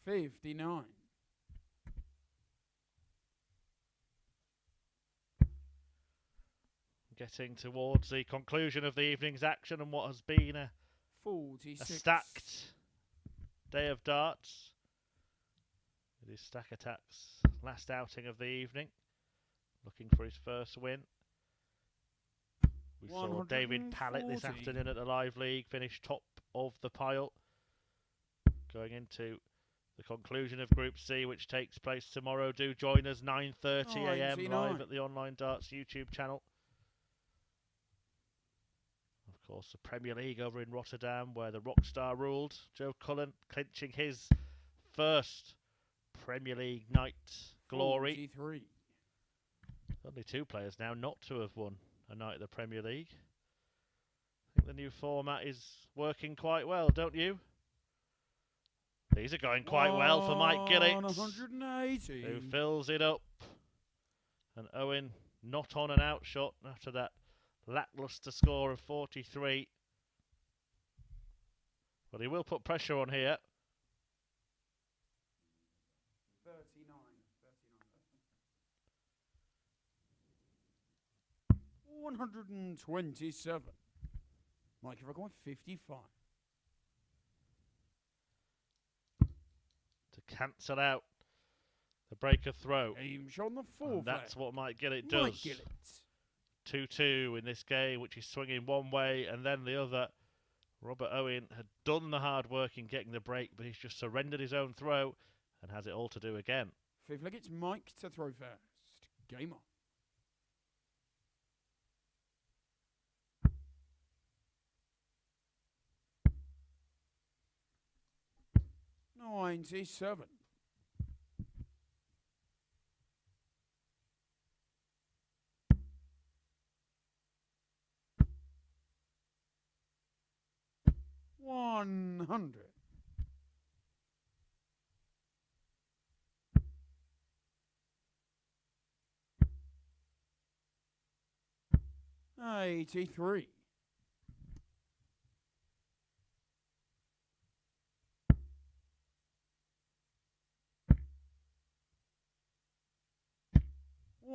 59. Getting towards the conclusion of the evening's action and what has been a 46. stacked day of darts. It is Stack Attack's last outing of the evening, looking for his first win. We saw David Pallett this afternoon at the Live League finish top of the pile, going into the conclusion of Group C, which takes place tomorrow. Do join us 9:30 AM live at the Online Darts YouTube channel. Of course, the Premier League over in Rotterdam, where the Rockstar ruled. Joe Cullen clinching his first Premier League night glory. 43. Only two players now not to have won a night of the Premier League. I think the new format is working quite well, don't you? These are going quite well for Mike Gillet, 180. who fills it up. And Owen not on an outshot after that lackluster score of 43. But he will put pressure on here. 39. 127. Mike, if I go 55. To cancel out the break of throw. Aim shot on the full. That's what Mike Gillet does. Mike Gillet. 2-2 in this game, which is swinging one way and then the other. Robert Owen had done the hard work in getting the break, but he's just surrendered his own throw and has it all to do again. Fifth leg, it's Mike to throw first. Game on. 97. 100. 83.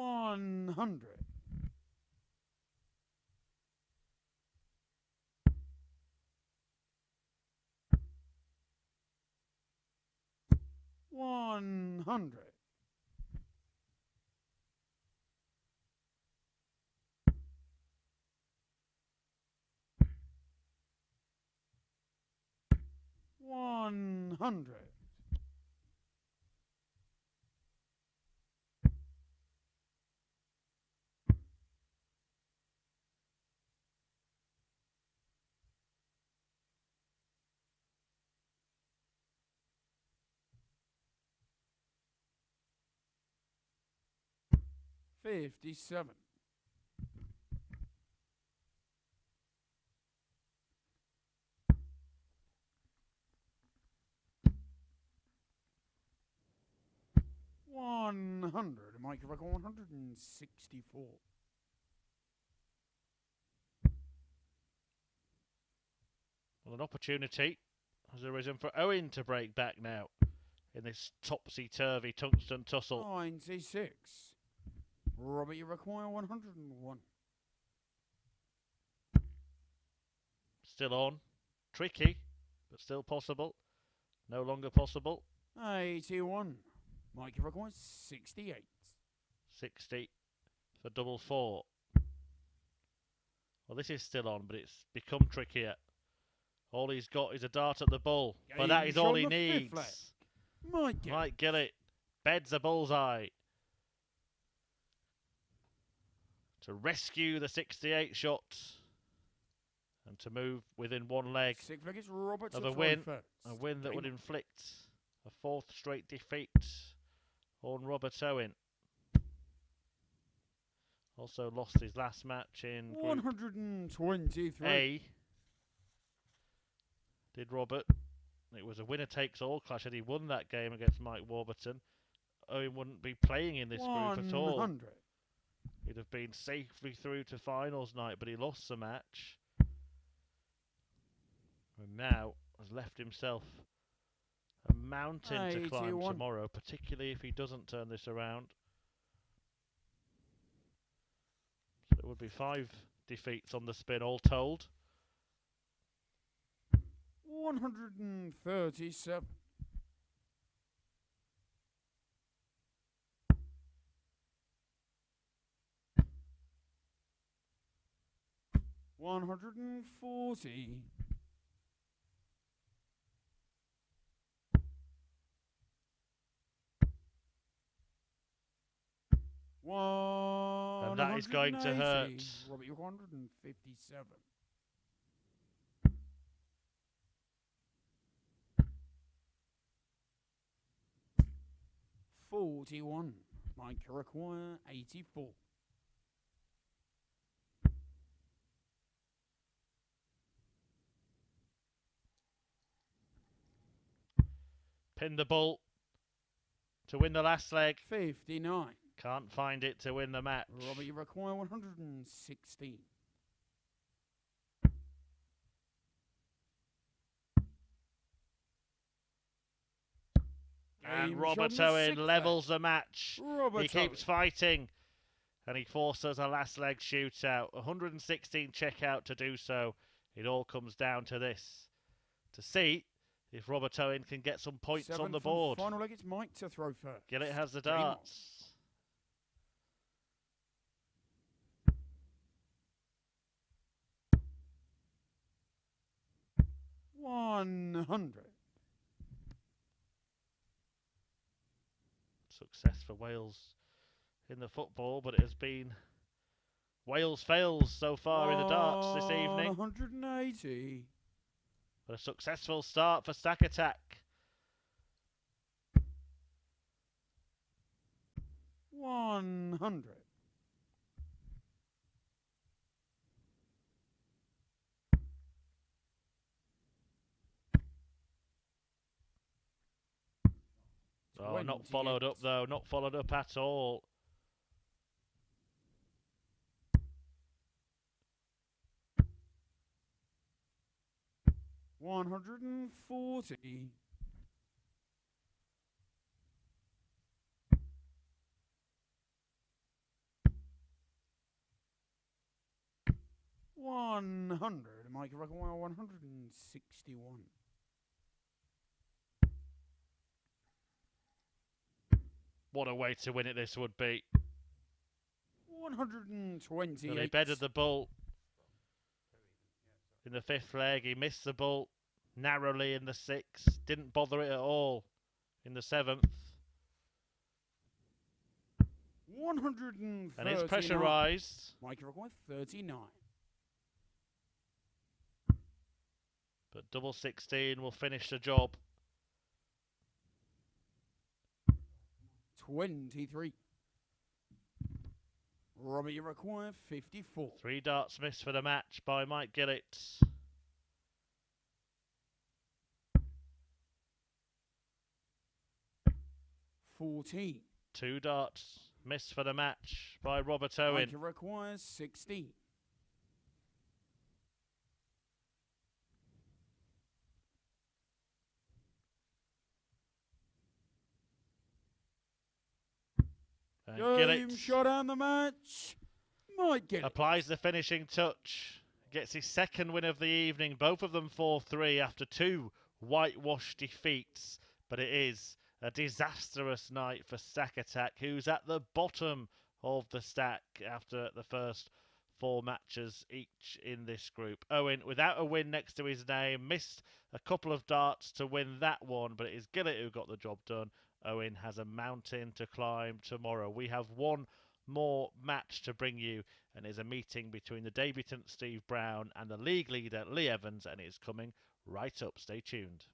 100. 100. 100. 57. 100. Mike, if I go 164. Well, an opportunity has arisen for Owen to break back now in this topsy-turvy tungsten tussle. 96. Robert, you require 101. Still on. Tricky, but still possible. No longer possible. 81. Mike, you require 68. 60 for double four. Well, this is still on, but it's become trickier. All he's got is a dart at the bull, but that is all he needs. Mike Gillet beds a bullseye to rescue the 68 shot and to move within one leg of a win that would inflict a fourth straight defeat on Robert Owen. Also lost his last match in Group 123. A. Did Robert. It was a winner-takes-all clash, and he won that game against Mike Warburton. Owen wouldn't be playing in this group at all. 100. He'd have been safely through to finals night, but he lost the match. And now has left himself a mountain to climb 81. tomorrow, particularly if he doesn't turn this around. So it would be 5 defeats on the spin all told. 137. 140. 180. And that is going to hurt. Robbie, 157. 41. Mike require 84. Pin the ball to win the last leg. 59. Can't find it to win the match. Robbie, you require 116. And Robert Owen levels the match. He keeps fighting. And he forces a last leg shootout. 116 check out to do so. It all comes down to this. To see if Robert Owen can get some points on the board. Final leg, it's Mike to throw first. Gillet has the darts. $100. Success for Wales in the football, but it has been Wales fails so far in the darts this evening. 180. But a successful start for Stack Attack. 100. Oh, not followed up though, not followed up at all. $140. 100. Mike Rockwell, 161. What a way to win it this would be. 128. So they bedded the ball in the 5th leg. He missed the ball narrowly in the 6th. Didn't bother it at all in the 7th. 139. And it's pressurised. Mike Rockwell, 39. But double 16 will finish the job. 23. Robbie, you require 54. 3 darts missed for the match by Mike Gillitz. 14. 2 darts missed for the match by Robert Owen. Mike requires 16. 'Gillett shot on the match. Mike Gillett applies the finishing touch. Gets his 2nd win of the evening. Both of them 4-3 after 2 whitewash defeats. But it is a disastrous night for Stack Attack, who's at the bottom of the stack after the first 4 matches each in this group. Owen, without a win next to his name, missed a couple of darts to win that one, but it is Gillet who got the job done. Owen has a mountain to climb tomorrow. We have one more match to bring you, and it's a meeting between the debutant Steve Brown and the league leader Lee Evans, and it's coming right up. Stay tuned.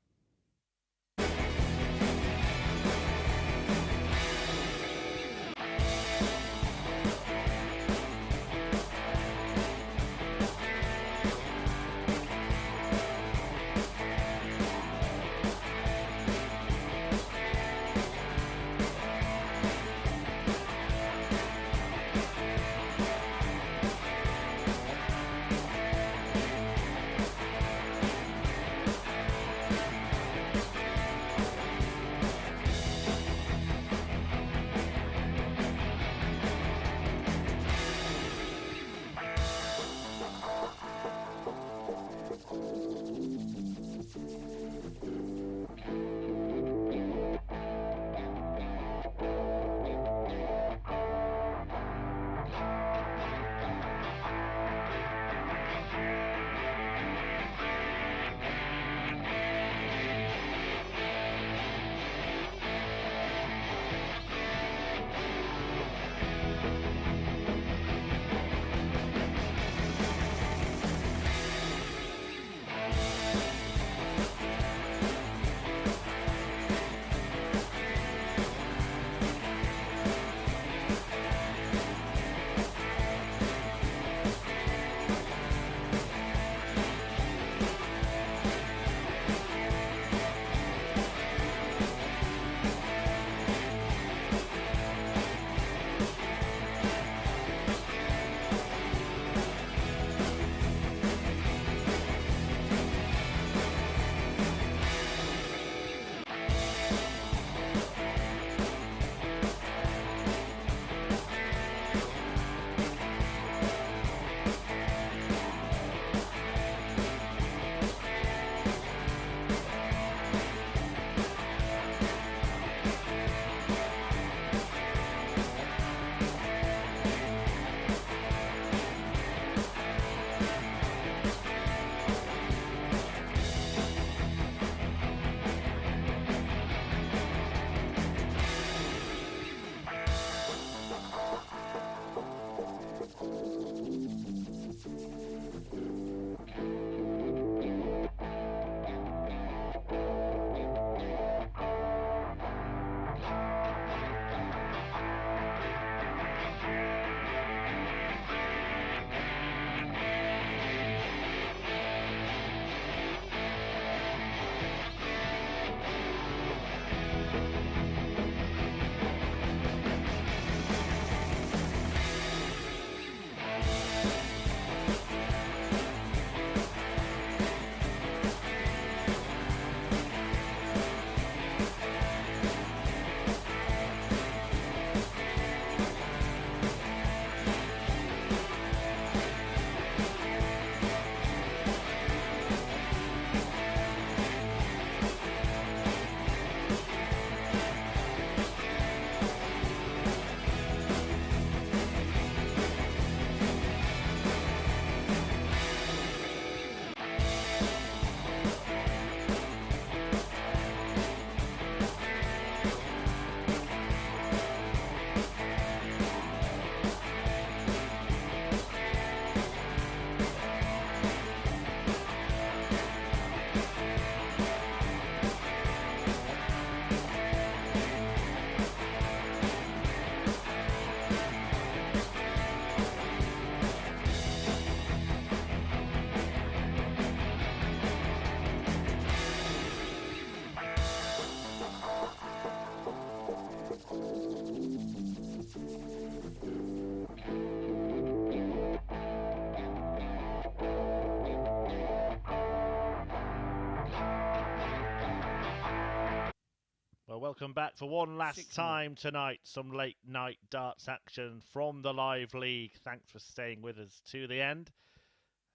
welcome back for one last 6 time tonight. Some late night darts action from the live league. Thanks for staying with us to the end.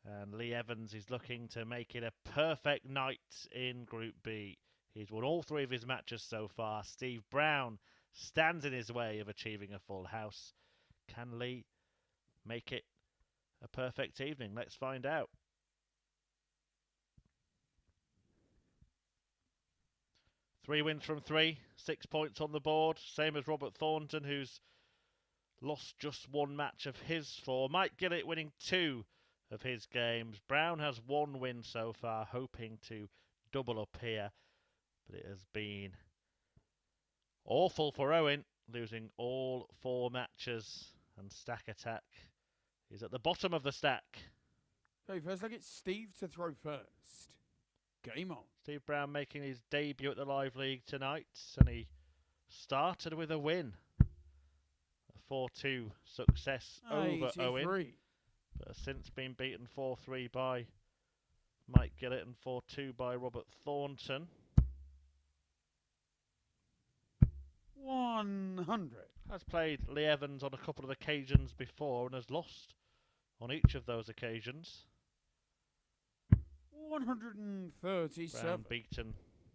And Lee Evans is looking to make it a perfect night in Group B. He's won all 3 of his matches so far. Steve Brown stands in his way of achieving a full house. Can Lee make it a perfect evening? Let's find out. Three wins from 3, 6 points on the board. Same as Robert Thornton, who's lost just 1 match of his 4. Mike Gillet winning 2 of his games. Brown has 1 win so far, hoping to double up here. But it has been awful for Owen, losing all 4 matches. And Stack Attack is at the bottom of the stack. Okay, first leg, it's Steve to throw first. Game on. Steve Brown making his debut at the Live League tonight, and he started with a win. A 4-2 success over 83. Owen, but has since been beaten 4-3 by Mike Gillet and 4-2 by Robert Thornton. 100. Has played Lee Evans on a couple of occasions before and has lost on each of those occasions. 137. Brown beaten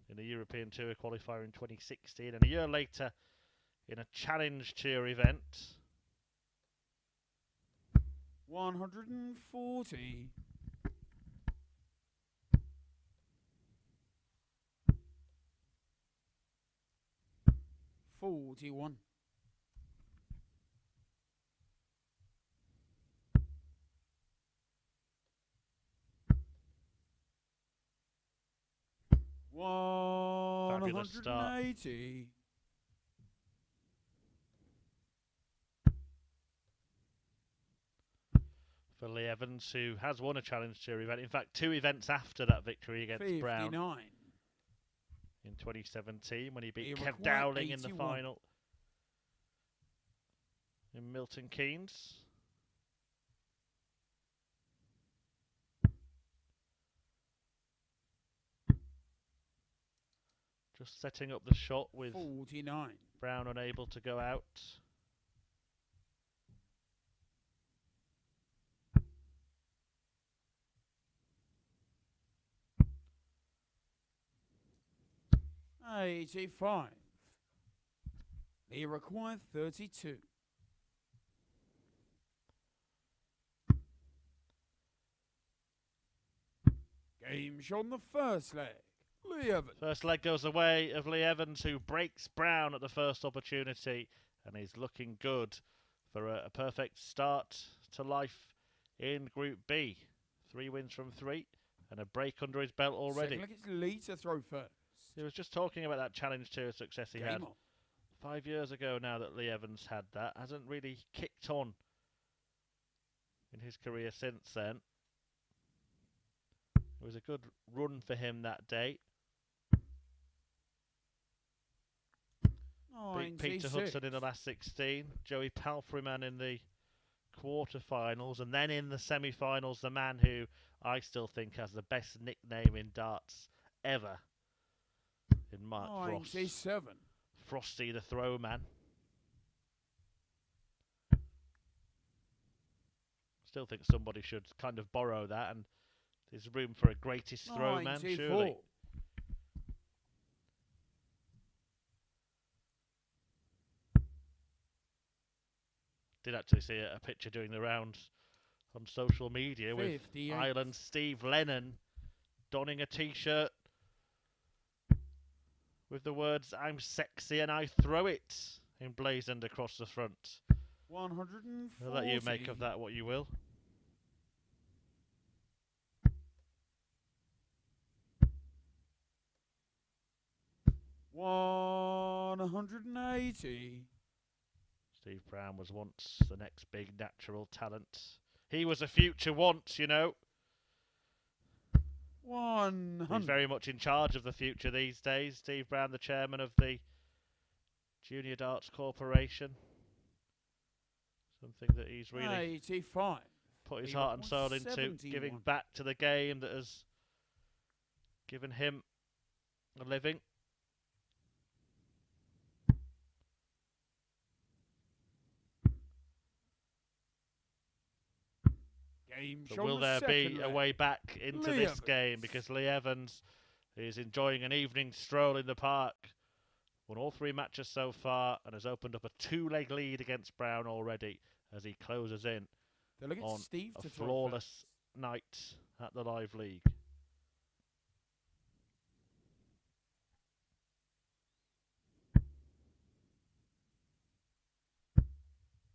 in the European Tour qualifier in 2016 and a year later in a Challenge Tour event. 140. 41. 180. For Lee Evans, who has won a Challenge Tour event. In fact, 2 events after that victory against 59. Brown in 2017 when he beat Kev required Dowling in the 81. final in Milton Keynes. Just setting up the shot with 49. Brown unable to go out. $85. He required 32. Game shot on the first leg. Lee Evans. First leg goes the way of Lee Evans, who breaks Brown at the first opportunity, and he's looking good for a perfect start to life in Group B. 3 wins from 3 and a break under his belt already. Second leg, it's Lee to throw first. He was just talking about that Challenge Tour success he had Game on. 5 years ago now that Lee Evans had that. Hasn't really kicked on in his career since then. It was a good run for him that day. Beat Peter 96. Hudson in the last 16. Joey Palfreyman in the quarterfinals. And then in the semi-finals, the man who I still think has the best nickname in darts ever, in Mark Frost. 97. Frosty the Throw Man. Still think somebody should kind of borrow that, and there's room for a greatest throw man, 94. surely. Did actually see a picture doing the rounds on social media with 58. Ireland Steve Lennon donning a t-shirt with the words "I'm sexy and I throw it" emblazoned across the front. 140. I'll let you make of that what you will. $180. Steve Brown was once the next big natural talent. He was a future once, you know. 100. He's very much in charge of the future these days. Steve Brown, the chairman of the Junior Darts Corporation. Something that he's really 85. put his He heart and soul into, 71. giving back to the game that has given him a living. Game But show will the there be second a leg. way back into Lee this Evans. game? Because Lee Evans is enjoying an evening stroll in the park. Won all 3 matches so far and has opened up a 2-leg lead against Brown already as he closes in They'll look at on Steve a to throw flawless night at the Live League. first.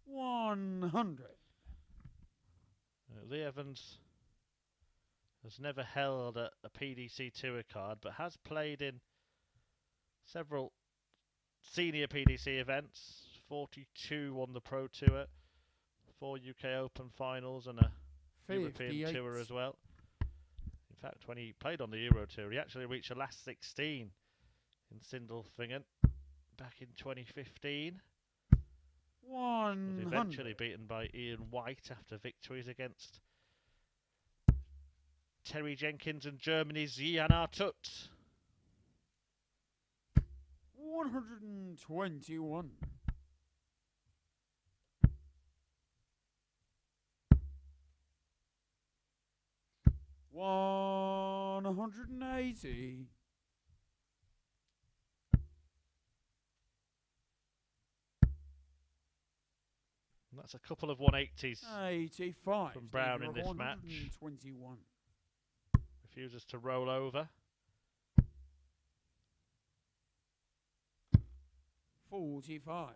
100. Lee Evans has never held a PDC Tour card, but has played in several senior PDC events. 42 on the Pro Tour, 4 UK Open finals, and a European 58. Tour as well. In fact, when he played on the Euro Tour, he actually reached the last 16 in Sindelfingen back in 2015. 100. Was eventually beaten by Ian White after victories against Terry Jenkins and Germany's Jan Artut. 121. 180. 'That's a couple of 180s 85. from Brown in this 121. Refuses to roll over. 45.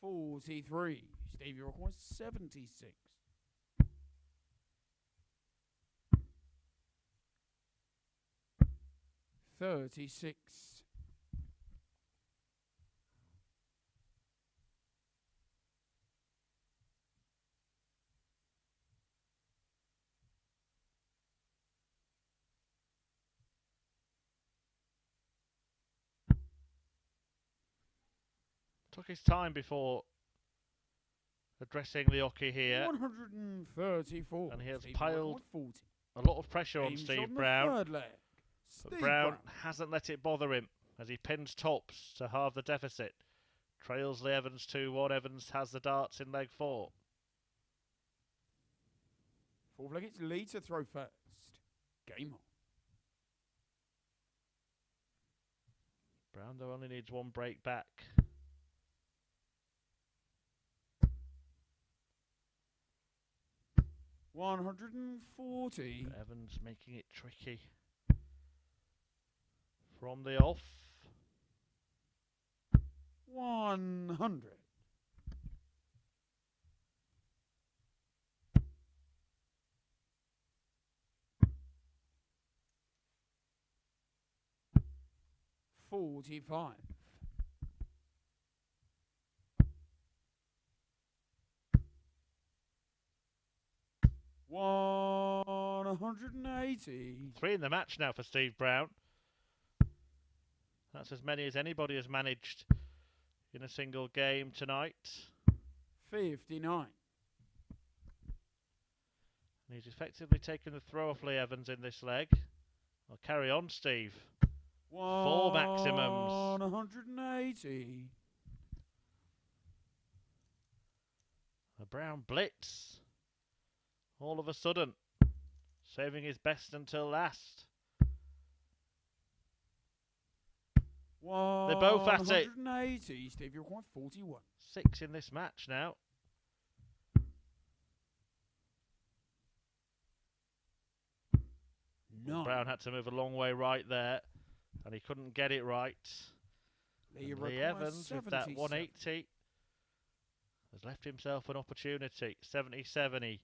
43. Steve, your request 76. 36. 'Took his time before addressing the hockey here. 134. And he has Steve, piled 40. A lot of pressure on Game Steve shot in the Brown. third leg. But Steve Brown hasn't let it bother him as he pins tops to halve the deficit. Trails Lee Evans 2-1. Evans has the darts in leg 4. Fourth leg, it's Lee to throw first. Game on. Brown, though, only needs 1 break back. $140. Evans making it tricky from the off. 100. 45. 180. 3 in the match now for Steve Brown. That's as many as anybody has managed in a single game tonight. 59. And he's effectively taken the throw off Lee Evans in this leg. I'll carry on, Steve. 4 maximums. 180. A Brown blitz. All of a sudden. Saving his best until last. They're both at it. 180. Steve, you're quite 41. 6 in this match now. No. Brown had to move a long way right there, and he couldn't get it right. Lee Evans with that 180 has left himself an opportunity. 77, he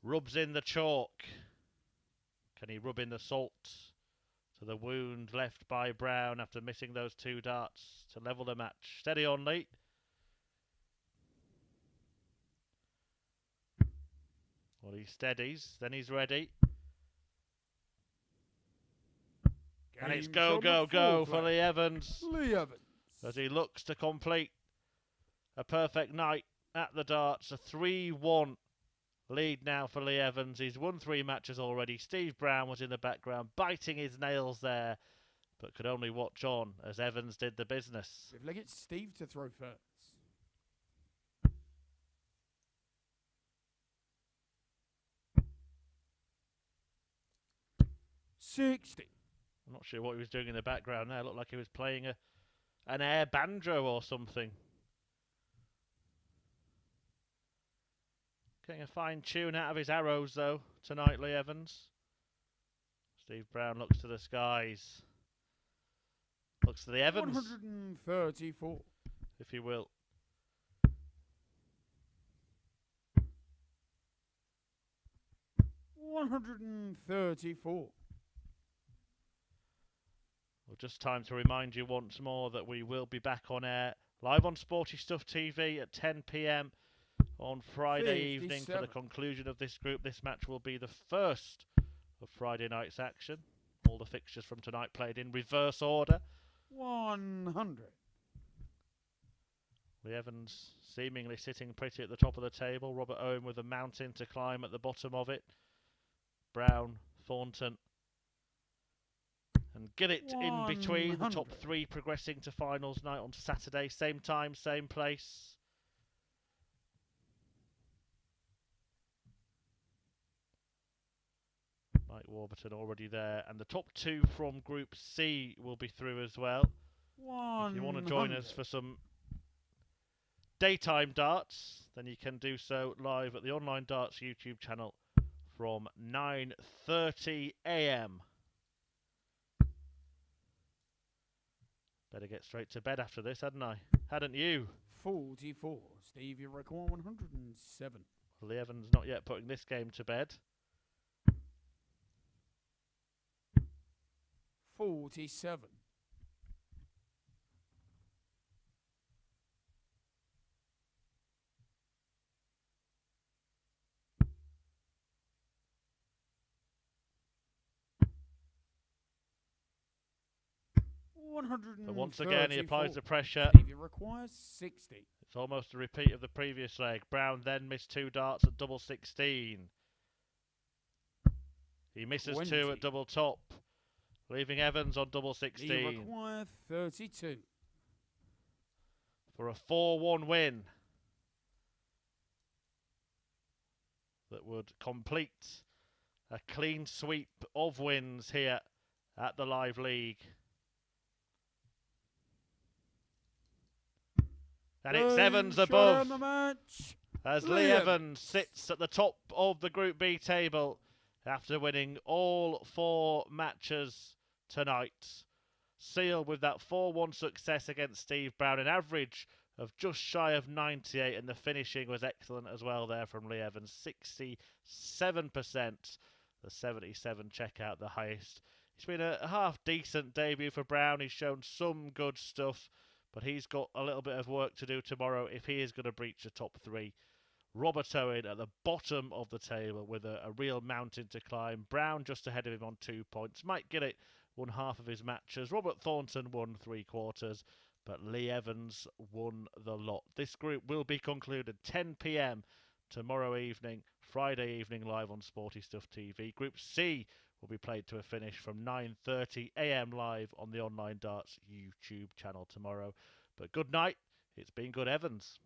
rubs in the chalk. Can he rub in the salt to the wound left by Brown after missing those 2 darts to level the match? Steady on, Lee. Well, he steadies, then he's ready. And it's go, go, go for Lee Evans. Lee Evans. As he looks to complete a perfect night at the darts. A 3-1 lead now for Lee Evans. He's won 3 matches already. Steve Brown was in the background, biting his nails there, but could only watch on as Evans did the business. If Leggett's Steve to throw first. 60. I'm not sure what he was doing in the background there. It looked like he was playing an air banjo or something. Getting a fine tune out of his arrows, though, tonight, Lee Evans. Steve Brown looks to the skies. Looks to the Evans. 134. If you will. $134. Well, just time to remind you once more that we will be back on air live on Sporty Stuff TV at 10 p.m. on Friday evening for the conclusion of this group. This match will be the first of Friday night's action. All the fixtures from tonight played in reverse order. 100. Lee Evans seemingly sitting pretty at the top of the table. Robert Owen with a mountain to climb at the bottom of it. Brown, Thornton and Gillet in between. The top 3 progressing to finals night on Saturday. Same time, same place. Mike Warburton already there. And the top 2 from Group C will be through as well. If you want to join us for some daytime darts, then you can do so live at the Online Darts YouTube channel from 9:30 a.m. Better get straight to bed after this, hadn't I? Hadn't you? 44. Steve, you reckon 107. Well, Lee Evans not yet putting this game to bed. 47. But once again, he applies the pressure. Steve, you requires 60. It's almost a repeat of the previous leg. Brown then missed 2 darts at double 16. He misses 20. 2 at double top, leaving Evans on double 16. He requires 32. For a 4-1 win that would complete a clean sweep of wins here at the Live League. And it's Evans above as Lee Evans sits at the top of the Group B table after winning all 4 matches tonight. Sealed with that 4-1 success against Steve Brown, an average of just shy of 98, and the finishing was excellent as well there from Lee Evans, 67%. The 77 check out the highest. It's been a half-decent debut for Brown. He's shown some good stuff, but he's got a little bit of work to do tomorrow if he is going to breach the top 3. Robert Owen at the bottom of the table with a real mountain to climb. Brown just ahead of him on 2 points. Mike Gillet won half of his matches. Robert Thornton won 3/4, but Lee Evans won the lot. This group will be concluded 10 p.m. tomorrow evening, Friday evening, live on Sporty Stuff TV. Group C will be played to a finish from 9:30 a.m. live on the Online Darts YouTube channel tomorrow. But good night. It's been good, Evans.